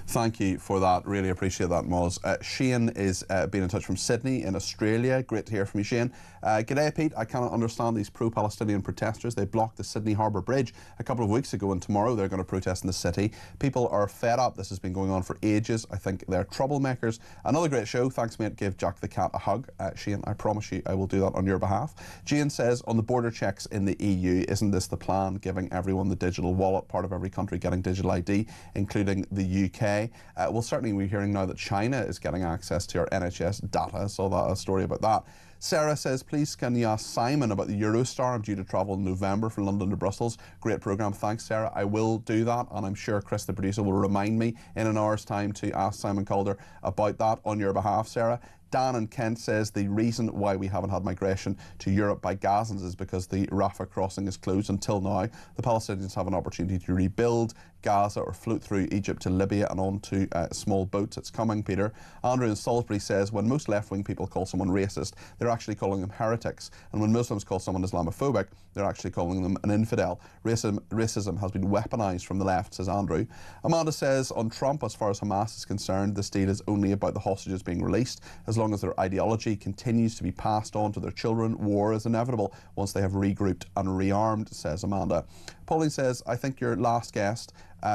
Thank you for that. Really appreciate that, Moz. Shane is being in touch from Sydney in Australia. Great to hear from you, Shane. G'day, Pete. I cannot understand these pro-Palestinian protesters. They blocked the Sydney Harbour Bridge a couple of weeks ago, and tomorrow they're going to protest in the city. People are fed up. This has been going on for ages. I think they're troublemakers. Another great show. Thanks, mate. Give Jack the cat a hug. Shane, I promise you I will do that on your behalf. Jane says, on the border checks in the EU, isn't this the plan? Giving everyone the digital wallet, part of every country getting digital ID, including the UK. Well, certainly we're hearing now that China is getting access to our NHS data. I saw a story about that. Sarah says, please can you ask Simon about the Eurostar? I'm due to travel in November from London to Brussels. Great programme. Thanks, Sarah. I will do that, and I'm sure Chris, the producer, will remind me in an hour's time to ask Simon Calder about that on your behalf, Sarah. Dan in Kent says the reason why we haven't had migration to Europe by Gazans is because the Rafah crossing is closed until now. The Palestinians have an opportunity to rebuild Gaza or float through Egypt to Libya and onto small boats. It's coming, Peter. Andrew in Salisbury says when most left-wing people call someone racist, they're actually calling them heretics. And when Muslims call someone Islamophobic, they're actually calling them an infidel. Racism has been weaponised from the left, says Andrew. Amanda says on Trump, as far as Hamas is concerned, this deal is only about the hostages being released. As long as their ideology continues to be passed on to their children, war is inevitable once they have regrouped and rearmed, says Amanda. Pauline says, I think your last guest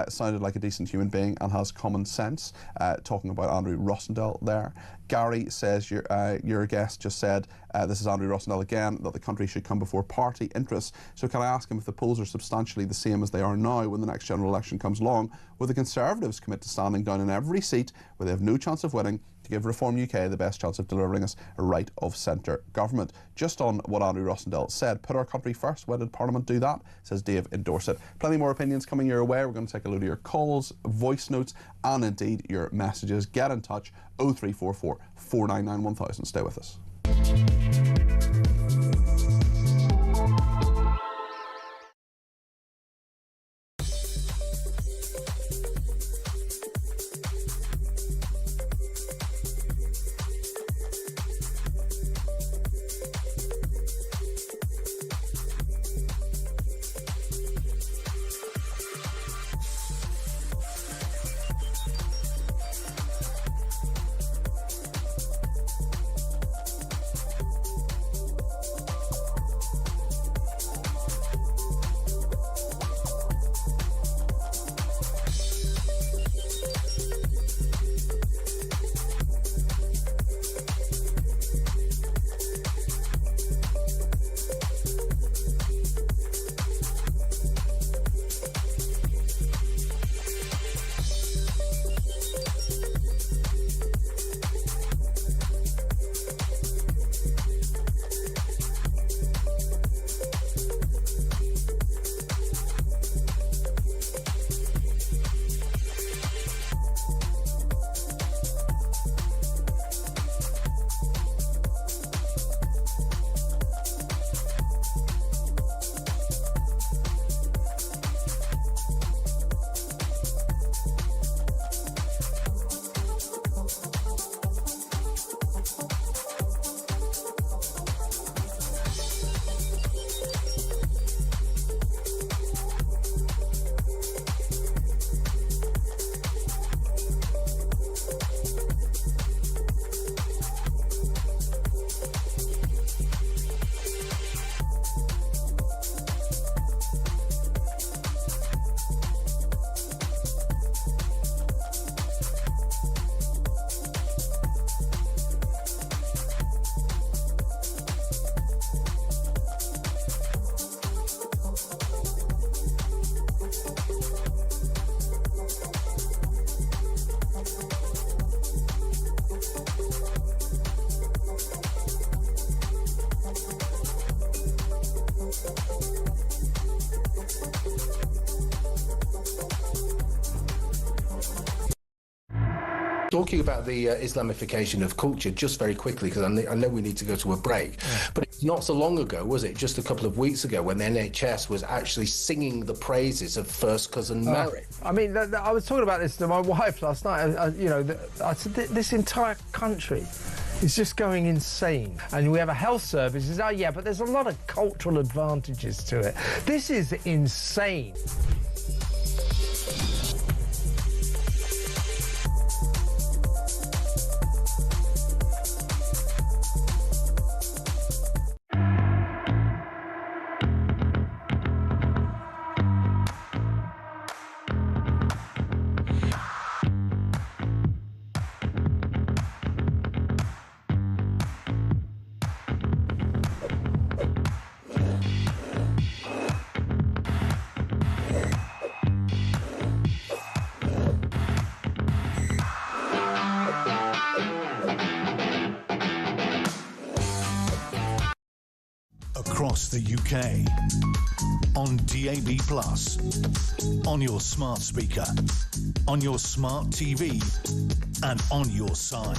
sounded like a decent human being and has common sense, talking about Andrew Rossendale there. Gary says your guest just said, this is Andrew Rossendale again, that the country should come before party interests. So can I ask him if the polls are substantially the same as they are now when the next general election comes along? Will the Conservatives commit to standing down in every seat where they have no chance of winning to give Reform UK the best chance of delivering us a right of centre government? Just on what Andrew Rossendale said, put our country first. When did Parliament do that? Says Dave in Dorset. Plenty more opinions coming your way. We're going to take a load of your calls, voice notes, and indeed your messages. Get in touch. 0344 499 1000. Stay with us. Talking about the Islamification of culture, just very quickly, because I know we need to go to a break, but it's not so long ago, was it? Just a couple of weeks ago, when the NHS was actually singing the praises of first cousin Mary. I mean, I was talking about this to my wife last night. I said, this entire country is just going insane. And we have a health service, says, oh yeah, but there's a lot of cultural advantages to it. This is insane. Across the UK, on DAB+, on your smart speaker, on your smart TV, and on your side.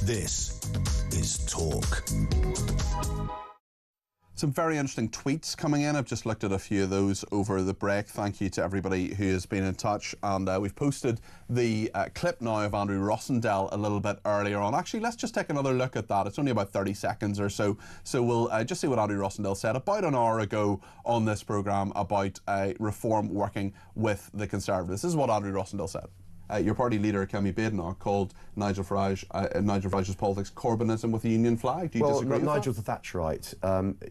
This is Talk. Some very interesting tweets coming in. I've just looked at a few of those over the break. Thank you to everybody who has been in touch. And we've posted the clip now of Andrew Rossendale a little bit earlier on. Actually, let's just take another look at that. It's only about 30 seconds or so. So we'll just see what Andrew Rossendale said about an hour ago on this programme about reform working with the Conservatives. This is what Andrew Rossendale said. Your party leader, Kemi Badenoch, called Nigel Farage's politics Corbynism with the Union flag. Do you disagree with Nigel's a Thatcherite.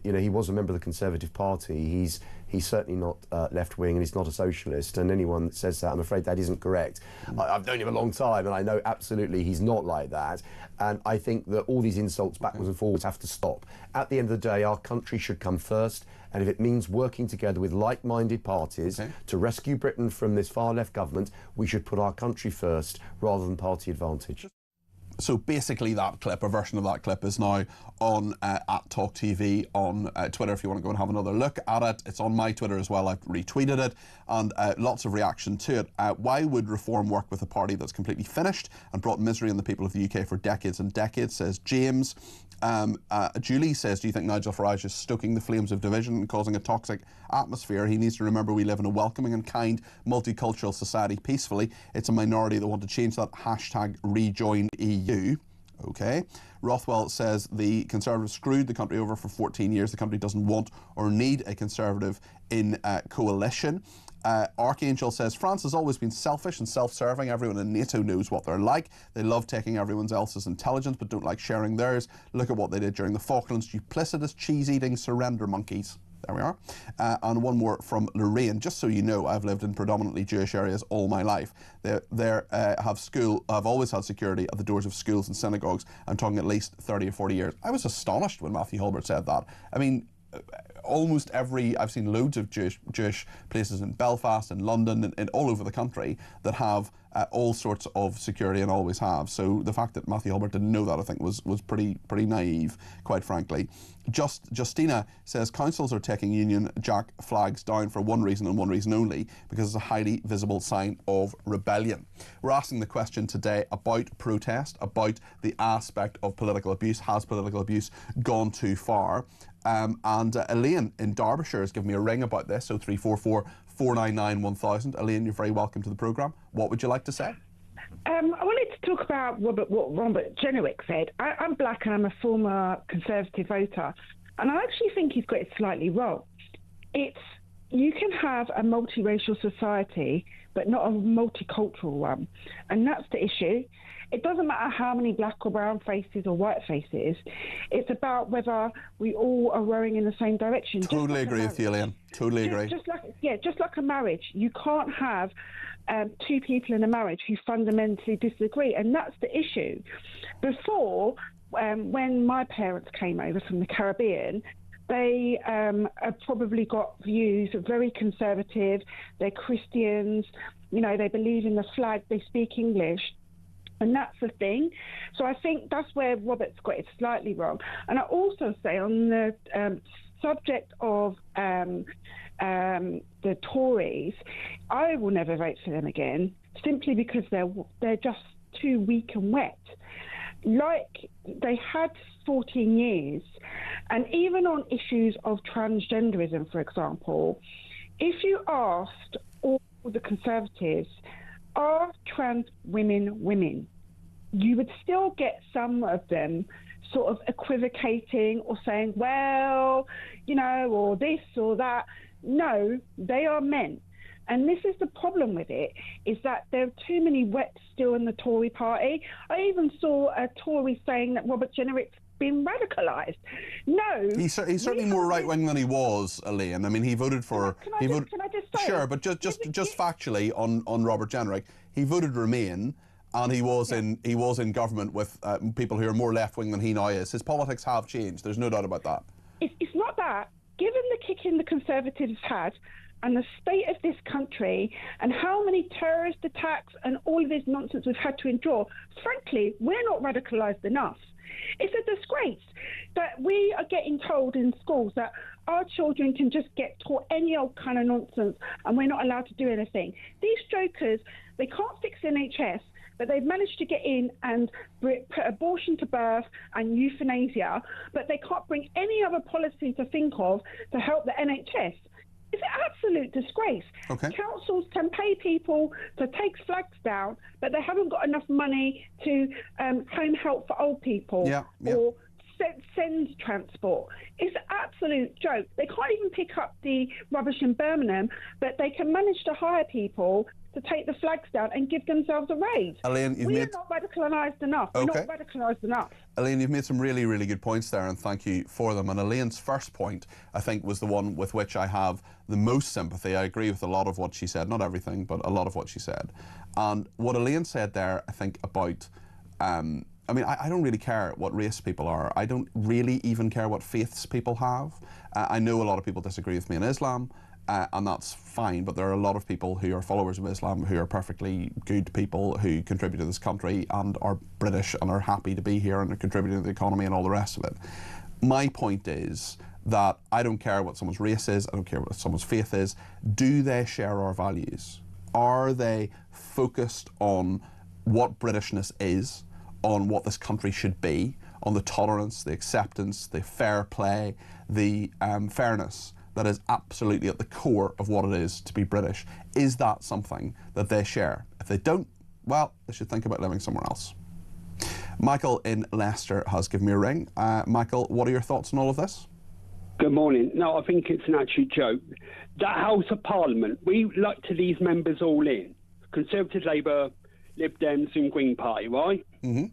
You know, he was a member of the Conservative Party. He's certainly not left-wing, and he's not a socialist. And anyone that says that, I'm afraid that isn't correct. I've known him a long time, and I know absolutely he's not like that. And I think that all these insults backwards and forwards have to stop. At the end of the day, our country should come first. And if it means working together with like-minded parties to rescue Britain from this far-left government, we should put our country first rather than party advantage. So basically that clip, a version of that clip, is now on at talkTV on Twitter if you want to go and have another look at it. It's on my Twitter as well. I've retweeted it, and lots of reaction to it. Why would reform work with a party that's completely finished and brought misery on the people of the UK for decades and decades, says James. Julie says, do you think Nigel Farage is stoking the flames of division and causing a toxic atmosphere? He needs to remember we live in a welcoming and kind multicultural society peacefully. It's a minority that want to change that. Hashtag rejoin EU. Okay. Rothwell says the Conservatives screwed the country over for 14 years. The country doesn't want or need a Conservative in coalition. Archangel says France has always been selfish and self-serving. Everyone in NATO knows what they're like. They love taking everyone else's intelligence but don't like sharing theirs. Look at what they did during the Falklands. Duplicitous, cheese-eating surrender monkeys. There we are. And one more from Lorraine. Just so you know, I've lived in predominantly Jewish areas all my life. I've always had security at the doors of schools and synagogues. I'm talking at least 30 or 40 years. I was astonished when Matthew Hulbert said that. I mean, almost I've seen loads of Jewish places in Belfast and London and all over the country that have all sorts of security and always have. So the fact that Matthew Hulbert didn't know that, I think, was pretty naive, quite frankly. Justina says councils are taking Union Jack flags down for one reason and one reason only, because it's a highly visible sign of rebellion. We're asking the question today about protest, about the aspect of political abuse. Has political abuse gone too far? And Elaine in Derbyshire has given me a ring about this, so 344 499 1000. Elaine, you're very welcome to the programme. What would you like to say? I wanted to talk about what Robert Jennewick said. I'm black and I'm a former Conservative voter, and I actually think he's got it slightly wrong. You can have a multiracial society, but not a multicultural one, and that's the issue. It doesn't matter how many black or brown faces or white faces. It's about whether we all are rowing in the same direction. Totally agree with you, Elaine. Totally agree. Just like a marriage. You can't have two people in a marriage who fundamentally disagree, and that's the issue. Before, when my parents came over from the Caribbean, they have probably got views very conservative. They're Christians. You know, they believe in the flag. They speak English. And that's the thing. So I think that's where Robert's got it slightly wrong. And I also say on the subject of the Tories, I will never vote for them again, simply because they're just too weak and wet. Like they had 14 years, and even on issues of transgenderism, for example, if you asked all the Conservatives, are trans women women? you would still get some of them sort of equivocating or saying, well, you know, or this or that. No, they are meant. And this is the problem with it, is that there are too many wets still in the Tory party. I even saw a Tory saying that Robert Jenrick's been radicalised. No. He's certainly more right-wing than he was, Elaine. I mean, he voted for... Can I just say... Sure, but just factually on Robert Jenrick, he voted Remain, and he was in government with people who are more left-wing than he now is. His politics have changed. There's no doubt about that. It's not that. Given the kicking the Conservatives had, and the state of this country, and how many terrorist attacks and all of this nonsense we've had to endure, frankly, we're not radicalised enough. It's a disgrace that we are getting told in schools that our children can just get taught any old kind of nonsense and we're not allowed to do anything. These jokers, they can't fix NHS, but they've managed to get in and put abortion to birth and euthanasia, but they can't bring any other policy to think of to help the NHS. It's an absolute disgrace. Okay. Councils can pay people to take flags down, but they haven't got enough money to home help for old people or send transport. It's an absolute joke. They can't even pick up the rubbish in Birmingham, but they can manage to hire people to take the flags down and give themselves a raise. Elaine, We're not radicalised enough. Okay. We're not radicalised enough. Elaine, you've made some really, really good points there, and thank you for them. And Elaine's first point, I think, was the one with which I have the most sympathy. I agree with a lot of what she said, not everything, but a lot of what she said. And what Elaine said there, I think, about... I mean, I don't really care what race people are. I don't really even care what faiths people have. I know a lot of people disagree with me in Islam, and that's fine, but there are a lot of people who are followers of Islam who are perfectly good people who contribute to this country and are British and are happy to be here and are contributing to the economy and all the rest of it. My point is that I don't care what someone's race is, I don't care what someone's faith is. Do they share our values? Are they focused on what Britishness is, on what this country should be, on the tolerance, the acceptance, the fair play, the fairness that is absolutely at the core of what it is to be British? Is that something that they share? If they don't, well, they should think about living somewhere else. Michael in Leicester has given me a ring. Michael, what are your thoughts on all of this? Good morning. No, I think it's an actual joke. That House of Parliament, we elected these members all in. Conservative, Labour, Lib Dems and Green Party, right? Mm-hmm.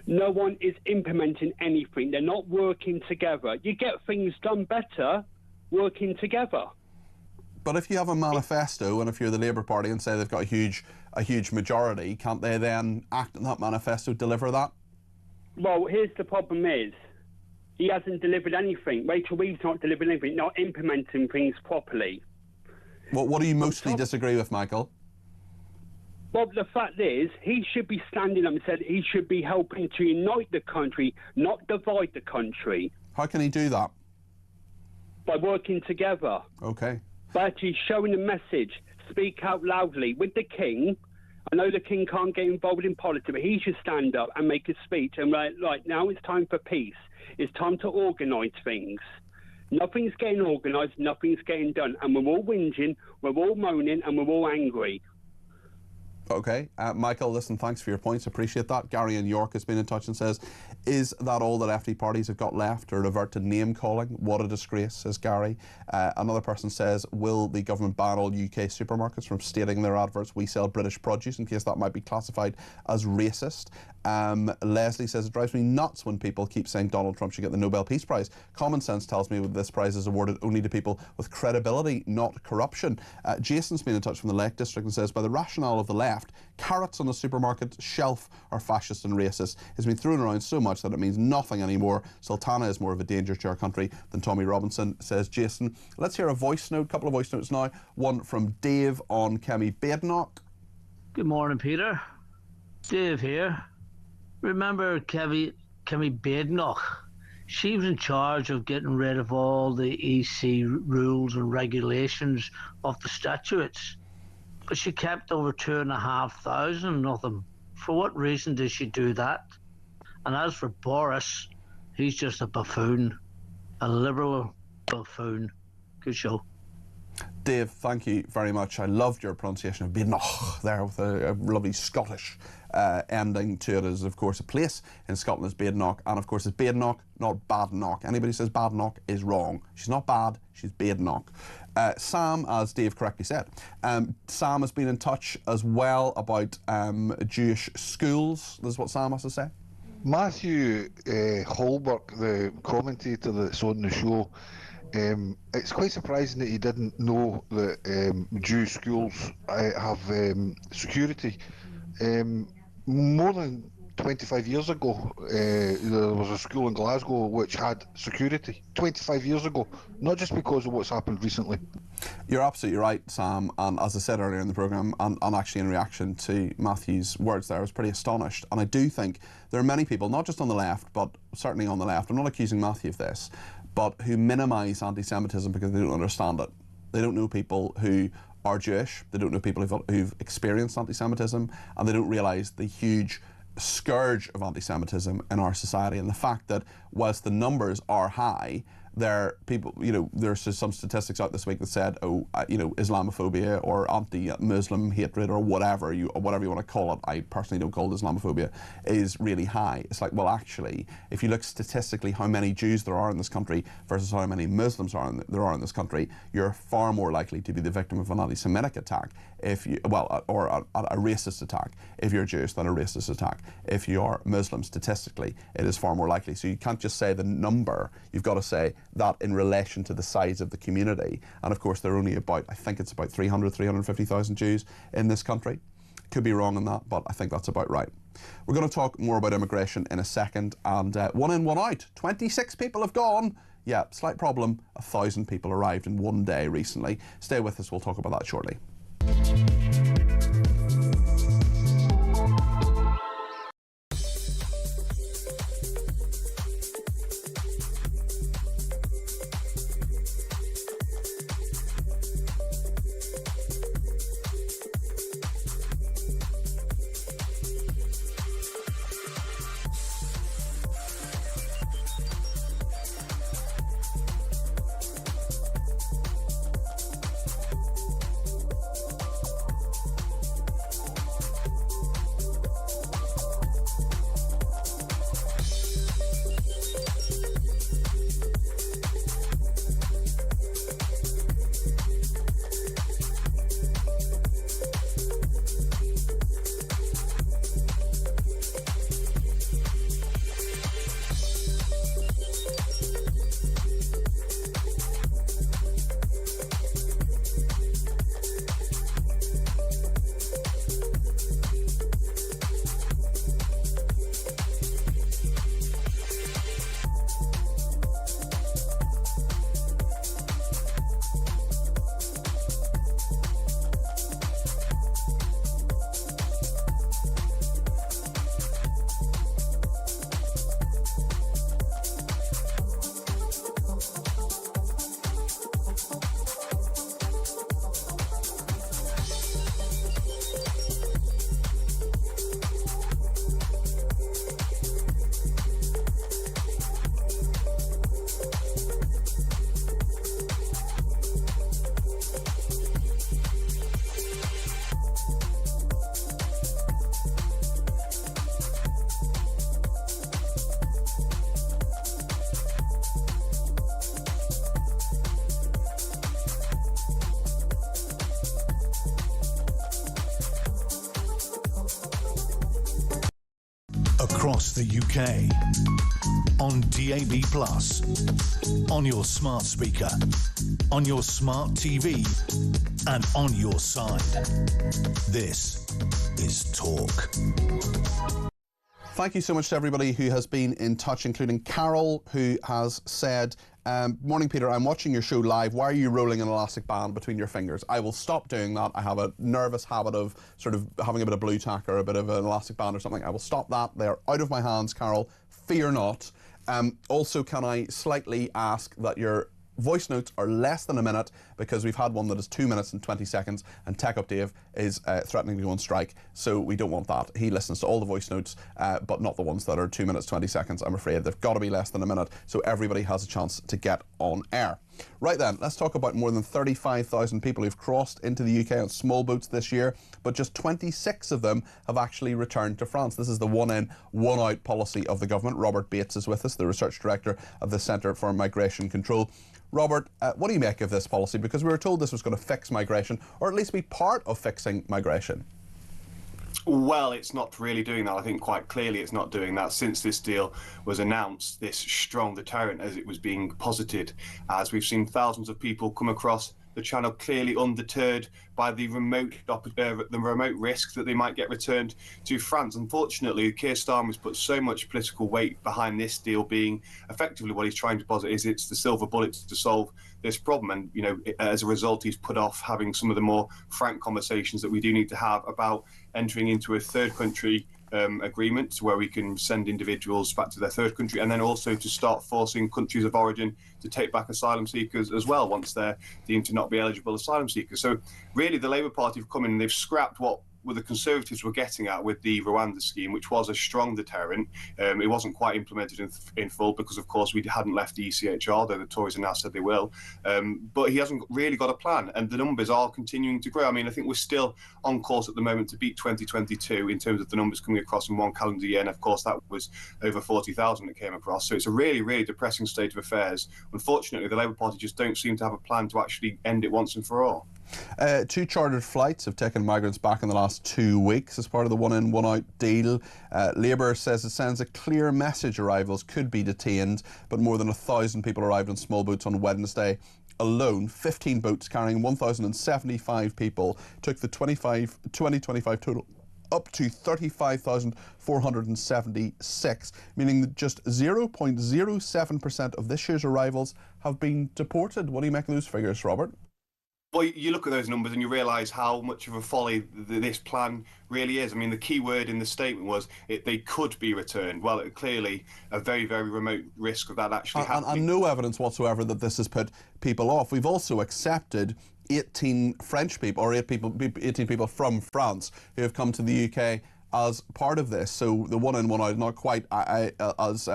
No one is implementing anything. They're not working together. You get things done better working together. But if you have a manifesto, and if you're the Labour Party and say they've got a huge majority, can't they then act on that manifesto, deliver that? Well, here's the problem is, he hasn't delivered anything. Rachel Reeves not delivered anything, not implementing things properly. Well, what do you mostly disagree with, Michael? Well, the fact is, he should be standing up and said he should be helping to unite the country, not divide the country. How can he do that? By working together. Okay. But he's showing a message. Speak out loudly. With the King, I know the King can't get involved in politics, but he should stand up and make a speech and like, now it's time for peace. It's time to organise things. Nothing's getting organised, nothing's getting done. And we're all whinging, we're all moaning, and we're all angry. Okay. Michael, listen, thanks for your points. Appreciate that. Gary in York has been in touch and says, is that all that FD parties have got left, to revert to name-calling? What a disgrace, says Gary. Another person says, will the government ban all UK supermarkets from stating in their adverts, we sell British produce, in case that might be classified as racist? Leslie says, it drives me nuts when people keep saying Donald Trump should get the Nobel Peace Prize. Common sense tells me that this prize is awarded only to people with credibility, not corruption. Jason's been in touch from the Lake District and says, by the rationale of the left, carrots on the supermarket shelf are fascist and racist. It's been thrown around so much that it means nothing anymore. Sultana is more of a danger to our country than Tommy Robinson, says Jason. Let's hear a voice note, couple of voice notes now. One from Dave on Kemi Badenoch. Good morning, Peter. Dave here. Remember Kemi Badenoch? She was in charge of getting rid of all the EC rules and regulations of the statutes. But she kept over 2,500 of them. For what reason did she do that? And as for Boris, he's just a buffoon, a liberal buffoon. Good show. Dave, thank you very much. I loved your pronunciation of Badenoch there with a lovely Scottish ending to it. Is of course a place in Scotland is Badenoch, and of course it's Badenoch, not Badenoch. Anybody who says Badenoch is wrong. She's not bad, she's Badenoch. Sam, as Dave correctly said, Sam has been in touch as well about Jewish schools. This is what Sam has to say. Matthew Holbrook, the commentator that's on the show, it's quite surprising that he didn't know that Jewish schools have security. More than 25 years ago, there was a school in Glasgow which had security. 25 years ago, not just because of what's happened recently. You're absolutely right, Sam, and as I said earlier in the programme, and actually in reaction to Matthew's words there, I was pretty astonished. And I do think there are many people, not just on the left, but certainly on the left, I'm not accusing Matthew of this, but who minimise anti-Semitism because they don't understand it. They don't know people who are Jewish, they don't know people who've experienced anti-Semitism, and they don't realise the huge scourge of anti-Semitism in our society, and the fact that whilst the numbers are high, there's some statistics out this week that said, Islamophobia or anti-Muslim hatred or whatever you want to call it, I personally don't call it Islamophobia, is really high. It's like, well, actually, if you look statistically how many Jews there are in this country versus how many Muslims there are in this country, you're far more likely to be the victim of an anti-Semitic attack or a racist attack if you're Jewish than a racist attack. If you are Muslim, statistically, it is far more likely. So you can't just say the number, you've got to say that in relation to the size of the community. And of course, there are only about 350,000 Jews in this country. Could be wrong on that, but I think that's about right. We're going to talk more about immigration in a second, and one in, one out. 26 people have gone. Yeah, slight problem. 1,000 people arrived in one day recently. Stay with us, we'll talk about that shortly. Across the UK, on DAB+, on your smart speaker, on your smart TV, and on your side. This is Talk. Thank you so much to everybody who has been in touch, including Carol, who has said, morning Peter, I'm watching your show live. Why are you rolling an elastic band between your fingers? I will stop doing that. I have a nervous habit of sort of having a bit of blue tack or a bit of an elastic band or something. I will stop that. They are out of my hands, Carol. Fear not. Also, can I slightly ask that your voice notes are less than a minute, because we've had one that is 2 minutes and 20 seconds and Tech Up Dave is threatening to go on strike, so we don't want that. He listens to all the voice notes, but not the ones that are 2 minutes 20 seconds. I'm afraid they've got to be less than a minute so everybody has a chance to get on air. Right then, let's talk about more than 35,000 people who've crossed into the UK on small boats this year, but just 26 of them have actually returned to France. This is the one-in, one-out policy of the government. Robert Bates is with us, the Research Director of the Centre for Migration Control. Robert, what do you make of this policy? Because we were told this was going to fix migration, or at least be part of fixing migration. Well, it's not really doing that. I think quite clearly it's not doing that. Since this deal was announced, this strong deterrent, as it was being posited, as we've seen thousands of people come across the channel, clearly undeterred by the remote risk that they might get returned to France. Unfortunately, Keir Starmer's put so much political weight behind this deal being effectively what he's trying to posit is it's the silver bullet to solve this problem. And, you know, as a result, he's put off having some of the more frank conversations that we do need to have about entering into a third country agreement where we can send individuals back to their third country, and then also to start forcing countries of origin to take back asylum seekers as well once they're deemed to not be eligible asylum seekers. So really the Labour Party have come in and they've scrapped what the Conservatives were getting at with the Rwanda scheme, which was a strong deterrent. It wasn't quite implemented in full because, of course, we hadn't left the ECHR, though the Tories have now said they will. But he hasn't really got a plan, and the numbers are continuing to grow. I mean, I think we're still on course at the moment to beat 2022 in terms of the numbers coming across in one calendar year, and of course that was over 40,000 that came across. So it's a really, really depressing state of affairs. Unfortunately, the Labour Party just don't seem to have a plan to actually end it once and for all. 2 chartered flights have taken migrants back in the last 2 weeks as part of the one-in, one-out deal. Labour says it sends a clear message arrivals could be detained, but more than 1,000 people arrived on small boats on Wednesday alone. 15 boats carrying 1,075 people took the 2025 total up to 35,476, meaning that just 0.07% of this year's arrivals have been deported. What do you make of those figures, Robert? Well, you look at those numbers and you realise how much of a folly this plan really is. I mean, the key word in the statement was they could be returned. Well, clearly a very, very remote risk of that actually happening. And no evidence whatsoever that this has put people off. We've also accepted 18 French people, or 18 people from France who have come to the UK as part of this. So the one-in, one-out not quite as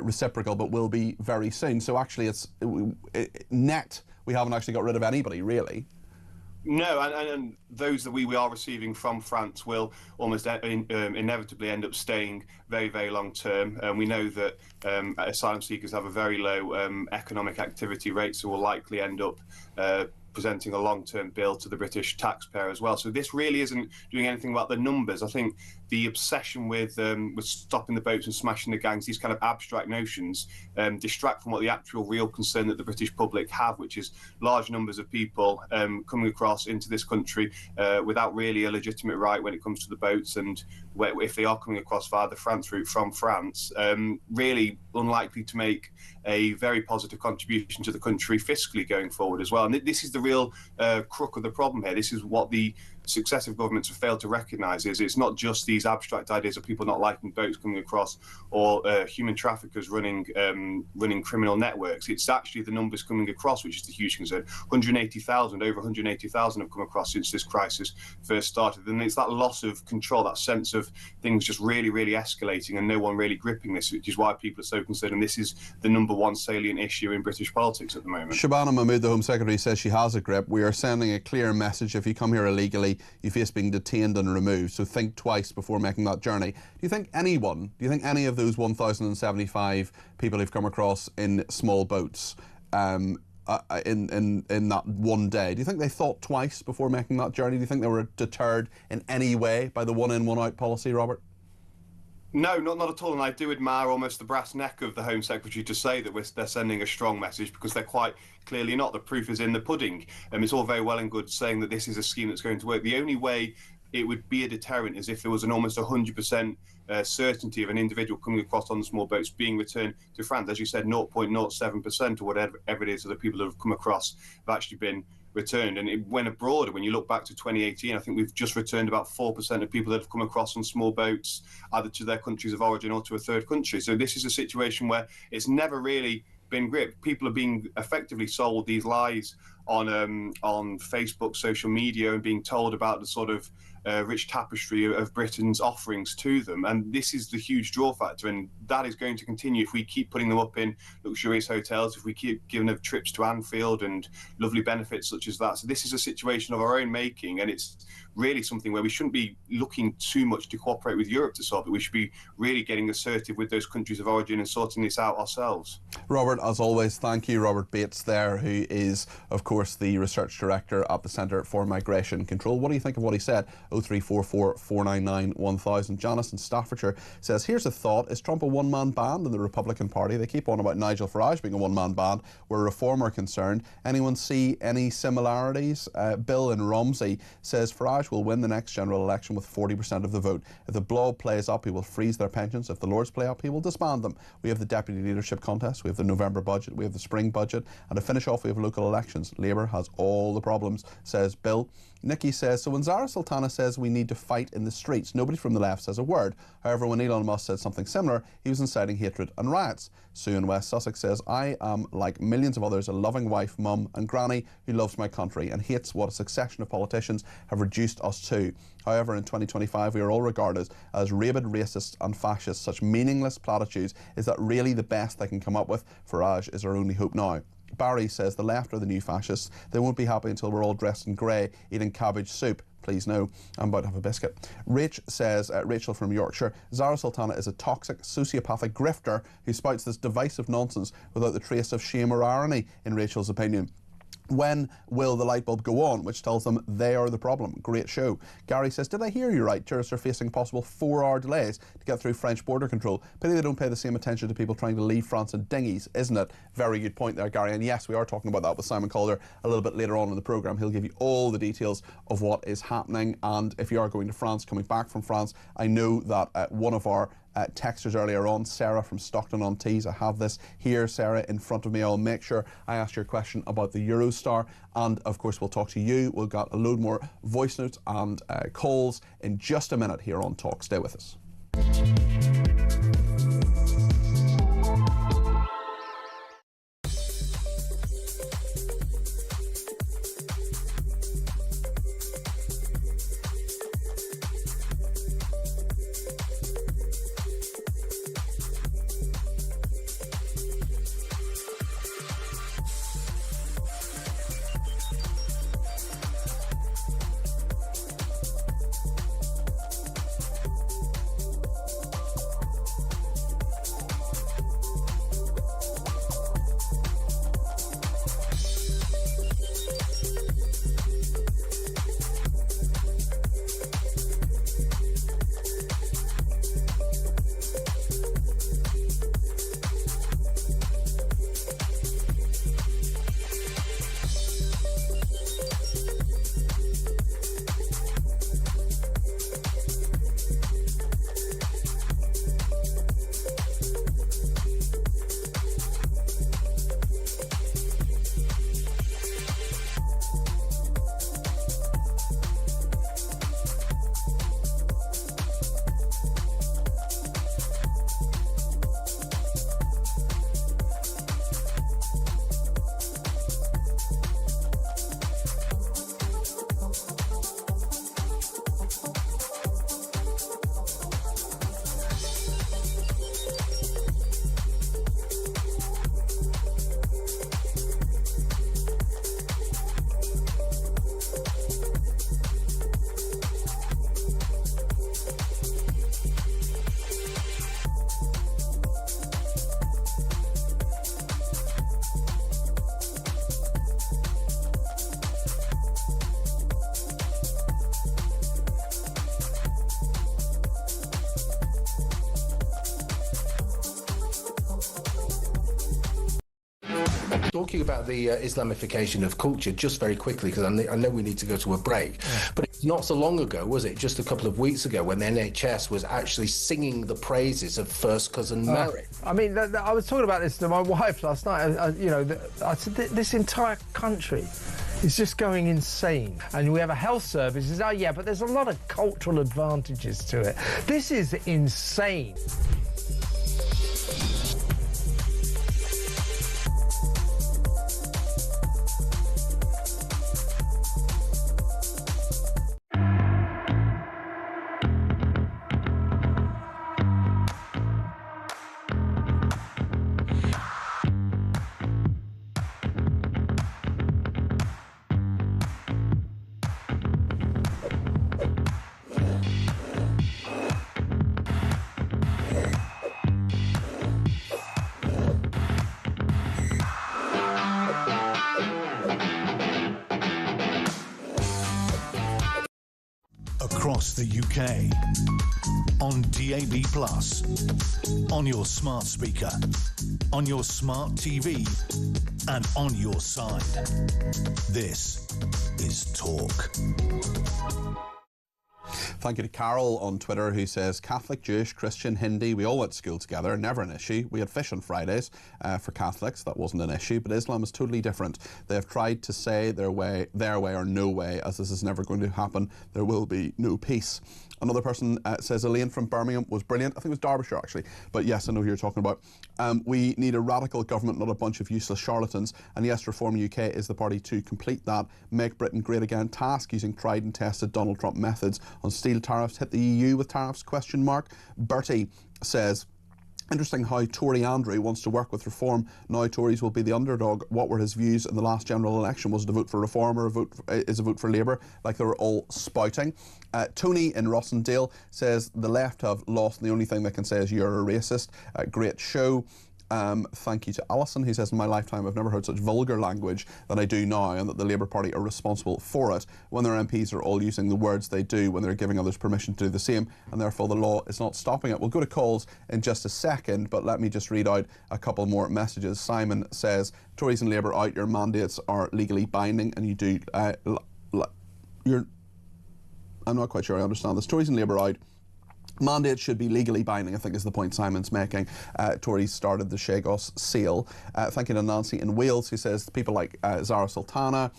reciprocal, but will be very soon. So actually it's net. We haven't actually got rid of anybody, really. No, and those that we are receiving from France will almost inevitably end up staying very, very long term. We know that asylum seekers have a very low economic activity rate, so will likely end up presenting a long-term bill to the British taxpayer as well. So this really isn't doing anything about the numbers. I think the obsession with stopping the boats and smashing the gangs, these kind of abstract notions, distract from what the actual real concern that the British public have, which is large numbers of people coming across into this country without really a legitimate right when it comes to the boats, and if they are coming across via the France route from France, really unlikely to make a very positive contribution to the country fiscally going forward as well. And this is the real crook of the problem here. This is what the successive governments have failed to recognise, is it's not just these abstract ideas of people not liking boats coming across or human traffickers running criminal networks. It's actually the numbers coming across which is the huge concern. Over 180,000 have come across since this crisis first started, and it's that loss of control, that sense of things just really, really escalating and no one really gripping this, which is why people are so concerned, and this is the number one salient issue in British politics at the moment. Shabana Mahmood, the Home Secretary, says she has a grip. We are sending a clear message: if you come here illegally, you face being detained and removed, so think twice before making that journey. Do you think any of those 1,075 people who've come across in small boats in that one day, do you think they thought twice before making that journey? Do you think they were deterred in any way by the one-in, one-out policy, Robert? No, not at all, and I do admire almost the brass neck of the Home Secretary to say that they're sending a strong message, because they're quite clearly not. The proof is in the pudding. It's all very well and good saying that this is a scheme that's going to work. The only way it would be a deterrent is if there was an almost 100% certainty of an individual coming across on the small boats being returned to France. As you said, 0.07% or whatever it is of the people that have come across have actually been returned. And it went abroad. When you look back to 2018, I think we've just returned about 4% of people that have come across on small boats, either to their countries of origin or to a third country. So this is a situation where it's never really been gripped. People are being effectively sold these lies on Facebook, social media, and being told about the sort of rich tapestry of Britain's offerings to them. And this is the huge draw factor, and that is going to continue if we keep putting them up in luxurious hotels, if we keep giving them trips to Anfield and lovely benefits such as that. So this is a situation of our own making, and it's really something where we shouldn't be looking too much to cooperate with Europe to solve it. We should be really getting assertive with those countries of origin and sorting this out ourselves. Robert, as always, thank you. Robert Bates there, who is, of course, the Research Director at the Centre for Migration Control. What do you think of what he said? 0344 499 1000. Janice in Staffordshire says, here's a thought. Is Trump a one-man band in the Republican Party? They keep on about Nigel Farage being a one-man band where Reform are concerned. Anyone see any similarities? Bill in Romsey says Farage will win the next general election with 40% of the vote. If the blob plays up, he will freeze their pensions. If the Lords play up, he will disband them. We have the deputy leadership contest, we have the November budget, we have the spring budget, and to finish off, we have local elections. Labour has all the problems, says Bill. Nikki says, so when Zara Sultana says we need to fight in the streets, nobody from the left says a word. However, when Elon Musk said something similar, he was inciting hatred and riots. Sue in West Sussex says, I am, like millions of others, a loving wife, mum and granny who loves my country and hates what a succession of politicians have reduced us to. However, in 2025, we are all regarded as rabid racists and fascists. Such meaningless platitudes, is that really the best they can come up with? Farage is our only hope now. Barry says the left are the new fascists. They won't be happy until we're all dressed in grey, eating cabbage soup. Please no, I'm about to have a biscuit. Rachel from Yorkshire, Zara Sultana is a toxic, sociopathic grifter who spouts this divisive nonsense without the trace of shame or irony, in Rachel's opinion. When will the light bulb go on, which tells them they are the problem? Great show. Gary says, did I hear you right? Tourists are facing possible 4-hour delays to get through French border control. Pity they don't pay the same attention to people trying to leave France in dinghies, isn't it? Very good point there, Gary. And yes, we are talking about that with Simon Calder a little bit later on in the programme. He'll give you all the details of what is happening. And if you are going to France, coming back from France, I know that one of our texters earlier on, Sarah from Stockton-on-Tees. I have this here, Sarah, in front of me. I'll make sure I ask your question about the Eurostar, and of course we'll talk to you. We've got a load more voice notes and calls in just a minute here on Talk. Stay with us. Talking about the Islamification of culture, just very quickly, because I know we need to go to a break, but it's not so long ago, was it? Just a couple of weeks ago, when the NHS was actually singing the praises of first cousin Mary. I mean, I was talking about this to my wife last night. I said, this entire country is just going insane. And we have a health service. Oh, yeah, but there's a lot of cultural advantages to it. This is insane. across the UK. On DAB+, on your smart speaker, on your smart TV, and on your side. This is Talk. Thank you to Carol on Twitter, who says Catholic, Jewish, Christian, Hindi, we all went to school together, never an issue. We had fish on Fridays for Catholics, that wasn't an issue, but Islam is totally different. They have tried to say their way or no way, as this is never going to happen. There will be no peace. Another person says Elaine from Birmingham was brilliant. I think it was Derbyshire, actually. But yes, I know who you're talking about. We need a radical government, not a bunch of useless charlatans. And yes, Reform UK is the party to complete that. Make Britain great again. Task using tried and tested Donald Trump methods on steel tariffs. Hit the EU with tariffs, ? Bertie says, interesting how Tory Andrew wants to work with Reform. Now Tories will be the underdog. What were his views in the last general election? Was it a vote for Reform or a vote for Labour? Like they were all spouting. Tony in Rossendale says the left have lost and the only thing they can say is you're a racist. Great show. Thank you to Alison, who says in my lifetime I've never heard such vulgar language than I do now, and that the Labour Party are responsible for it when their MPs are all using the words they do when they're giving others permission to do the same, and therefore the law is not stopping it. We'll go to calls in just a second, but let me just read out a couple more messages. Simon says, Tories and Labour out, your mandates are legally binding, and you do I'm not quite sure I understand this. Tories and Labour out. Mandates should be legally binding, I think is the point Simon's making. Tories started the Chagos sale. Thank you to Nancy in Wales, who says people like Zara Sultana,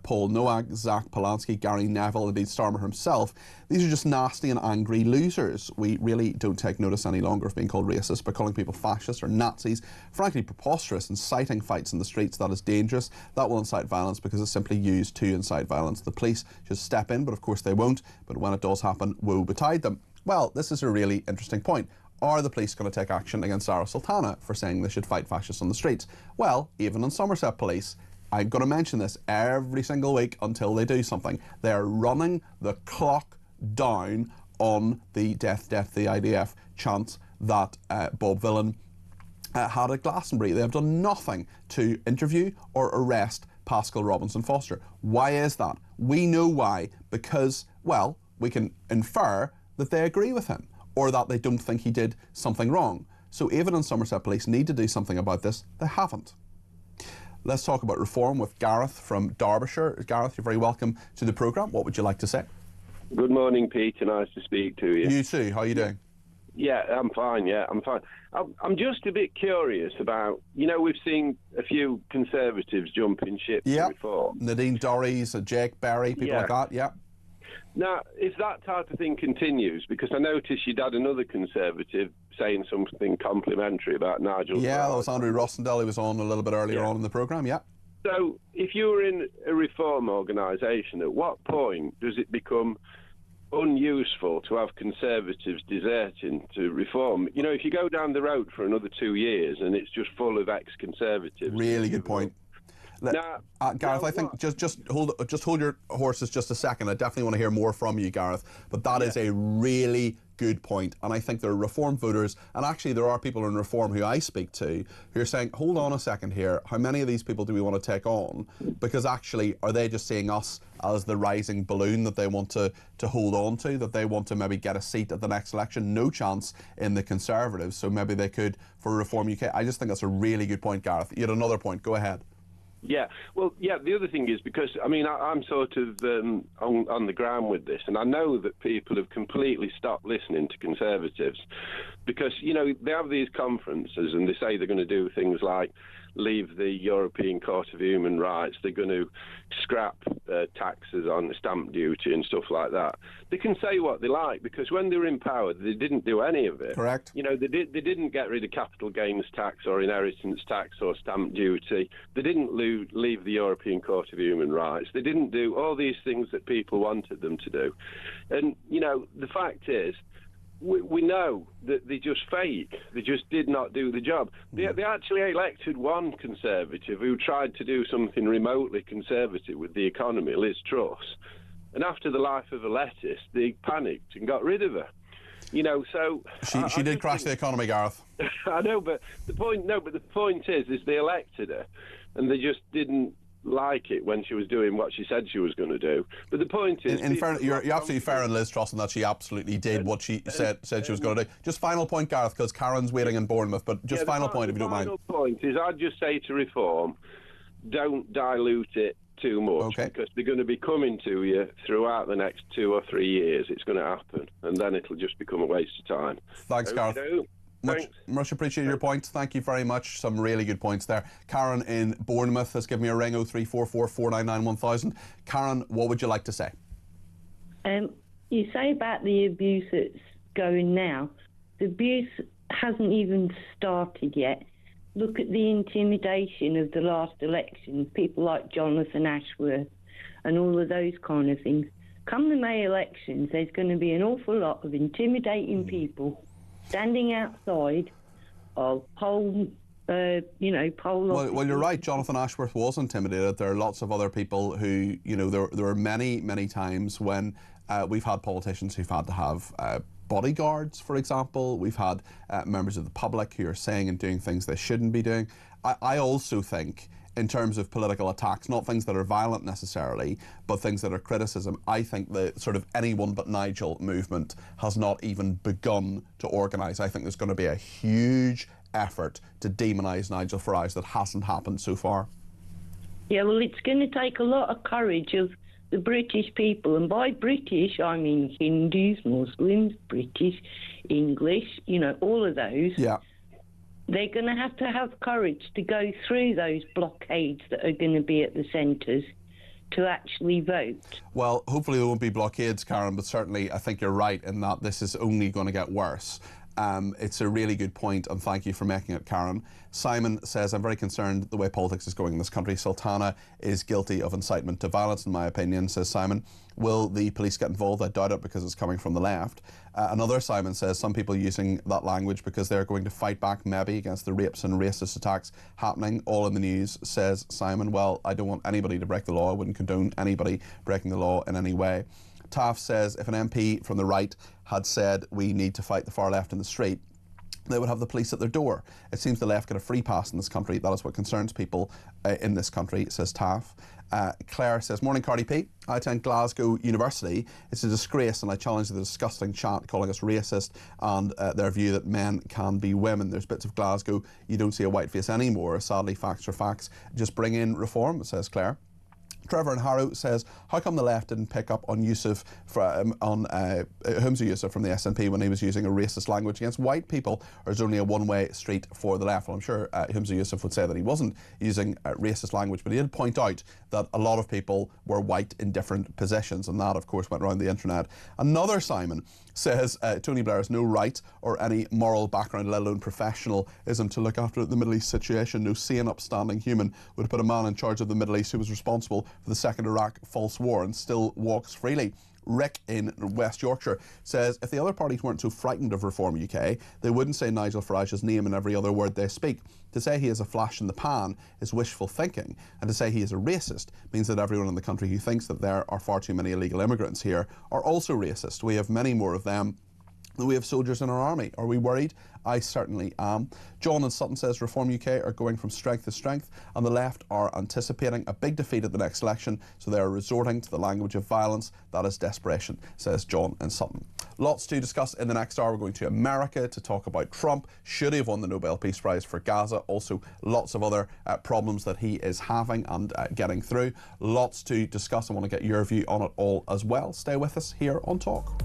Paul Nowak, Zach Polanski, Gary Neville, indeed Starmer himself, these are just nasty and angry losers. We really don't take notice any longer of being called racist, but calling people fascists or Nazis, frankly preposterous, inciting fights in the streets, that is dangerous. That will incite violence because it's simply used to incite violence. The police should step in, but of course they won't. But when it does happen, woe betide them. Well, this is a really interesting point. Are the police going to take action against Zara Sultana for saying they should fight fascists on the streets? Well, even in Somerset Police, I'm going to mention this every single week until they do something. They're running the clock down on the death, the IDF chant that Bob Villan had at Glastonbury. They have done nothing to interview or arrest Pascal Robinson Foster. Why is that? We know why, because, well, we can infer that they agree with him or that they don't think he did something wrong. So even in Somerset Police need to do something about this. They haven't. Let's talk about reform with Gareth from Derbyshire. Gareth, you're very welcome to the programme. What would you like to say? Good morning, Peter. Nice to speak to you. You too. How are you doing? Yeah, I'm fine. I'm just a bit curious about, we've seen a few Conservatives jumping ship to reform. Nadine Dorries, Jake Berry, people like that, yeah. Now, if that type of thing continues, because I noticed you'd had another Conservative saying something complimentary about Nigel Farage. Yeah, that was Andrew Rossendale. He was on a little bit earlier on in the programme, yeah. So, if you were in a reform organisation, at what point does it become unuseful to have Conservatives deserting to reform? If you go down the road for another 2 years and it's just full of ex-Conservatives. Really good point. Gareth, I think just hold your horses just a second. I definitely want to hear more from you, Gareth. But that is a really good point, and I think there are Reform voters, and actually there are people in Reform who I speak to who are saying, hold on a second here, how many of these people do we want to take on? Because actually, are they just seeing us as the rising balloon that they want to hold on to, that they want to maybe get a seat at the next election? No chance in the Conservatives, so maybe they could for Reform UK. I just think that's a really good point, Gareth. You had another point, go ahead. Yeah, well, the other thing is because, I'm sort of on the ground with this, and I know that people have completely stopped listening to Conservatives because, they have these conferences and they say they're going to do things like leave the European Court of Human Rights, they're going to scrap taxes on stamp duty and stuff like that. They can say what they like because when they were in power, they didn't do any of it. Correct. They didn't get rid of capital gains tax or inheritance tax or stamp duty. They didn't leave the European Court of Human Rights. They didn't do all these things that people wanted them to do. And, the fact is, we know that they just fake. They just did not do the job. They actually elected one Conservative who tried to do something remotely Conservative with the economy, Liz Truss. And after the life of a lettuce, they panicked and got rid of her. So she did crash the economy, Gareth. I know, but the point is they elected her, and they just didn't like it when she was doing what she said she was going to do. But the point is... You're absolutely fair in Liz Truss in that she absolutely did what she said she was going to do. Just final point, Gareth, because Karen's waiting in Bournemouth, but just final point, if you don't mind. The final point is I'd just say to Reform, don't dilute it too much, because they're going to be coming to you throughout the next 2 or 3 years. It's going to happen, and then it'll just become a waste of time. Thanks, Gareth. Much appreciate your points. Thank you very much. Some really good points there. Karen in Bournemouth has given me a ring, 0344 499 1000. Karen, what would you like to say? You say about the abuse that's going now. The abuse hasn't even started yet. Look at the intimidation of the last election, people like Jonathan Ashworth and all of those kind of things. Come the May elections, there's going to be an awful lot of intimidating people standing outside of poll offices. Well, you're right. Jonathan Ashworth was intimidated. There are lots of other people who, there are many times when we've had politicians who've had to have bodyguards, for example. We've had members of the public who are saying and doing things they shouldn't be doing. I also think, in terms of political attacks, not things that are violent necessarily, but things that are criticism, I think the sort of anyone but Nigel movement has not even begun to organise. I think there's going to be a huge effort to demonise Nigel Farage that hasn't happened so far. Yeah, well, it's going to take a lot of courage of the British people, and by British I mean Hindus, Muslims, British, English, all of those. Yeah. They're going to have courage to go through those blockades that are going to be at the centres to actually vote. Well, hopefully there won't be blockades, Karen, but certainly I think you're right in that this is only going to get worse. It's a really good point, and thank you for making it, Karen. Simon says, I'm very concerned the way politics is going in this country. Sultana is guilty of incitement to violence, in my opinion, says Simon. Will the police get involved? I doubt it, because it's coming from the left. Another Simon says, some people using that language because they're going to fight back maybe against the rapes and racist attacks happening, all in the news, says Simon. Well, I don't want anybody to break the law. I wouldn't condone anybody breaking the law in any way. Taft says, if an MP from the right had said we need to fight the far left in the street, they would have the police at their door. It seems the left get a free pass in this country. That is what concerns people in this country, says Taff. Claire says, morning Cardi P. I attend Glasgow University. It's a disgrace, and I challenge the disgusting chat calling us racist and their view that men can be women. There's bits of Glasgow you don't see a white face anymore. Sadly, facts are facts. Just bring in reform, says Claire. Trevor in Harrow says, how come the left didn't pick up on Humza Yousaf from the SNP when he was using a racist language against white people, or is only a one-way street for the left? Well, I'm sure Humza Yousaf would say that he wasn't using racist language, but he did point out that a lot of people were white in different positions, and that, of course, went around the internet. Another Simon says Tony Blair has no right or any moral background, let alone professionalism, to look after the Middle East situation. No sane, upstanding human would put a man in charge of the Middle East who was responsible for the second Iraq false war and still walks freely. Rick in West Yorkshire says, if the other parties weren't so frightened of Reform UK, they wouldn't say Nigel Farage's name in every other word they speak. To say he is a flash in the pan is wishful thinking, and to say he is a racist means that everyone in the country who thinks that there are far too many illegal immigrants here are also racist. We have many more of them than we have soldiers in our army. Are we worried? I certainly am. John in Sutton says Reform UK are going from strength to strength, and the left are anticipating a big defeat at the next election, so they are resorting to the language of violence. That is desperation, says John in Sutton. Lots to discuss in the next hour. We're going to America to talk about Trump. Should he have won the Nobel Peace Prize for Gaza? Also, lots of other problems that he is having and getting through. Lots to discuss. I want to get your view on it all as well. Stay with us here on Talk.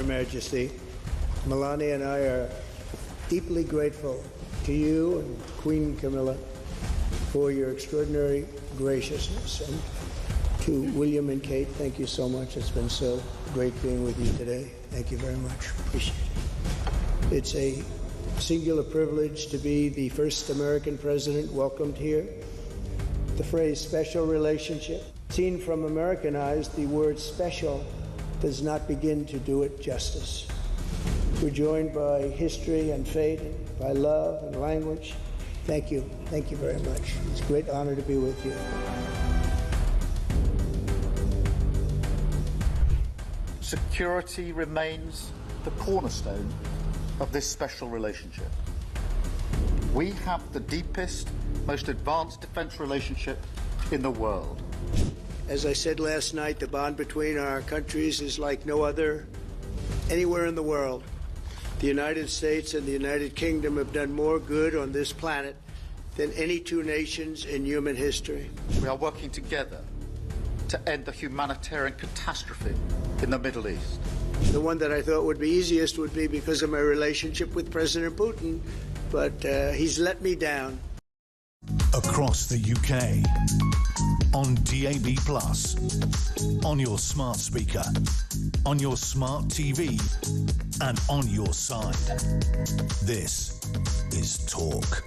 Majesty. Melania and I are deeply grateful to you and Queen Camilla for your extraordinary graciousness. And to William and Kate, thank you so much. It's been so great being with you today. Thank you very much. Appreciate it. It's a singular privilege to be the first American president welcomed here. The phrase special relationship, seen from American eyes, the word special does not begin to do it justice. We're joined by history and fate, by love and language. Thank you. Thank you very much. It's a great honor to be with you. Security remains the cornerstone of this special relationship. We have the deepest, most advanced defense relationship in the world. As I said last night, the bond between our countries is like no other anywhere in the world. The United States and the United Kingdom have done more good on this planet than any two nations in human history. We are working together to end the humanitarian catastrophe in the Middle East. The one that I thought would be easiest would be because of my relationship with President Putin, but he's let me down. Across the UK, on DAB+, on your smart speaker, on your smart TV, and on your side. This is Talk.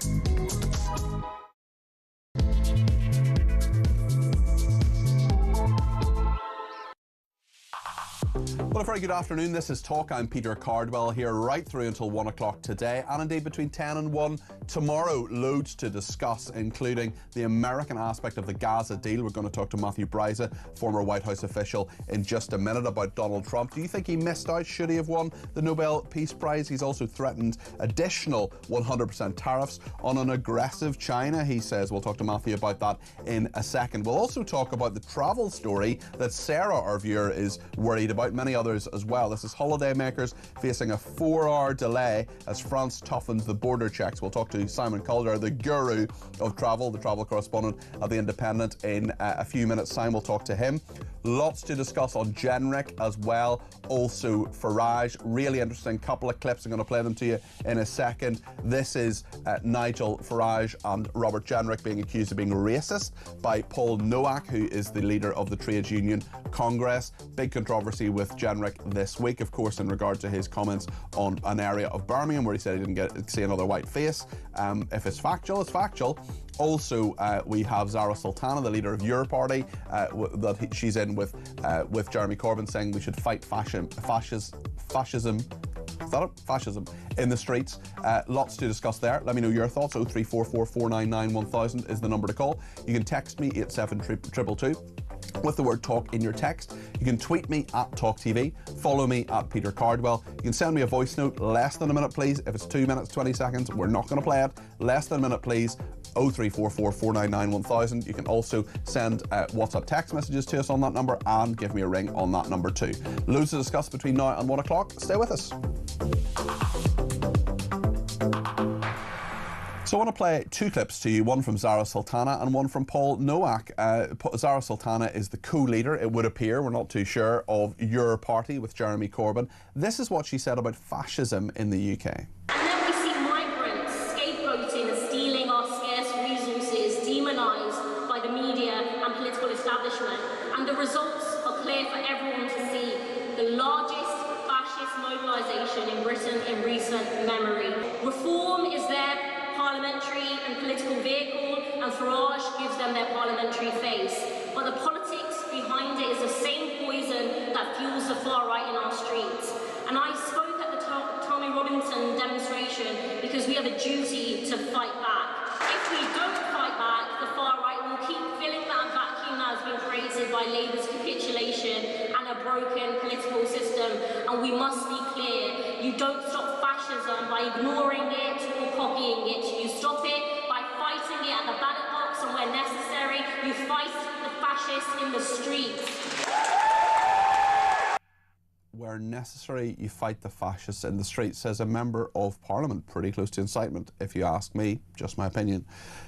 Well, a very good afternoon. This is Talk. I'm Peter Cardwell here right through until 1 o'clock today, and indeed between 10 and 1 tomorrow. Loads to discuss, including the American aspect of the Gaza deal. We're going to talk to Matthew Bryza, former White House official, in just a minute about Donald Trump. Do you think he missed out? Should he have won the Nobel Peace Prize? He's also threatened additional 100% tariffs on an aggressive China, he says. We'll talk to Matthew about that in a second. We'll also talk about the travel story that Sarah, our viewer, is worried about. Many others as well. This is holidaymakers facing a 4-hour delay as France toughens the border checks. We'll talk to Simon Calder, the guru of travel, the travel correspondent at The Independent, in a few minutes' time. We'll talk to him. Lots to discuss on Genric as well. Also Farage. Really interesting couple of clips. I'm going to play them to you in a second. This is Nigel Farage and Robert Genric being accused of being racist by Paul Nowak, who is the leader of the Trades Union Congress. Big controversy with Genric this week, of course, in regard to his comments on an area of Birmingham where he said he didn't get to see another white face. If it's factual, it's factual. Also, we have Zara Sultana, the leader of your party, that she's in with Jeremy Corbyn, saying we should fight fascism. Is that it? Fascism in the streets. Lots to discuss there. Let me know your thoughts. 0344 499 1000 is the number to call. You can text me 87222 with the word talk in your text. You can tweet me at talkTV. Follow me at Peter Cardwell. You can send me a voice note, less than a minute, please. If it's 2 minutes, 20 seconds, we're not going to play it. Less than a minute, please. 0344 499 1000. You can also send WhatsApp text messages to us on that number and give me a ring on that number too. Loads to discuss between now and 1 o'clock. Stay with us. So I want to play two clips to you, one from Zara Sultana and one from Paul Nowak. Zara Sultana is the co-leader, it would appear, we're not too sure, of your party with Jeremy Corbyn. This is what she said about fascism in the UK. And then we see migrants scapegoating and stealing our scarce resources, demonised by the media and political establishment. And the results are clear for everyone to see. The largest fascist mobilisation in Britain in recent memory. Reform is their parliamentary and political vehicle, and Farage gives them their parliamentary face. But the politics behind it is the same poison that fuels the far right in our streets. And I spoke at the Tommy Robinson demonstration because we have a duty to fight back. If we don't fight back, the far right will keep filling that vacuum that has been created by Labour's capitulation and a broken political system. And we must be clear, you don't stop fascism by ignoring it or copying it. You stop it by fighting it at the ballot box, and where necessary, you fight the fascists in the streets. Where necessary, you fight the fascists in the streets, says a member of Parliament. Pretty close to incitement, if you ask me. Just my opinion.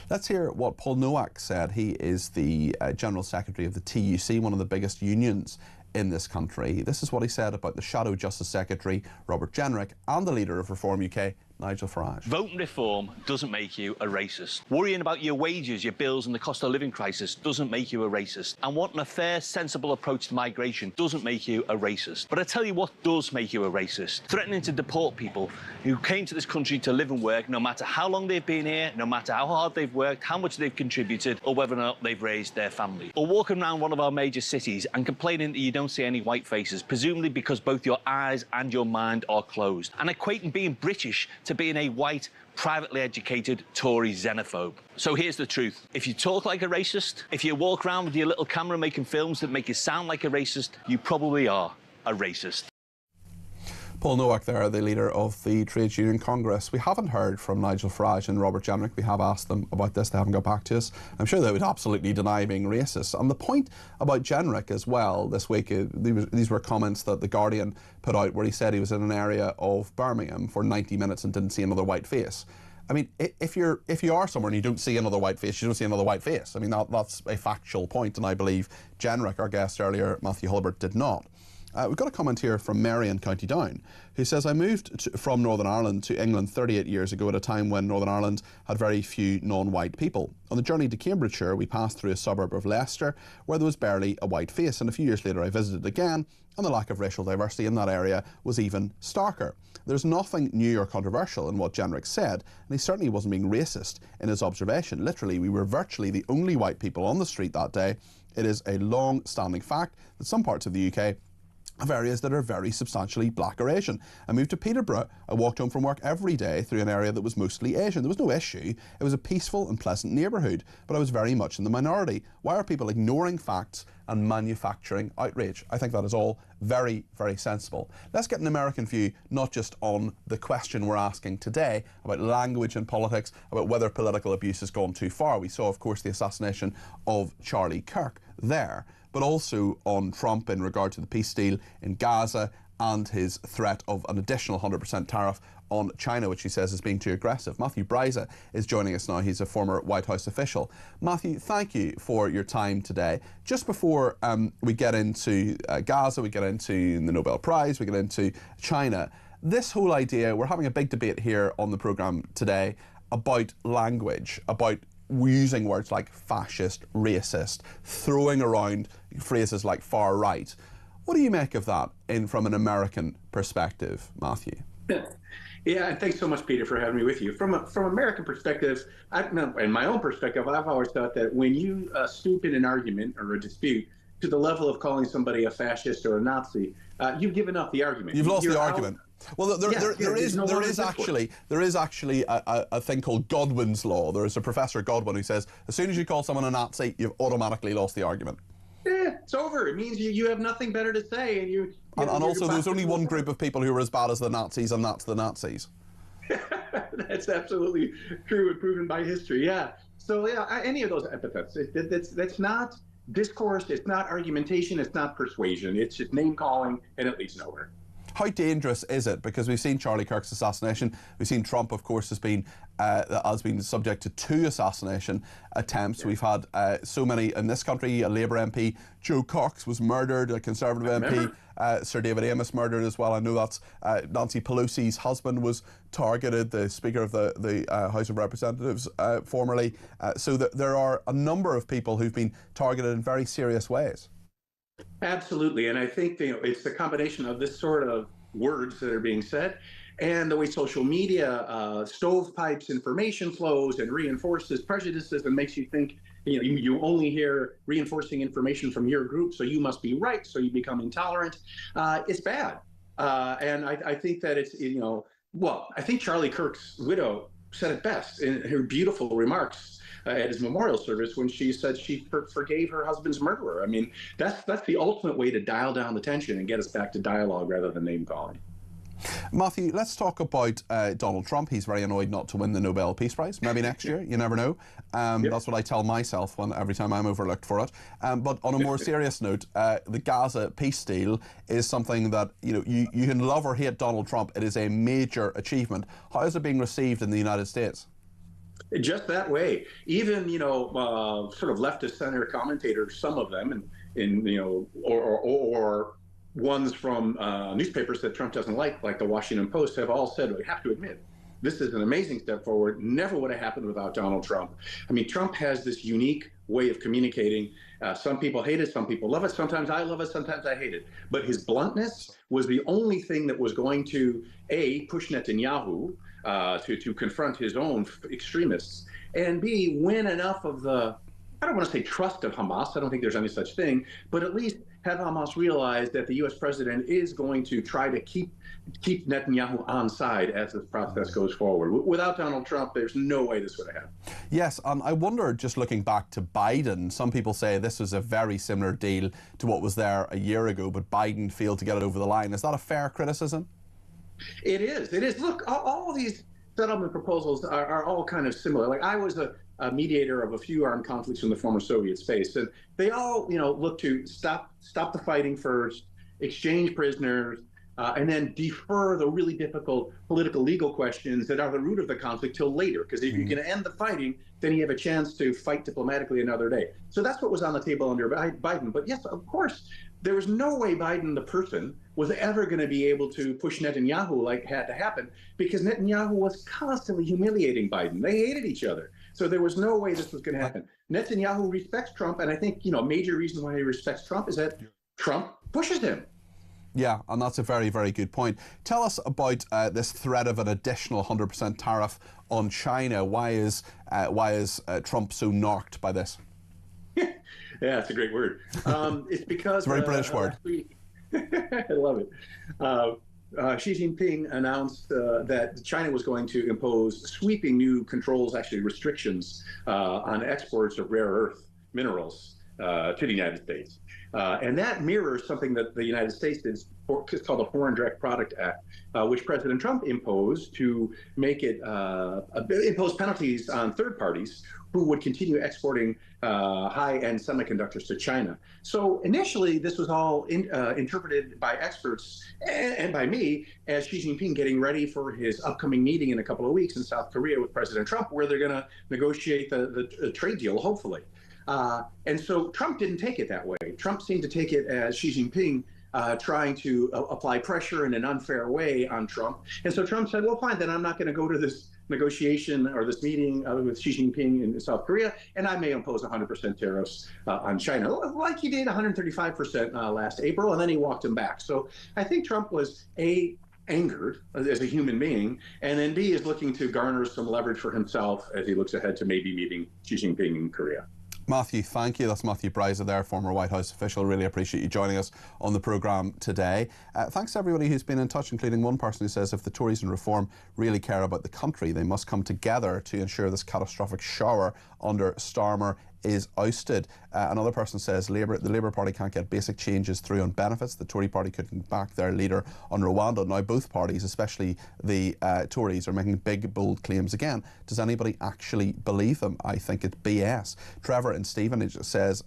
Let's hear what Paul Nowak said. He is the General Secretary of the TUC, one of the biggest unions in this country. This is what he said about the Shadow Justice Secretary, Robert Jenrick, and the leader of Reform UK, Nigel Farage. Voting reform doesn't make you a racist. Worrying about your wages, your bills and the cost of living crisis doesn't make you a racist. And wanting a fair, sensible approach to migration doesn't make you a racist. But I tell you what does make you a racist. Threatening to deport people who came to this country to live and work, no matter how long they've been here, no matter how hard they've worked, how much they've contributed, or whether or not they've raised their family. Or walking around one of our major cities and complaining that you don't see any white faces, presumably because both your eyes and your mind are closed. And equating being British to being a white, privately educated Tory xenophobe. So here's the truth. If you talk like a racist, if you walk around with your little camera making films that make you sound like a racist, you probably are a racist. Paul Nowak there, the leader of the Trades Union Congress. We haven't heard from Nigel Farage and Robert Jenrick. We have asked them about this. They haven't got back to us. I'm sure they would absolutely deny being racist. And the point about Jenrick as well this week, these were comments that The Guardian put out where he said he was in an area of Birmingham for 90 minutes and didn't see another white face. I mean, if you are somewhere and you don't see another white face, you don't see another white face. I mean, that's a factual point, and I believe Jenrick, our guest earlier, Matthew Hulbert, did not. We've got a comment here from Mary in County Down, who says, I moved from Northern Ireland to England 38 years ago at a time when Northern Ireland had very few non-white people. On the journey to Cambridgeshire, we passed through a suburb of Leicester where there was barely a white face, and a few years later I visited again, and the lack of racial diversity in that area was even starker. There's nothing new or controversial in what Jenrick said, and he certainly wasn't being racist in his observation. Literally, we were virtually the only white people on the street that day. It is a long-standing fact that some parts of the UK of areas that are very substantially black or Asian. I moved to Peterborough. I walked home from work every day through an area that was mostly Asian. There was no issue. It was a peaceful and pleasant neighbourhood, but I was very much in the minority. Why are people ignoring facts and manufacturing outrage? I think that is all very, very sensible. Let's get an American view, not just on the question we're asking today about language and politics, about whether political abuse has gone too far. We saw, of course, the assassination of Charlie Kirk there, but also on Trump in regard to the peace deal in Gaza and his threat of an additional 100% tariff on China, which he says is being too aggressive. Matthew Bryza is joining us now. He's a former White House official. Matthew, thank you for your time today. Just before we get into Gaza, we get into the Nobel Prize, we get into China, this whole idea, we're having a big debate here on the programme today about language, about using words like fascist, racist, throwing around phrases like far right. What do you make of that from an American perspective, Matthew? Yeah, and thanks so much, Peter, for having me with you. From American perspective, in my own perspective, I've always thought that when you stoop in an argument or a dispute to the level of calling somebody a fascist or a Nazi, you've given up the argument. You've lost the argument. Well, there is actually a thing called Godwin's law. There is a Professor Godwin who says as soon as you call someone a Nazi, you've automatically lost the argument. Yeah, it's over. It means you have nothing better to say, and also there's only one group of people who are as bad as the Nazis, and that's the Nazis. That's absolutely true and proven by history. Yeah. So yeah, any of those epithets, that's not discourse. It's not argumentation. It's not persuasion. It's just name calling, and it leads nowhere. How dangerous is it? Because we've seen Charlie Kirk's assassination. We've seen Trump, of course, has been subject to 2 assassination attempts. Yeah. We've had so many in this country. A Labour MP, Joe Cox, was murdered. A Conservative MP, Sir David Amos, murdered as well. I know that's Nancy Pelosi's husband was targeted, the Speaker of the House of Representatives formerly. So there are a number of people who've been targeted in very serious ways. Absolutely, and I think it's the combination of this sort of words that are being said and the way social media stovepipes information flows and reinforces prejudices and makes you think you only hear reinforcing information from your group, so you must be right, so you become intolerant. It's bad, and I think that it's I think Charlie Kirk's widow said it best in her beautiful remarks at his memorial service when she said she forgave her husband's murderer. I mean, that's the ultimate way to dial down the tension and get us back to dialogue rather than name calling. Matthew, let's talk about Donald Trump. He's very annoyed not to win the Nobel Peace Prize. Maybe next year, you never know. That's what I tell myself every time I'm overlooked for it. But on a more serious note, the Gaza peace deal is something that you can love or hate Donald Trump. It is a major achievement. How is it being received in the United States? Just that way. Even, sort of leftist center commentators, some of them, and or ones from newspapers that Trump doesn't like the Washington Post, have all said, we have to admit, this is an amazing step forward. Never would have happened without Donald Trump. I mean, Trump has this unique way of communicating. Some people hate it, some people love it. Sometimes I love it, sometimes I hate it. But his bluntness was the only thing that was going to, A, push Netanyahu to confront his own extremists, and B, win enough of the, I don't want to say trust of Hamas. I don't think there's any such thing, but at least have Hamas realize that the U.S. president is going to try to keep Netanyahu on side as this process goes forward. Without Donald Trump, there's no way this would have happened. Yes, I wonder, just looking back to Biden, some people say this was a very similar deal to what was there a year ago, but Biden failed to get it over the line. Is that a fair criticism? It is. It is. Look, all these settlement proposals are all kind of similar. Like, I was a mediator of a few armed conflicts in the former Soviet space, and they all, look to stop the fighting first, exchange prisoners, and then defer the really difficult political legal questions that are the root of the conflict till later. Because if you can end the fighting, then you have a chance to fight diplomatically another day. So that's what was on the table under Biden. But yes, of course, there was no way Biden, the person, was ever going to be able to push Netanyahu like had to happen, because Netanyahu was constantly humiliating Biden. They hated each other. So there was no way this was going to happen. Netanyahu respects Trump, and I think, a major reason why he respects Trump is that Trump pushes him. Yeah, and that's a very, very good point. Tell us about this threat of an additional 100% tariff on China. Why is Trump so knocked by this? Yeah, that's a great word. It's because it's a very British word. I love it. Xi Jinping announced that China was going to impose sweeping new controls, actually restrictions, on exports of rare earth minerals to the United States. And that mirrors something that the United States did. It's called the Foreign Direct Product Act, which President Trump imposed to make it impose penalties on third parties who would continue exporting high-end semiconductors to China. So initially, this was all interpreted by experts and by me as Xi Jinping getting ready for his upcoming meeting in a couple of weeks in South Korea with President Trump, where they're going to negotiate the trade deal, hopefully. And so Trump didn't take it that way. Trump seemed to take it as Xi Jinping trying to apply pressure in an unfair way on Trump. And so Trump said, well, fine, then I'm not going to go to this negotiation or this meeting with Xi Jinping in South Korea, and I may impose 100% tariffs on China, like he did 135% last April, and then he walked him back. So I think Trump was, A, angered as a human being, and then B, is looking to garner some leverage for himself as he looks ahead to maybe meeting Xi Jinping in Korea. Matthew, thank you. That's Matthew Bryza there, former White House official. Really appreciate you joining us on the programme today. Thanks to everybody who's been in touch, including one person who says if the Tories and Reform really care about the country, they must come together to ensure this catastrophic shower under Starmer is ousted. Another person says the Labour Party can't get basic changes through on benefits. The Tory party couldn't back their leader on Rwanda. Now both parties, especially the Tories, are making big, bold claims again. Does anybody actually believe them? I think it's BS. Trevor in Stevenage says,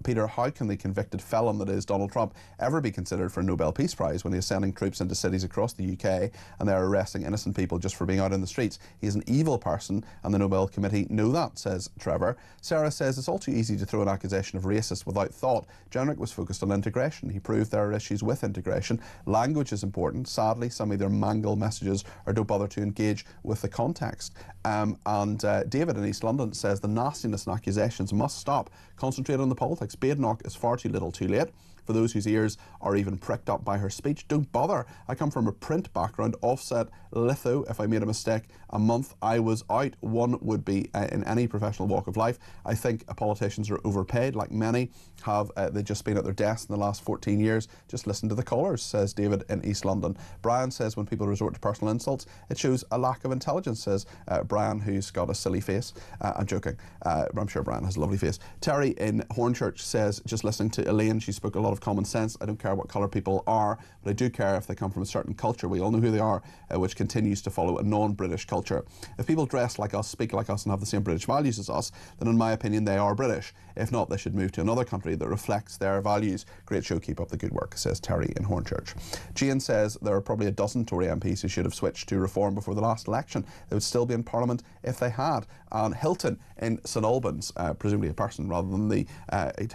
Peter, how can the convicted felon that is Donald Trump ever be considered for a Nobel Peace Prize when he is sending troops into cities across the UK and they're arresting innocent people just for being out in the streets? He's an evil person and the Nobel Committee know that, says Trevor. Sarah says it's all too easy to throw an accusation of racist without thought. Jenrick was focused on integration. He proved there are issues with integration. Language is important. Sadly, some of their mangle messages or don't bother to engage with the context. David in East London says the nastiness and accusations must stop. Concentrate on the politics. Badenoch is far too little too late. For those whose ears are even pricked up by her speech, don't bother. I come from a print background, offset, litho. If I made a mistake a month, I was out. One would be in any professional walk of life. I think politicians are overpaid, like many have. They've just been at their desks in the last 14 years. Just listen to the callers, says David in East London. Brian says when people resort to personal insults, it shows a lack of intelligence, says Brian, who's got a silly face. I'm joking. I'm sure Brian has a lovely face. Terry in Hornchurch says, just listening to Elaine, she spoke a lot of common sense. I don't care what colour people are, but I do care if they come from a certain culture. We all know who they are, which continues to follow a non-British culture. If people dress like us, speak like us and have the same British values as us, then in my opinion they are British. If not, they should move to another country that reflects their values. Great show, keep up the good work, says Terry in Hornchurch. Jane says there are probably a dozen Tory MPs who should have switched to Reform before the last election. They would still be in Parliament Parliament if they had. And Hilton in St Albans, presumably a person rather than the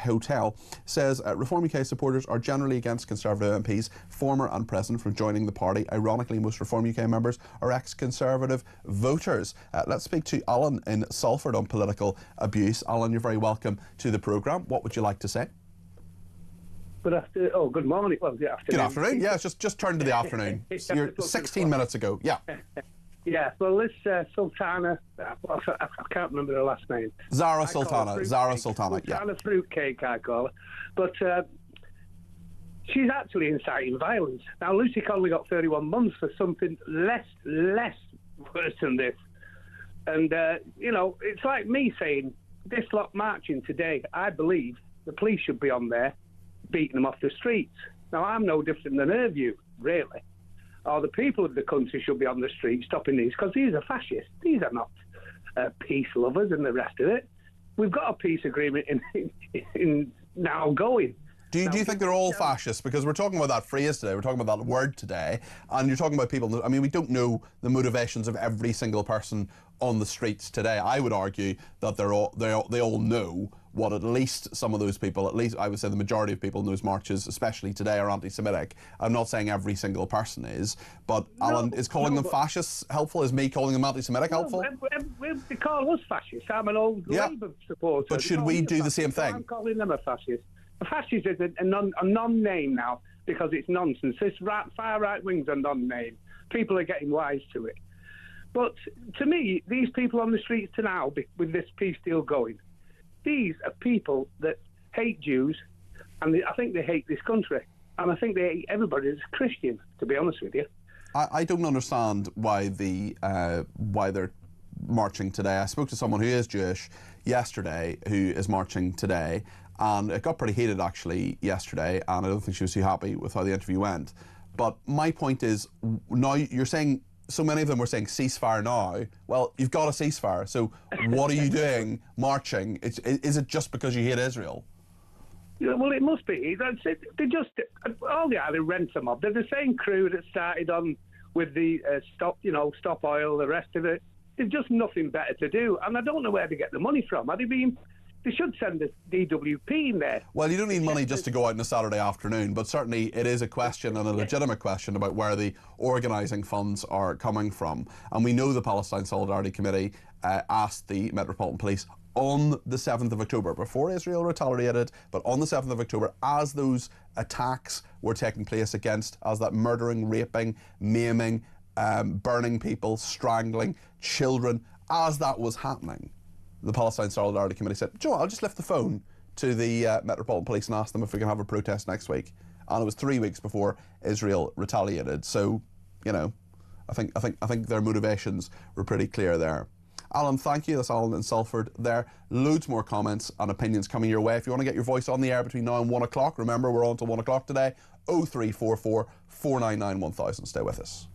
hotel, says Reform UK supporters are generally against Conservative MPs, former and present, from joining the party. Ironically, most Reform UK members are ex-Conservative voters. Let's speak to Alan in Salford on political abuse. Alan, you're very welcome to the programme. What would you like to say? Good morning. Well, good afternoon. Good afternoon. Yeah, it's just turned to the afternoon. You're 16 minutes ago. Yeah. Yeah. Well, this Sultana, I can't remember her last name. Zara Sultana. Yeah. Sultana Fruitcake, I call her. But she's actually inciting violence. Now, Lucy Conley got 31 months for something less worse than this. And, it's like me saying, this lot marching today, I believe the police should be on there beating them off the streets. Now, I'm no different than her view, really. Or the people of the country should be on the street stopping these, because these are fascists. These are not peace lovers and the rest of it. We've got a peace agreement in now going. Do you think they're all fascists? Because we're talking about that phrase today, we're talking about that word today, and you're talking about people. I mean, we don't know the motivations of every single person on the streets today. I would argue that they all know what at least some of those people, at least I would say the majority of people in those marches, especially today, are anti-Semitic. I'm not saying every single person is, but Alan, is calling them fascists helpful? Is me calling them anti-Semitic helpful? They call us fascists. I'm an old Labour supporter. But should we do the same thing? I'm calling them a fascist. A fascist is a non-name now because it's nonsense. This far right wing's a non-name. People are getting wise to it. But to me, these people on the streets now, with this peace deal going, these are people that hate Jews, and I think they hate this country, and I think they hate everybody that's Christian, to be honest with you. I don't understand why they're marching today. I spoke to someone who is Jewish yesterday who is marching today, and it got pretty heated actually yesterday, and I don't think she was too happy with how the interview went. But my point is, now you're saying, so many of them were saying ceasefire now. Well, you've got a ceasefire, so what are you doing marching? Is it just because you hate Israel? Yeah, well, it must be. They just, all the other ransom mob, they're the same crew that started on with the stop oil, the rest of it. There's just nothing better to do, and I don't know where to get the money from. They should send the DWP in there. Well, you don't need money just to go out on a Saturday afternoon, but certainly it is a question, and a legitimate question, about where the organising funds are coming from. And we know the Palestine Solidarity Committee asked the Metropolitan Police on the 7th of October, before Israel retaliated, but on the 7th of October, as those attacks were taking place as that murdering, raping, maiming, burning people, strangling children, as that was happening, the Palestine Solidarity Committee said, "Joe, I'll just lift the phone to the Metropolitan Police and ask them if we can have a protest next week." And it was 3 weeks before Israel retaliated. So, I think their motivations were pretty clear there. Alan, thank you. That's Alan in Salford there. Loads more comments and opinions coming your way. If you want to get your voice on the air between now and 1 o'clock, remember we're on till 1 o'clock today. 0344 499 1000. Stay with us.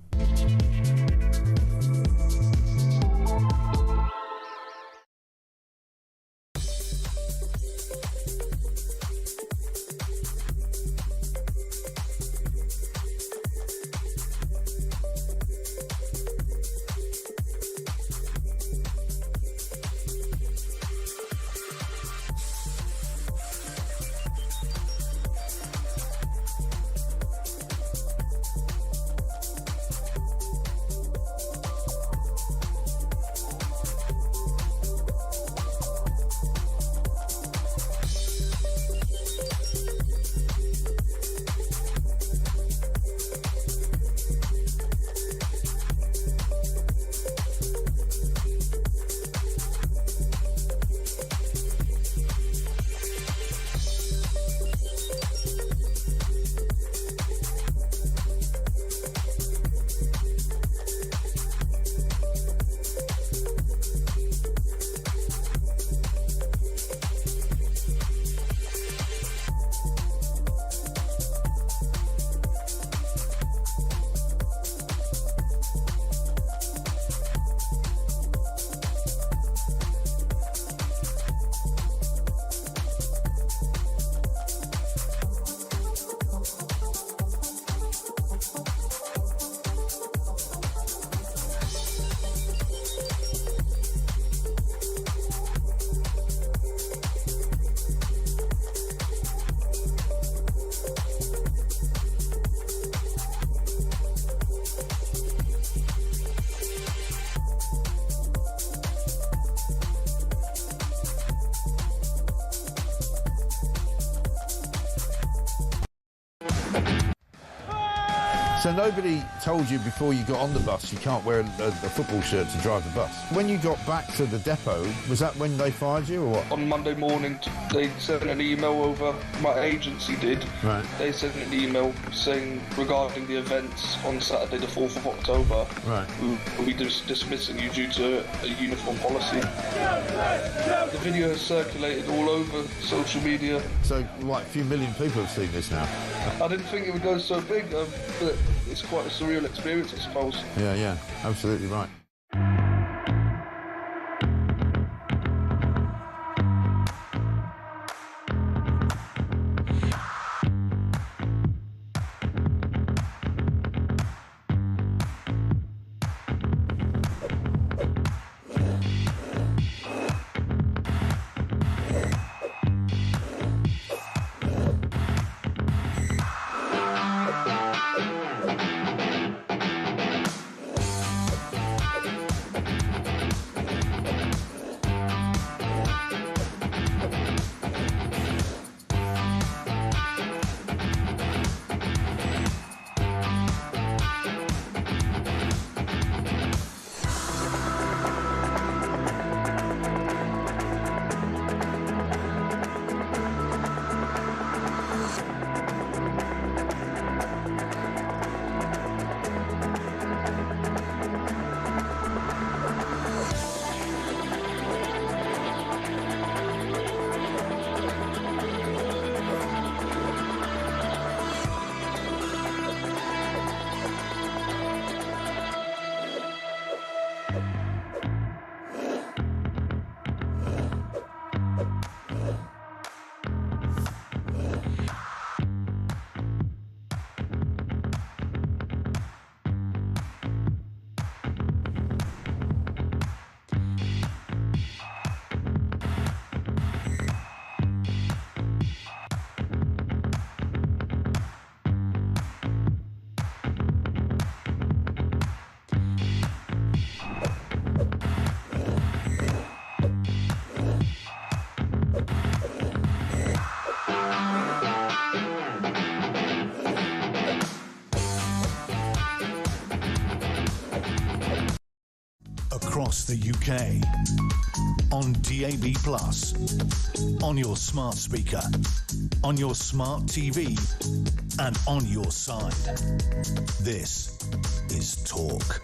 So nobody told you before you got on the bus you can't wear a football shirt to drive the bus? When you got back to the depot, was that when they fired you or what? On Monday morning, they sent an email over, my agency did. Right. They sent an email saying regarding the events on Saturday the 4th of October, right, we'll be dismissing you due to a uniform policy. The video has circulated all over social media. So, what, a few million people have seen this now? I didn't think it would go so big, but it's quite a surreal experience, I suppose. Yeah, absolutely right. Across the UK, on DAB+, on your smart speaker, on your smart TV, and on your side. This is Talk.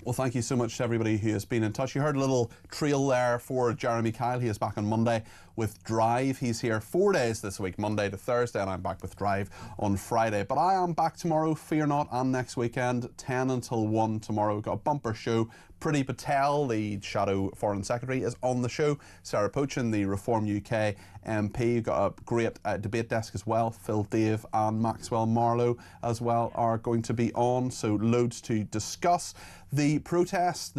Well, thank you so much to everybody who has been in touch. You heard a little trail there for Jeremy Kyle. He is back on Monday with Drive. He's here 4 days this week, Monday to Thursday, and I'm back with Drive on Friday. But I am back tomorrow, fear not, and next weekend, 10 until 1 tomorrow. We've got a bumper show. Priti Patel, the Shadow Foreign Secretary, is on the show. Sarah Pochin, the Reform UK MP. We've got a great debate desk as well. Phil Dave and Maxwell Marlowe as well are going to be on, so loads to discuss. The protest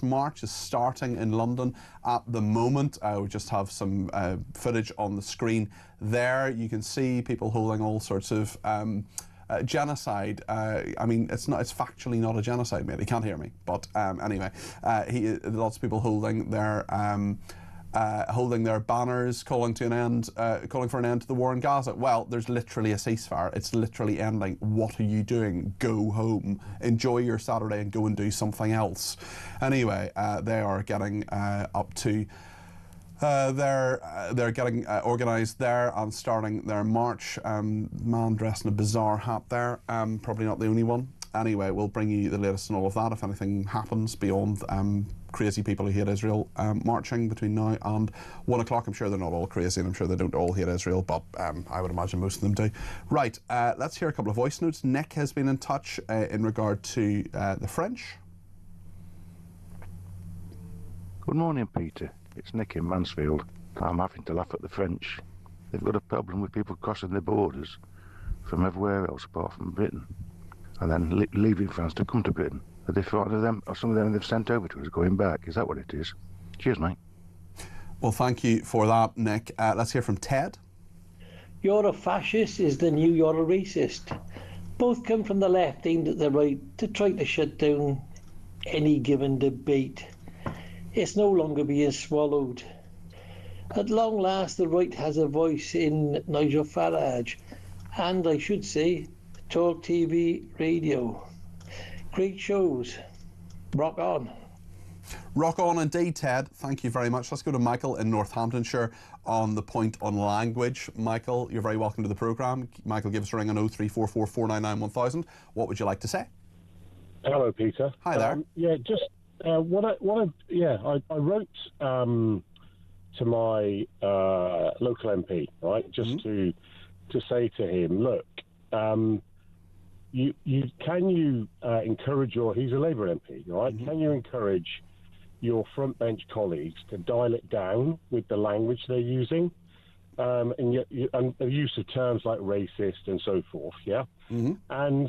march is starting in London at the moment. We just have some footage on the screen there. You can see people holding all sorts of genocide. I mean, it's factually not a genocide, mate. He can't hear me, but anyway, lots of people holding their banners, calling for an end to the war in Gaza. Well, there's literally a ceasefire. It's literally ending. What are you doing? Go home, enjoy your Saturday, and go and do something else. Anyway, they are getting up to. They're getting organised there and starting their march. Man dressed in a bizarre hat there, probably not the only one. Anyway, we'll bring you the latest on all of that if anything happens beyond crazy people who hate Israel marching between now and 1 o'clock. I'm sure they're not all crazy, and I'm sure they don't all hate Israel, but I would imagine most of them do. Right, let's hear a couple of voice notes. Nick has been in touch in regard to the French. Good morning, Peter. It's Nick in Mansfield. I'm having to laugh at the French. They've got a problem with people crossing the borders from everywhere else apart from Britain, and then leaving France to come to Britain. Are they frightened of them, or some of them they've sent over to us going back? Is that what it is? Cheers, mate. Well, thank you for that, Nick. Let's hear from Ted. You're a fascist is the new you're a racist. Both come from the left aimed at the right to try to shut down any given debate. It's no longer being swallowed. At long last, the right has a voice in Nigel Farage, and I should say talkTV radio. Great shows. Rock on. Rock on indeed, Ted. Thank you very much. Let's go to Michael in Northamptonshire on the point on language. Michael, you're very welcome to the programme. Michael, give us a ring on 0344 499 1000. What would you like to say? Hello, Peter. Hi there. Yeah, just I wrote to my local MP, right, just to say to him, look, you encourage he's a Labour MP, right? Can you encourage your front bench colleagues to dial it down with the language they're using, and the use of terms like racist and so forth, yeah? And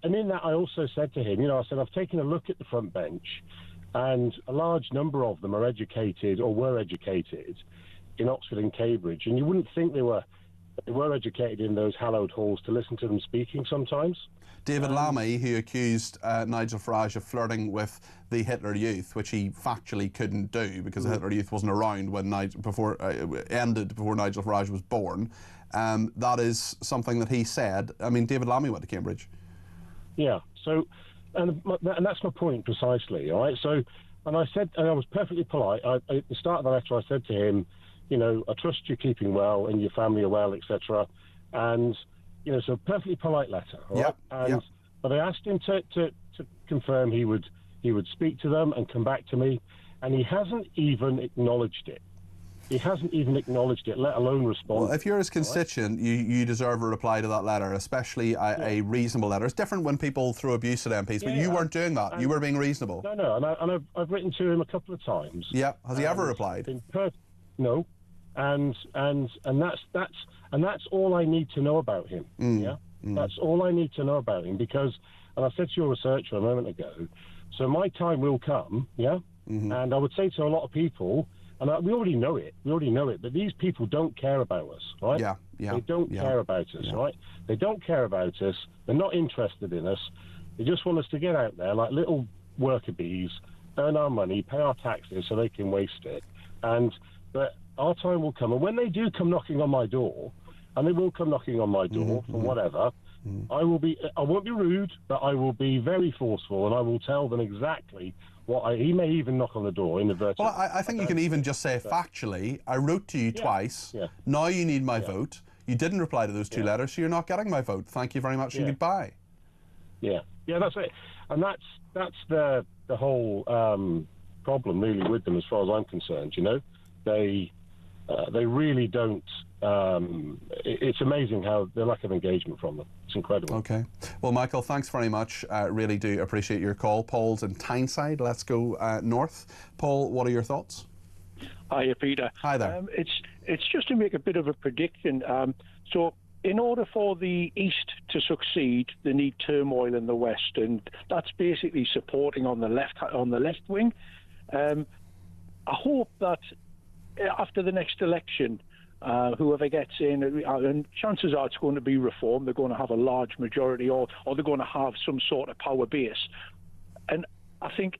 in that, I also said to him, I said, I've taken a look at the front bench, and a large number of them are educated or were educated in Oxford and Cambridge, and you wouldn't think they were educated in those hallowed halls to listen to them speaking sometimes. David Lammy, who accused Nigel Farage of flirting with the Hitler Youth, which he factually couldn't do because the Hitler Youth wasn't around when before Nigel Farage was born. That is something that he said. I mean, David Lammy went to Cambridge. Yeah. So, and that's my point precisely. All right. So, and I said, and I was perfectly polite. At the start of the letter, I said to him, I trust you're keeping well and your family are well, etc. And so perfectly polite letter. Right? But I asked him to confirm he would speak to them and come back to me, and he hasn't even acknowledged it. He hasn't even acknowledged it, let alone respond. Well, if you're his constituent, you deserve a reply to that letter, especially a reasonable letter. It's different when people throw abuse at MPs, but you weren't doing that. You were being reasonable. No, and I've written to him a couple of times. Yeah, has he ever replied? No, and that's all I need to know about him. That's all I need to know about him, because, and I said to your researcher a moment ago, so my time will come, and I would say to a lot of people, and we already know it, but these people don't care about us, right? They don't care about us, right? They don't care about us. They're not interested in us. They just want us to get out there like little worker bees, earn our money, pay our taxes so they can waste it. But our time will come. And when they do come knocking on my door, and they will come knocking on my door for whatever, I won't be rude, but I will be very forceful, and I will tell them exactly he may even knock on the door inadvertently. Well, I think you can even just say factually, I wrote to you twice, now you need my vote. You didn't reply to those two letters, so you're not getting my vote. Thank you very much and goodbye. Yeah, that's it. And that's the whole problem really with them as far as I'm concerned, They really don't. It's amazing how the lack of engagement from them. It's incredible. Okay. Well, Michael, thanks very much. Really do appreciate your call. Paul's in Tyneside. Let's go north. Paul, what are your thoughts? Hiya, Peter. Hi there. It's just to make a bit of a prediction. So, in order for the East to succeed, they need turmoil in the West, and that's basically supporting on the left wing. I hope that after the next election, whoever gets in, and chances are it's going to be reform, they're going to have a large majority, or they're going to have some sort of power base. And I think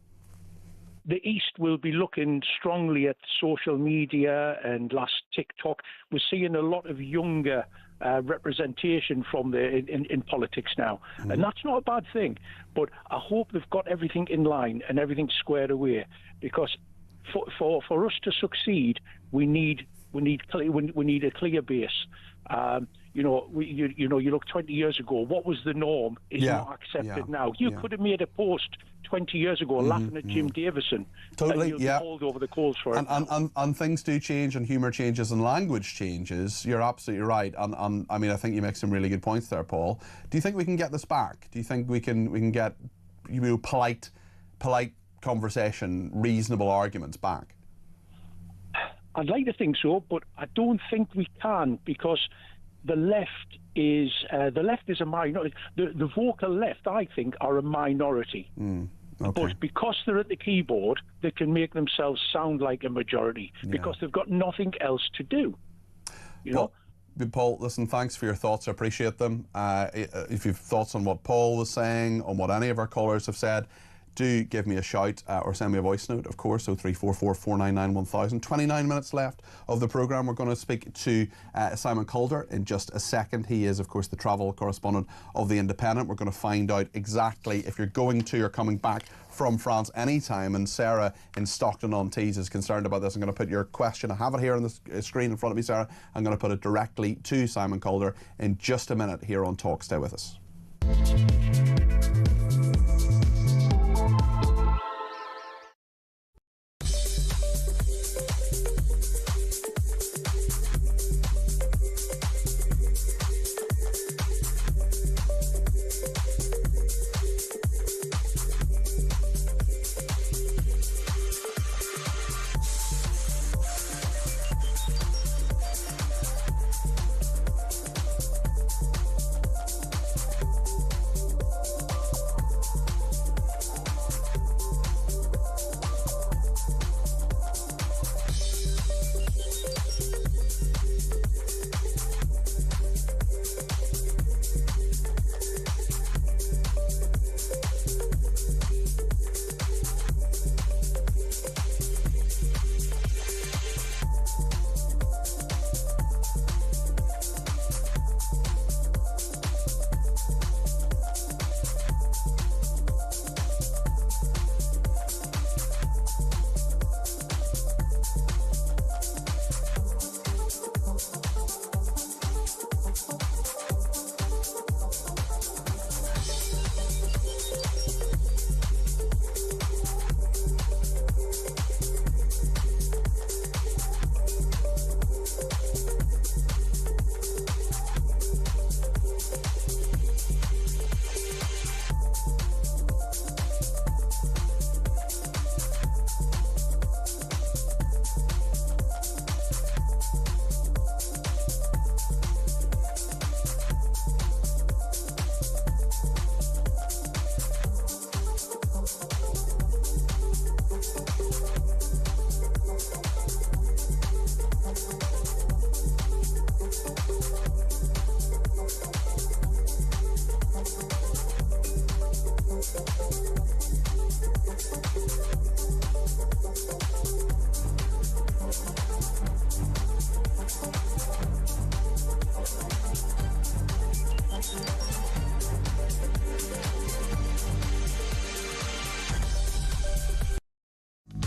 the East will be looking strongly at social media and last TikTok. We're seeing a lot of younger representation from in politics now, and that's not a bad thing. But I hope they've got everything in line and everything squared away, because for us to succeed, we need a clear base. You look 20 years ago, what was the norm is not accepted now. You could have made a post 20 years ago laughing at Jim Davison. Totally, and you'll be hauled over the coals for it. And things do change, and humour changes, and language changes. You're absolutely right. And I mean, I think you make some really good points there, Paul. Do you think we can get this back? Do you think we can get polite conversation, reasonable arguments back? I'd like to think so, but I don't think we can, because the left is a minority. The vocal left, I think, are a minority. Okay. But because they're at the keyboard, they can make themselves sound like a majority because they've got nothing else to do. Paul, listen, thanks for your thoughts. I appreciate them. If you've thoughts on what Paul was saying, on what any of our callers have said, do give me a shout or send me a voice note, of course, 0344 499 1000. 29 minutes left of the programme. We're going to speak to Simon Calder in just a second. He is, of course, the travel correspondent of The Independent. We're going to find out exactly if you're going to or coming back from France anytime, and Sarah in Stockton-on-Tees is concerned about this. I'm going to put your question, I have it here on the screen in front of me, Sarah. I'm going to put it directly to Simon Calder in just a minute here on Talk. Stay with us.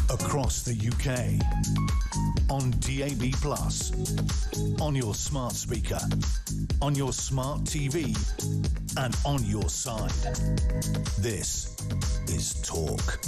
Across the UK, on DAB+, on your smart speaker, on your smart TV, and on your side. This is Talk.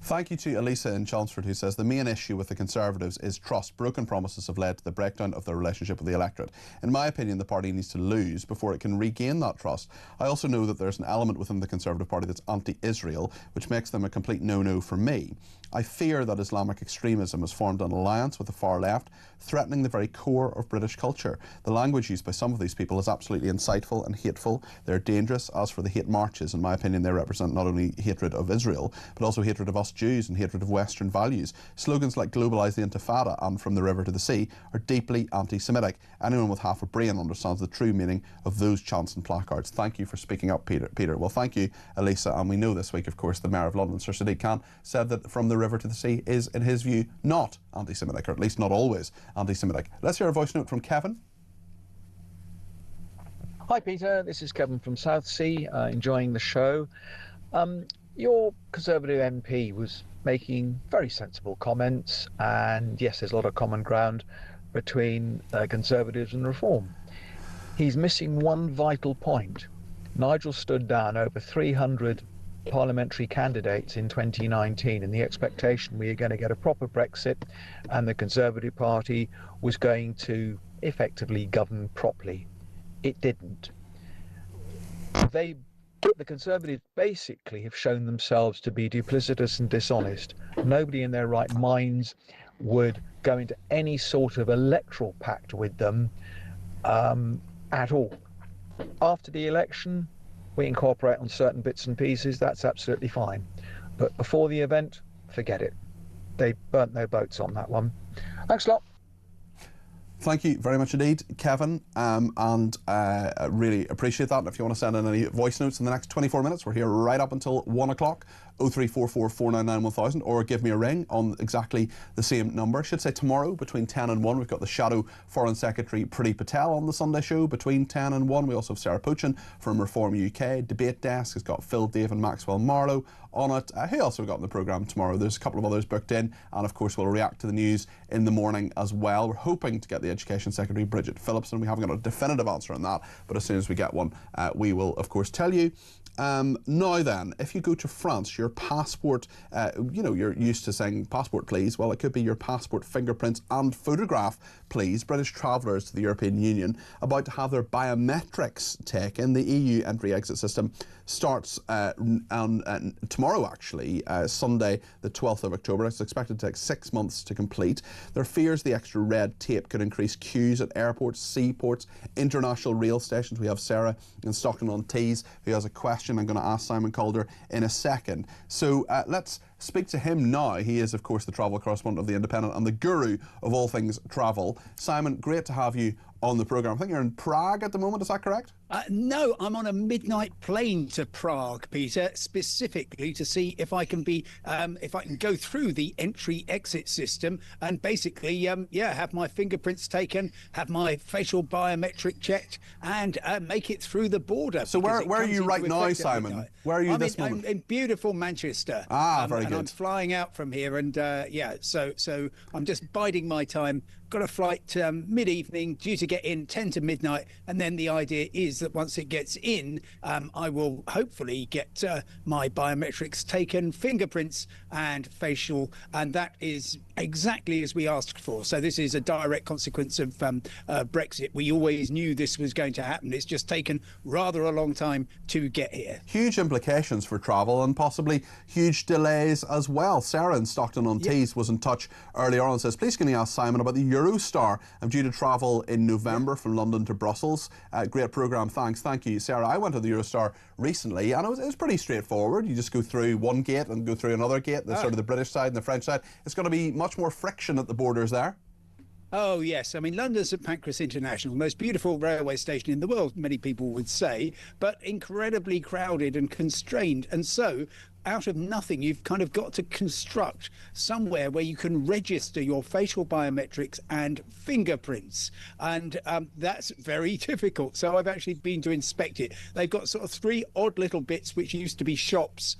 Thank you to Elisa in Chelmsford, who says the main issue with the Conservatives is trust. Broken promises have led to the breakdown of their relationship with the electorate. In my opinion, the party needs to lose before it can regain that trust. I also know that there's an element within the Conservative Party that's anti-Israel, which makes them a complete no-no for me. I fear that Islamic extremism has formed an alliance with the far left, threatening the very core of British culture. The language used by some of these people is absolutely insightful and hateful. They're dangerous. As for the hate marches, in my opinion, they represent not only hatred of Israel, but also hatred of us Jews and hatred of Western values. Slogans like globalise the Intifada and from the river to the sea are deeply anti-Semitic. Anyone with half a brain understands the true meaning of those chants and placards. Thank you for speaking up, Peter. Well, thank you, Elisa. And we know this week, of course, the Mayor of London, Sir Sadiq Khan, said that from the river to the sea is, in his view, not anti-Semitic, or at least not always anti-Semitic. Let's hear a voice note from Kevin. Hi Peter, this is Kevin from Southsea, enjoying the show. Your Conservative MP was making very sensible comments, and yes, there's a lot of common ground between Conservatives and Reform. He's missing one vital point. Nigel stood down over 300 parliamentary candidates in 2019 in the expectation we were going to get a proper Brexit and the Conservative Party was going to effectively govern properly. It didn't. The Conservatives basically have shown themselves to be duplicitous and dishonest. Nobody in their right minds would go into any sort of electoral pact with them at all. After the election, we can cooperate on certain bits and pieces, that's absolutely fine. But before the event, forget it. They burnt their boats on that one. Thanks a lot. Thank you very much indeed, Kevin, and I really appreciate that. And if you want to send in any voice notes in the next 24 minutes, we're here right up until 1 o'clock. 0344 499 1000, or give me a ring on exactly the same number. I should say tomorrow between 10 and 1 we've got the Shadow Foreign Secretary Priti Patel on the Sunday show between 10 and 1. We also have Sarah Puchin from Reform UK. Debate Desk has got Phil Dave and Maxwell Marlowe on it. Who else have we got in the programme tomorrow? There's a couple of others booked in, and of course we'll react to the news in the morning as well. We're hoping to get the Education Secretary Bridget Phillipson. We haven't got a definitive answer on that, but as soon as we get one we will of course tell you. Now then, if you go to France, your passport, you're used to saying passport please. Well, it could be your passport, fingerprints and photograph please. British travellers to the European Union about to have their biometrics taken. The EU entry-exit system starts tomorrow actually, Sunday the 12th of October. It's expected to take 6 months to complete. There are fears the extra red tape could increase queues at airports, seaports, international rail stations. We have Sarah in Stockton-on-Tees who has a question I'm going to ask Simon Calder in a second. So let's speak to him now. He is, of course, the travel correspondent of The Independent and the guru of all things travel. Simon, great to have you on the programme. I think you're in Prague at the moment, is that correct? No, I'm on a midnight plane to Prague, Peter, specifically to see if I can go through the entry-exit system and basically, have my fingerprints taken, have my facial biometric checked, and make it through the border. So where are you right now, Simon? Where are you this moment? I'm in beautiful Manchester. Very good. I'm flying out from here, and so I'm just biding my time. Got a flight mid-evening, due to get in 10 to midnight, and then the idea is that once it gets in, I will hopefully get my biometrics taken, fingerprints and facial, and that is exactly as we asked for. So this is a direct consequence of Brexit. We always knew this was going to happen. It's just taken rather a long time to get here. Huge implications for travel and possibly huge delays as well. Sarah in Stockton-on-Tees was in touch earlier on and says, please can you ask Simon about the Eurostar? I'm due to travel in November from London to Brussels. Great programme, thanks. Thank you, Sarah. I went to the Eurostar recently and it was pretty straightforward. You just go through one gate and go through another gate, sort of the British side and the French side. It's going to be much more friction at the borders there. Oh, yes. I mean, London's St Pancras International, most beautiful railway station in the world, many people would say, but incredibly crowded and constrained. And so, out of nothing, you've kind of got to construct somewhere where you can register your facial biometrics and fingerprints. And that's very difficult. So I've actually been to inspect it. They've got sort of 3 odd little bits which used to be shops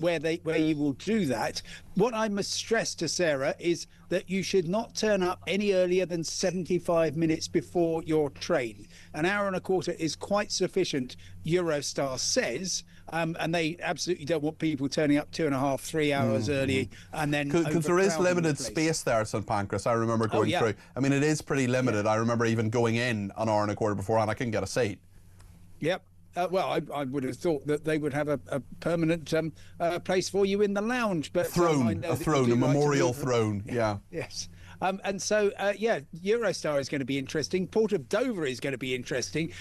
where you will do that. What I must stress to Sarah is that you should not turn up any earlier than 75 minutes before your train. An hour and a quarter is quite sufficient, Eurostar says, and they absolutely don't want people turning up 2.5, 3 hours early and then because there is limited space there at St Pancras. I remember going through. I mean, it is pretty limited. I remember even going in an hour and a quarter beforehand. I couldn't get a seat. Yep. Well, I would have thought that they would have a permanent place for you in the lounge, but a memorial throne. Yeah. Yes. And so, Eurostar is going to be interesting. Port of Dover is going to be interesting.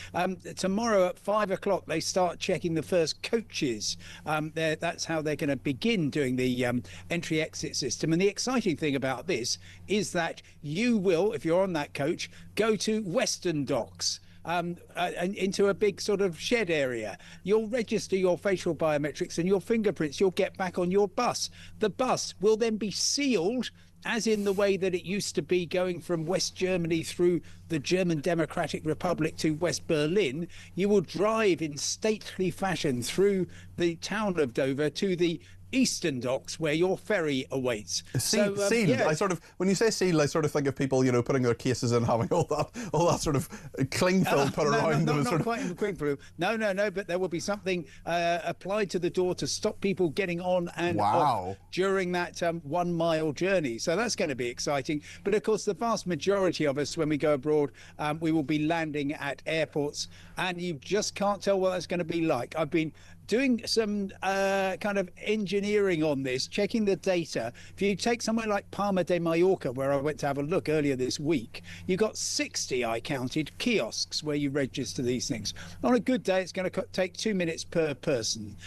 Tomorrow at 5 o'clock, they start checking the first coaches. That's how they're going to begin doing the entry-exit system. And the exciting thing about this is that you will, if you're on that coach, go to Western Docks. Into a big sort of shed area. You'll register your facial biometrics and your fingerprints. You'll get back on your bus. The bus will then be sealed, as in the way that it used to be going from West Germany through the German Democratic Republic to West Berlin. You will drive in stately fashion through the town of Dover to the Eastern Docks, where your ferry awaits. Sealed. I sort of, when you say sealed, I sort of think of people, putting their cases in, having all that sort of cling film put around them. Not quite in the cling film. No. But there will be something applied to the door to stop people getting on and off during that 1 mile journey. So that's going to be exciting. But of course, the vast majority of us, when we go abroad, we will be landing at airports, and you just can't tell what that's going to be like. I've been doing some kind of engineering on this, checking the data. If you take somewhere like Palma de Mallorca, where I went to have a look earlier this week, you got 60, I counted, kiosks where you register these things. On a good day, it's going to take 2 minutes per person.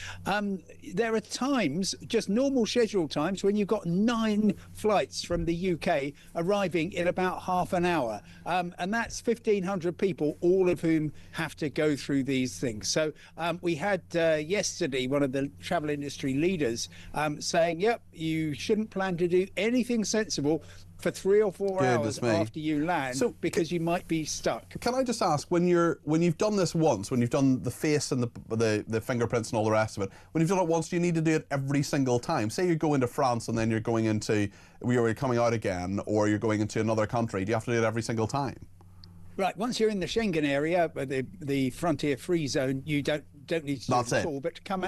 There are times, just normal scheduled times, when you've got 9 flights from the UK arriving in about half an hour. And that's 1,500 people, all of whom have to go through these things. So we had yesterday one of the travel industry leaders saying, yep, you shouldn't plan to do anything sensible for 3 or 4 hours after you land, because you might be stuck. Can I just ask, when you've done this once, when you've done the face and the fingerprints and all the rest of it, when you've done it once, do you need to do it every single time? Say you go into France and then you're coming out again, or you're going into another country. Do you have to do it every single time? Right. Once you're in the Schengen area, the frontier-free zone, you don't need to do it at all. But to come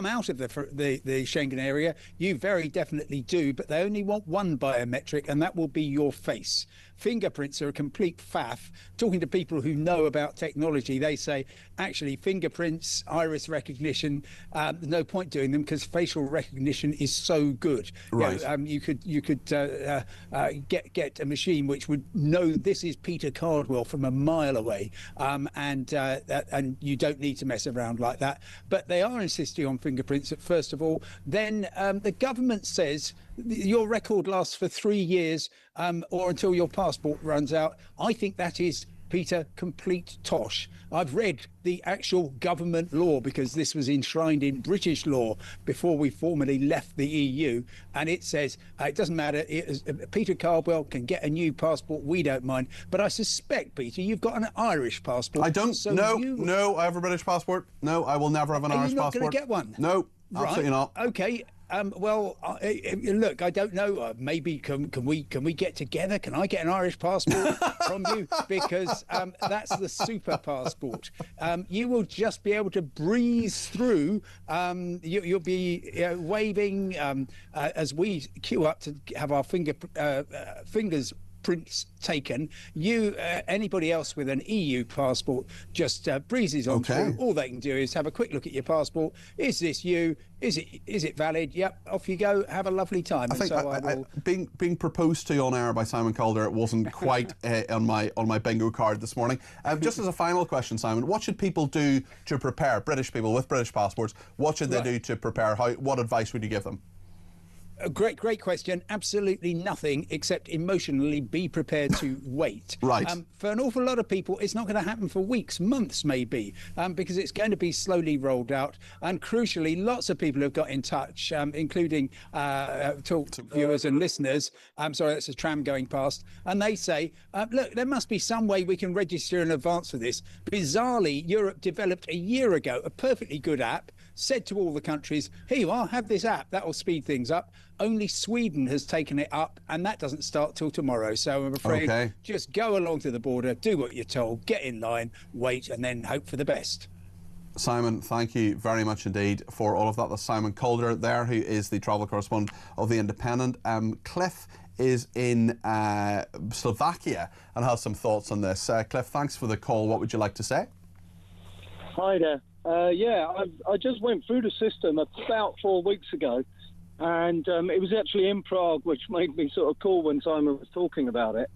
out of the Schengen area, you very definitely do. But they only want one biometric, and that will be your face. Fingerprints are a complete faff. Talking to people who know about technology, they say, actually, fingerprints, iris recognition, there's no point doing them because facial recognition is so good. Right. You could get a machine which would know this is Peter Cardwell from a mile away, and you don't need to mess around like that. But they are insisting on fingerprints at first of all. Then the government says your record lasts for 3 years or until your passport runs out. I think that is, Peter, complete tosh. I've read the actual government law, because this was enshrined in British law before we formally left the EU, and it says it doesn't matter. Peter Cardwell can get a new passport. We don't mind. But I suspect, Peter, you've got an Irish passport. I don't. So no, I have a British passport. No, I will never have an Irish passport. Are you not going to get one? No, absolutely not. Okay. Well, look, I don't know. Maybe can we get together? Can I get an Irish passport from you? Because that's the super passport. You will just be able to breeze through. You'll be waving as we queue up to have our fingers prints taken. Anybody else with an EU passport just breezes on through. All they can do is have a quick look at your passport. Is this you? Is it valid? Yep, off you go. Have a lovely time. I think being proposed to on air by Simon Calder, it wasn't quite on my bingo card this morning. Just as a final question, Simon, what should people do to prepare? British people with British passports, what should they do to prepare? What advice would you give them? A great question. Absolutely nothing except emotionally be prepared to wait. Right. For an awful lot of people, it's not going to happen for weeks, months maybe, because it's going to be slowly rolled out. And crucially, lots of people have got in touch, including talk viewers and listeners. I'm sorry, that's a tram going past. And they say, look, there must be some way we can register in advance for this. Bizarrely, Europe developed a year ago a perfectly good app, said to all the countries, here you are, have this app, that will speed things up. Only Sweden has taken it up, and that doesn't start till tomorrow. So I'm afraid just go along to the border, do what you're told, get in line, wait, and then hope for the best. Simon, thank you very much indeed for all of that. That's Simon Calder there, who is the travel correspondent of The Independent. Cliff is in Slovakia and has some thoughts on this. Cliff, thanks for the call. What would you like to say? Hi there. I just went through the system about 4 weeks ago, and it was actually in Prague, which made me sort of cool when Simon was talking about it.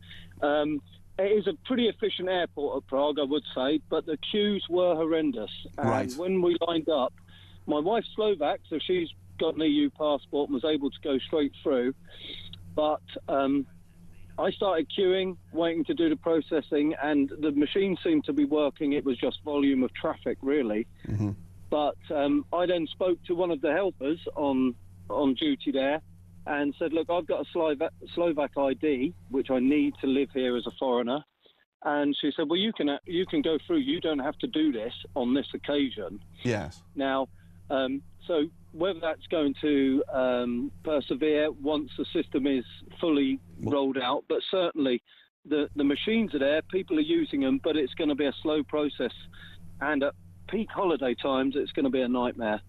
It is a pretty efficient airport at Prague, I would say, but the queues were horrendous. And when we lined up, my wife's Slovak, so she's got an EU passport and was able to go straight through. But I started queuing, waiting to do the processing, and the machine seemed to be working. It was just volume of traffic, really. Mm-hmm. But I then spoke to one of the helpers on duty there and said, look, I've got a Slovak ID, which I need to live here as a foreigner. And she said, well, you can go through. You don't have to do this on this occasion. Yes. Now, so whether that's going to persevere once the system is fully rolled out, but certainly the machines are there, people are using them, but it's going to be a slow process. And at peak holiday times, it's going to be a nightmare.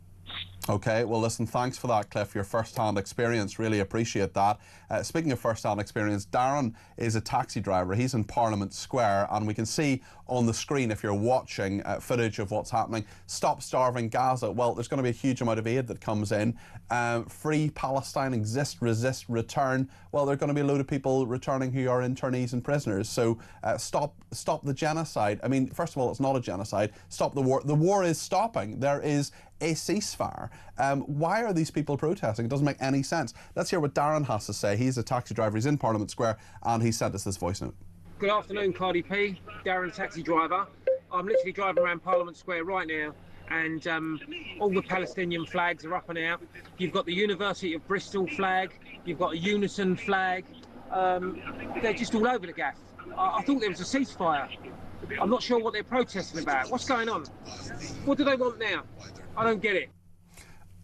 Okay, well listen, thanks for that, Cliff, your first-hand experience, really appreciate that. Speaking of first-hand experience, Darren is a taxi driver. He's in Parliament Square, and we can see on the screen, if you're watching, footage of what's happening. Stop Starving Gaza. Well, there's going to be a huge amount of aid that comes in. Free Palestine, exist, resist, return. Well, there are going to be a load of people returning who are internees and prisoners. So stop the genocide. I mean, first of all, it's not a genocide. Stop the war. The war is stopping. There is a ceasefire. Why are these people protesting? It doesn't make any sense. Let's hear what Darren has to say. He's a taxi driver. He's in Parliament Square, and he sent us this voice note. Good afternoon, Cardi P. Darren, taxi driver. I'm literally driving around Parliament Square right now, and all the Palestinian flags are up and out. You've got the University of Bristol flag. You've got a Unison flag. They're just all over the gaff. I thought there was a ceasefire. I'm not sure what they're protesting about. What's going on? What do they want now? I don't get it.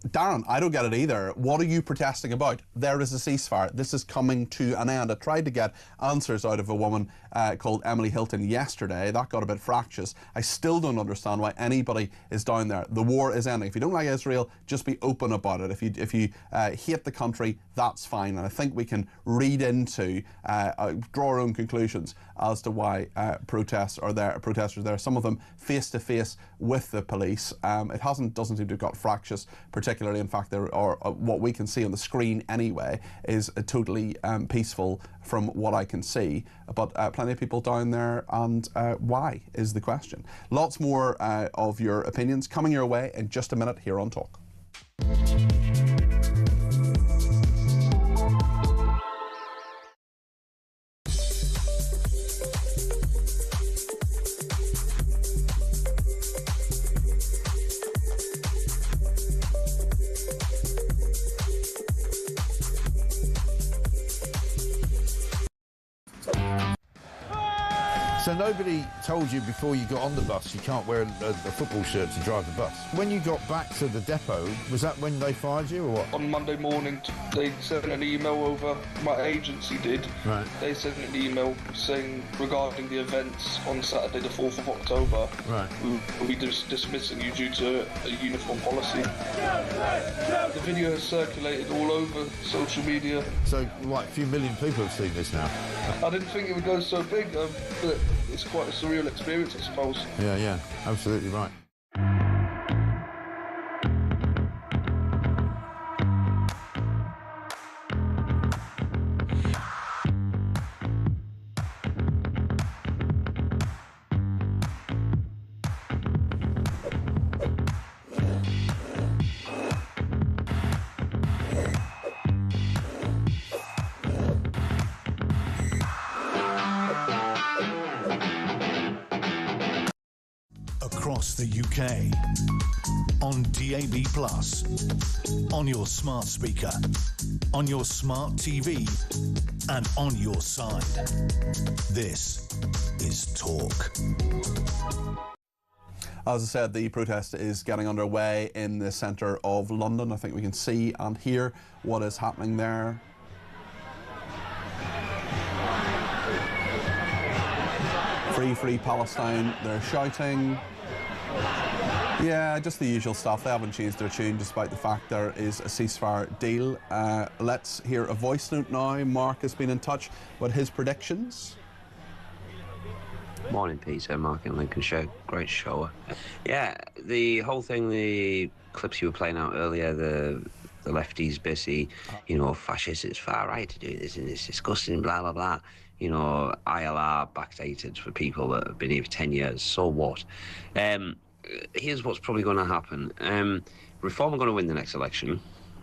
Darren, I don't get it either. What are you protesting about? There is a ceasefire. This is coming to an end. I tried to get answers out of a woman called Emily Hilton yesterday. That got a bit fractious. I still don't understand why anybody is down there. The war is ending. If you don't like Israel, just be open about it. If you hate the country, that's fine. And I think we can read into, draw our own conclusions as to why protesters are there. Some of them face to face with the police. It doesn't seem to have got fractious, particularly. In fact, there are what we can see on the screen anyway is totally peaceful from what I can see. But plenty of people down there, and why is the question. Lots more of your opinions coming your way in just a minute here on Talk. So nobody told you before you got on the bus you can't wear a football shirt to drive the bus. When you got back to the depot, was that when they fired you or what? On Monday morning, they sent an email over, my agency did. Right. They sent an email saying regarding the events on Saturday the 4th of October, right, we'll be dismissing you due to a uniform policy. The video has circulated all over social media. So, what, a few million people have seen this now? I didn't think it would go so big, but it's quite a surreal experience, I suppose. Yeah, absolutely right. Across the UK, on DAB+, on your smart speaker, on your smart TV, and on your side. This is Talk. As I said, the protest is getting underway in the centre of London. I think we can see and hear what is happening there. Free Palestine, they're shouting. Yeah, just the usual stuff. They haven't changed their tune despite the fact there is a ceasefire deal. Let's hear a voice note now. Mark has been in touch with his predictions. Morning, Peter. Mark in Lincolnshire. Great show. Yeah, the whole thing, the clips you were playing out earlier, the lefties basically, fascists, it's far right to do this and it's disgusting, blah, blah, blah. ILR backdated for people that have been here for 10 years. So what? Here's what's probably going to happen. Reform are going to win the next election.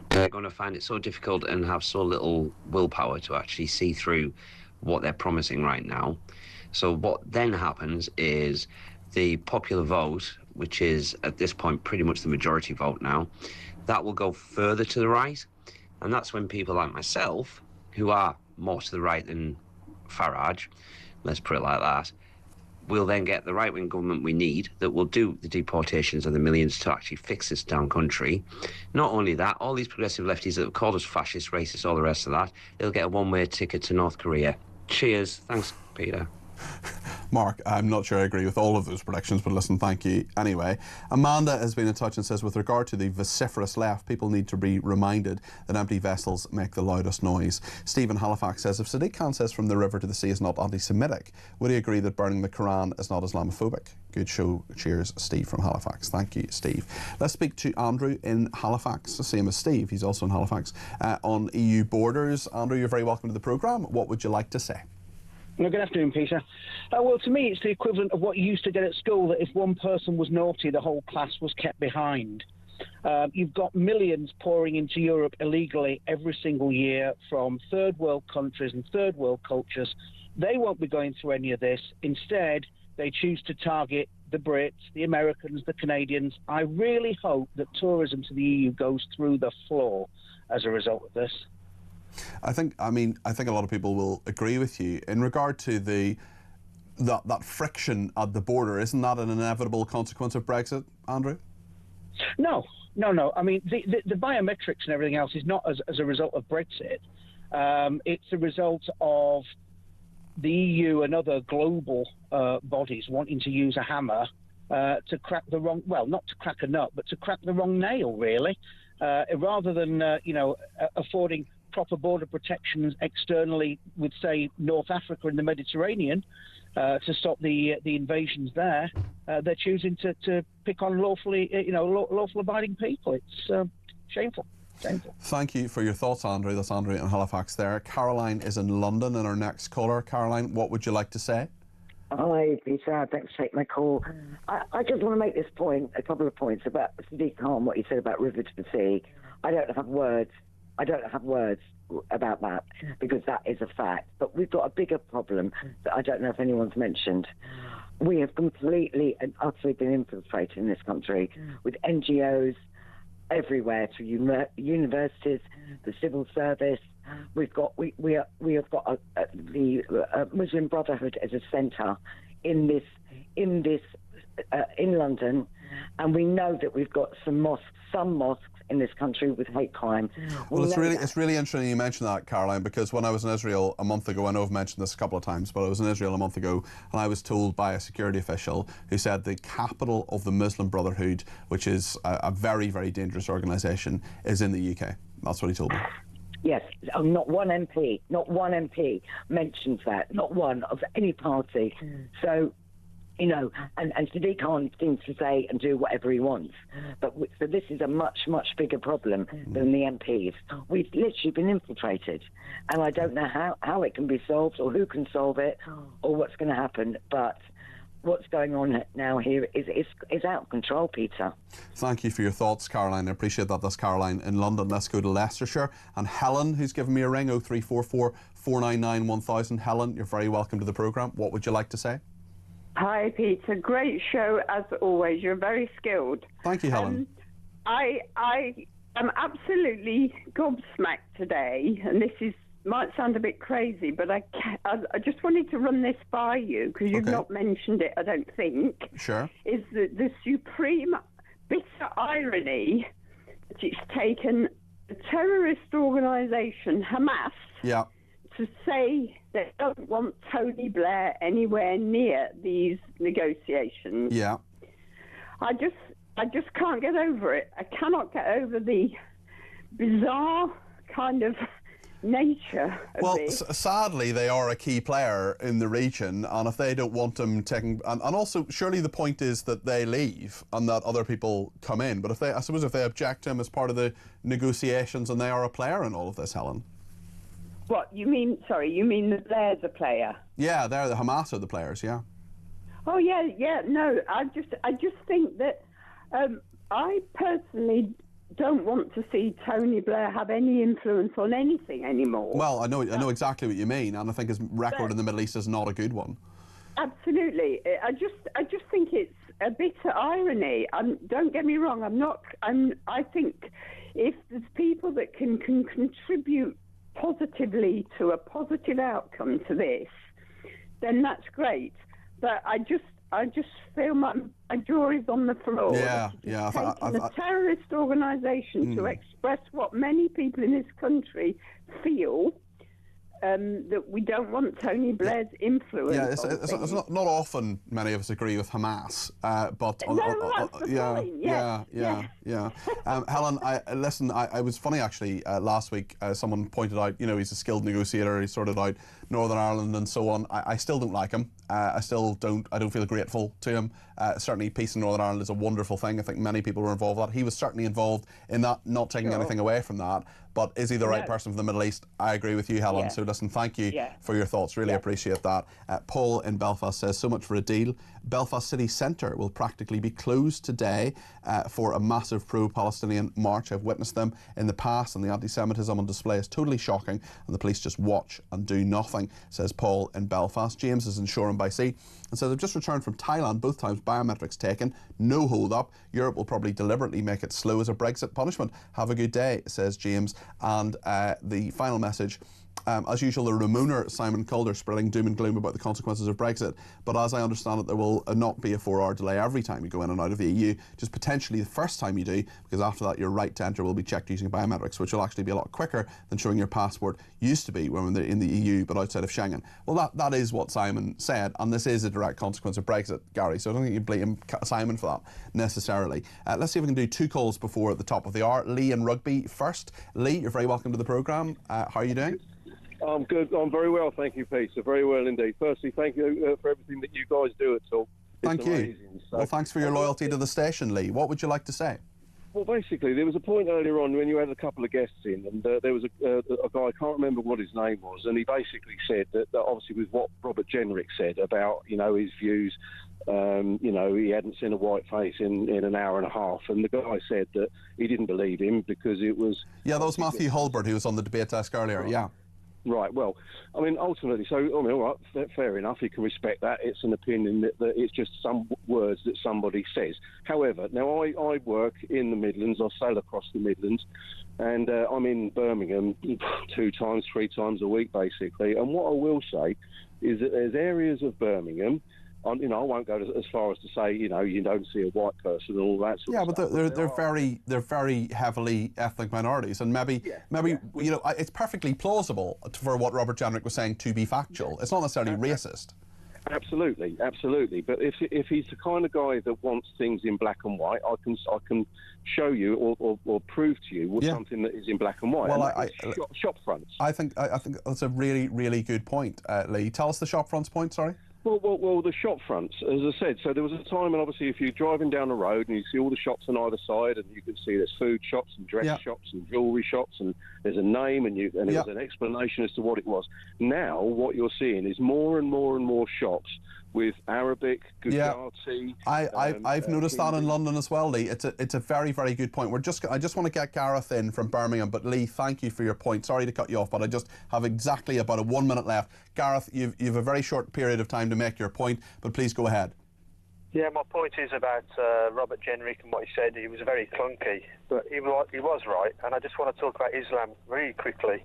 They're going to find it so difficult and have so little willpower to actually see through what they're promising right now. So what then happens is the popular vote, which is at this point pretty much the majority vote now, that will go further to the right. And that's when people like myself, who are more to the right than Farage, let's put it like that, we'll then get the right-wing government we need that will do the deportations of the millions to actually fix this down country. Not only that, all these progressive lefties that have called us fascists, racists, all the rest of that, they'll get a one-way ticket to North Korea. Cheers. Thanks, Peter. Mark, I'm not sure I agree with all of those predictions, but listen, thank you anyway. Amanda has been in touch and says, with regard to the vociferous left, people need to be reminded that empty vessels make the loudest noise. Stephen Halifax says, if Sadiq Khan says from the river to the sea is not anti-Semitic, would he agree that burning the Quran is not Islamophobic? Good show. Cheers, Steve from Halifax. Thank you, Steve. Let's speak to Andrew in Halifax, the same as Steve. He's also in Halifax, on EU borders. Andrew, you're very welcome to the programme. What would you like to say? Good afternoon, Peter. Well, to me, it's the equivalent of what you used to get at school, that if one person was naughty, the whole class was kept behind. You've got millions pouring into Europe illegally every single year from third world countries and third world cultures. They won't be going through any of this. Instead, they choose to target the Brits, the Americans, the Canadians. I really hope that tourism to the EU goes through the floor as a result of this. I think a lot of people will agree with you in regard to that friction at the border. Isn't that an inevitable consequence of Brexit, Andrew? No. I mean, the biometrics and everything else is not as a result of Brexit. It's a result of the EU and other global bodies wanting to use a hammer to crack the wrong, well, not to crack a nut, but to crack the wrong nail, really, rather than, affording proper border protections externally with, say, North Africa and the Mediterranean to stop the invasions there. They're choosing to pick on lawful abiding people. It's shameful. Thank you for your thoughts, Andrew. That's Andrew in Halifax there. Caroline is in London, and our next caller. Caroline, what would you like to say? Hi, Peter. Thanks for taking my call. I just want to make this point, a couple of points about Sadiq Khan, what he said about river to the sea. I don't have words about that, because that is a fact. But we've got a bigger problem that I don't know if anyone's mentioned. We have completely and utterly been infiltrated in this country with NGOs everywhere, through universities, the civil service. We have got the Muslim Brotherhood as a centre in London, and we know that we've got some mosques in this country with hate crime. Well, it's really interesting you mention that, Caroline, because when I was in Israel a month ago, I know I've mentioned this a couple of times, but I was in Israel a month ago, and I was told by a security official who said the capital of the Muslim Brotherhood, which is a very, very dangerous organisation, is in the UK. That's what he told me. Yes, not one MP mentions that, not one of any party. So, and Sadiq Khan seems to say and do whatever he wants. So this is a much, much bigger problem than the MPs. We've literally been infiltrated, and I don't know how it can be solved or who can solve it or what's going to happen, but what's going on now here is out of control, Peter. Thank you for your thoughts, Caroline. I appreciate that. That's Caroline in London. Let's go to Leicestershire. And Helen, who's given me a ring, 0344 499 1000. Helen, you're very welcome to the programme. What would you like to say? Hi, Peter. Great show, as always. You're very skilled. Thank you, Helen. I am absolutely gobsmacked today, and this might sound a bit crazy, but I just wanted to run this by you, because you've not mentioned it, I don't think. Sure. Is the supreme bitter irony that it's taken a terrorist organisation, Hamas, to say they don't want Tony Blair anywhere near these negotiations. Yeah. I just can't get over it. I cannot get over the bizarre kind of nature of this. Sadly, they are a key player in the region, and if they don't want them taking, and also surely the point is that they leave and that other people come in. But if they object to him as part of the negotiations, and they are a player in all of this, Helen. What you mean? Sorry, you mean that Blair's a player? Yeah, they're the Hamas are the players. Yeah. Oh yeah. No, I just think that I personally don't want to see Tony Blair have any influence on anything anymore. Well, I know exactly what you mean, and I think his record in the Middle East is not a good one. Absolutely, I just think it's a bitter irony. Don't get me wrong. I think if there's people that can contribute positively to a positive outcome to this, then that's great. But I just feel my jaw is on the floor. Yeah. A terrorist organisation to express what many people in this country feel that we don't want Tony Blair's influence. Yeah, it's not often many of us agree with Hamas, but that's the point. Yeah. Helen, I was funny actually. Last week, someone pointed out, he's a skilled negotiator. He sorted out Northern Ireland and so on. I still don't like him. I don't feel grateful to him. Certainly, peace in Northern Ireland is a wonderful thing. I think many people were involved in that. He was certainly involved in that, not taking anything away from that. But is he the right person for the Middle East? I agree with you, Helen. So listen, thank you for your thoughts. Really appreciate that. Paul in Belfast says, so much for a deal. Belfast city centre will practically be closed today for a massive pro-Palestinian march. I've witnessed them in the past, and the anti-Semitism on display is totally shocking, and the police just watch and do nothing, says Paul in Belfast. James is in Shoreham by Sea and says, I've just returned from Thailand, both times biometrics taken, no hold up. Europe will probably deliberately make it slow as a Brexit punishment. Have a good day, says James. And the final message, as usual, the Ramooner Simon Calder spreading doom and gloom about the consequences of Brexit. But as I understand it, there will not be a 4-hour delay every time you go in and out of the EU, just potentially the first time you do, because after that your right to enter will be checked using biometrics, which will actually be a lot quicker than showing your passport used to be when they're in the EU but outside of Schengen. Well, that is what Simon said, and this is a direct consequence of Brexit, Gary, so I don't think you blame Simon for that necessarily. Let's see if we can do 2 calls before the top of the hour. Lee in Rugby first. Lee, you're very welcome to the programme. How are you doing? I'm good. I'm very well, thank you, Peter. Very well indeed. Firstly, thank you for everything that you guys do at all. Thank you. Well, thanks for your loyalty to the station, Lee. What would you like to say? Well, basically, there was a point earlier on when you had a couple of guests in, and there was a guy, I can't remember what his name was, and he basically said that obviously with what Robert Jenrick said about, his views, he hadn't seen a white face in an hour and a half, and the guy said that he didn't believe him because it was... Yeah, that was Matthew Hulbert, who was on the debate desk earlier, yeah. Right, well, ultimately, all right, fair enough, you can respect that. It's an opinion that it's just some words that somebody says. However, now I work in the Midlands, I sail across the Midlands, and I'm in Birmingham 2 times, 3 times a week, basically. And what I will say is that there's areas of Birmingham, I won't go as far as to say, you don't see a white person and all that sort of stuff. Yeah, but they're very heavily ethnic minorities, and maybe it's perfectly plausible for what Robert Jenrick was saying to be factual. It's not necessarily racist. Absolutely. But if he's the kind of guy that wants things in black and white, I can show you or prove to you something that is in black and white. Well, shop fronts. I think that's a really, really good point, Lee. Tell us the shop fronts point. Sorry. Well, the shop fronts, as I said, so there was a time, and obviously if you're driving down the road and you see all the shops on either side, and you can see there's food shops and dress shops and jewellery shops, and there's a name and there's an explanation as to what it was. Now, what you're seeing is more and more and more shops with Arabic, Gujarati. I've noticed that in London as well, Lee. It's a very, very good point. I just want to get Gareth in from Birmingham, but Lee, thank you for your point. Sorry to cut you off, but I just have exactly about 1 minute left. Gareth, you've a very short period of time to make your point, but please go ahead. Yeah, my point is about Robert Jenrick and what he said. He was very clunky, but he was right. And I just want to talk about Islam really quickly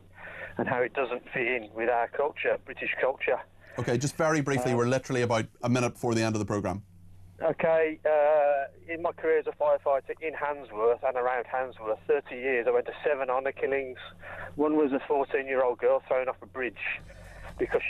and how it doesn't fit in with our culture, British culture. Okay, just very briefly, we're literally about a minute before the end of the programme. Okay, in my career as a firefighter in Handsworth and around Handsworth, 30 years, I went to 7 honour killings. One was a 14-year-old girl thrown off a bridge because she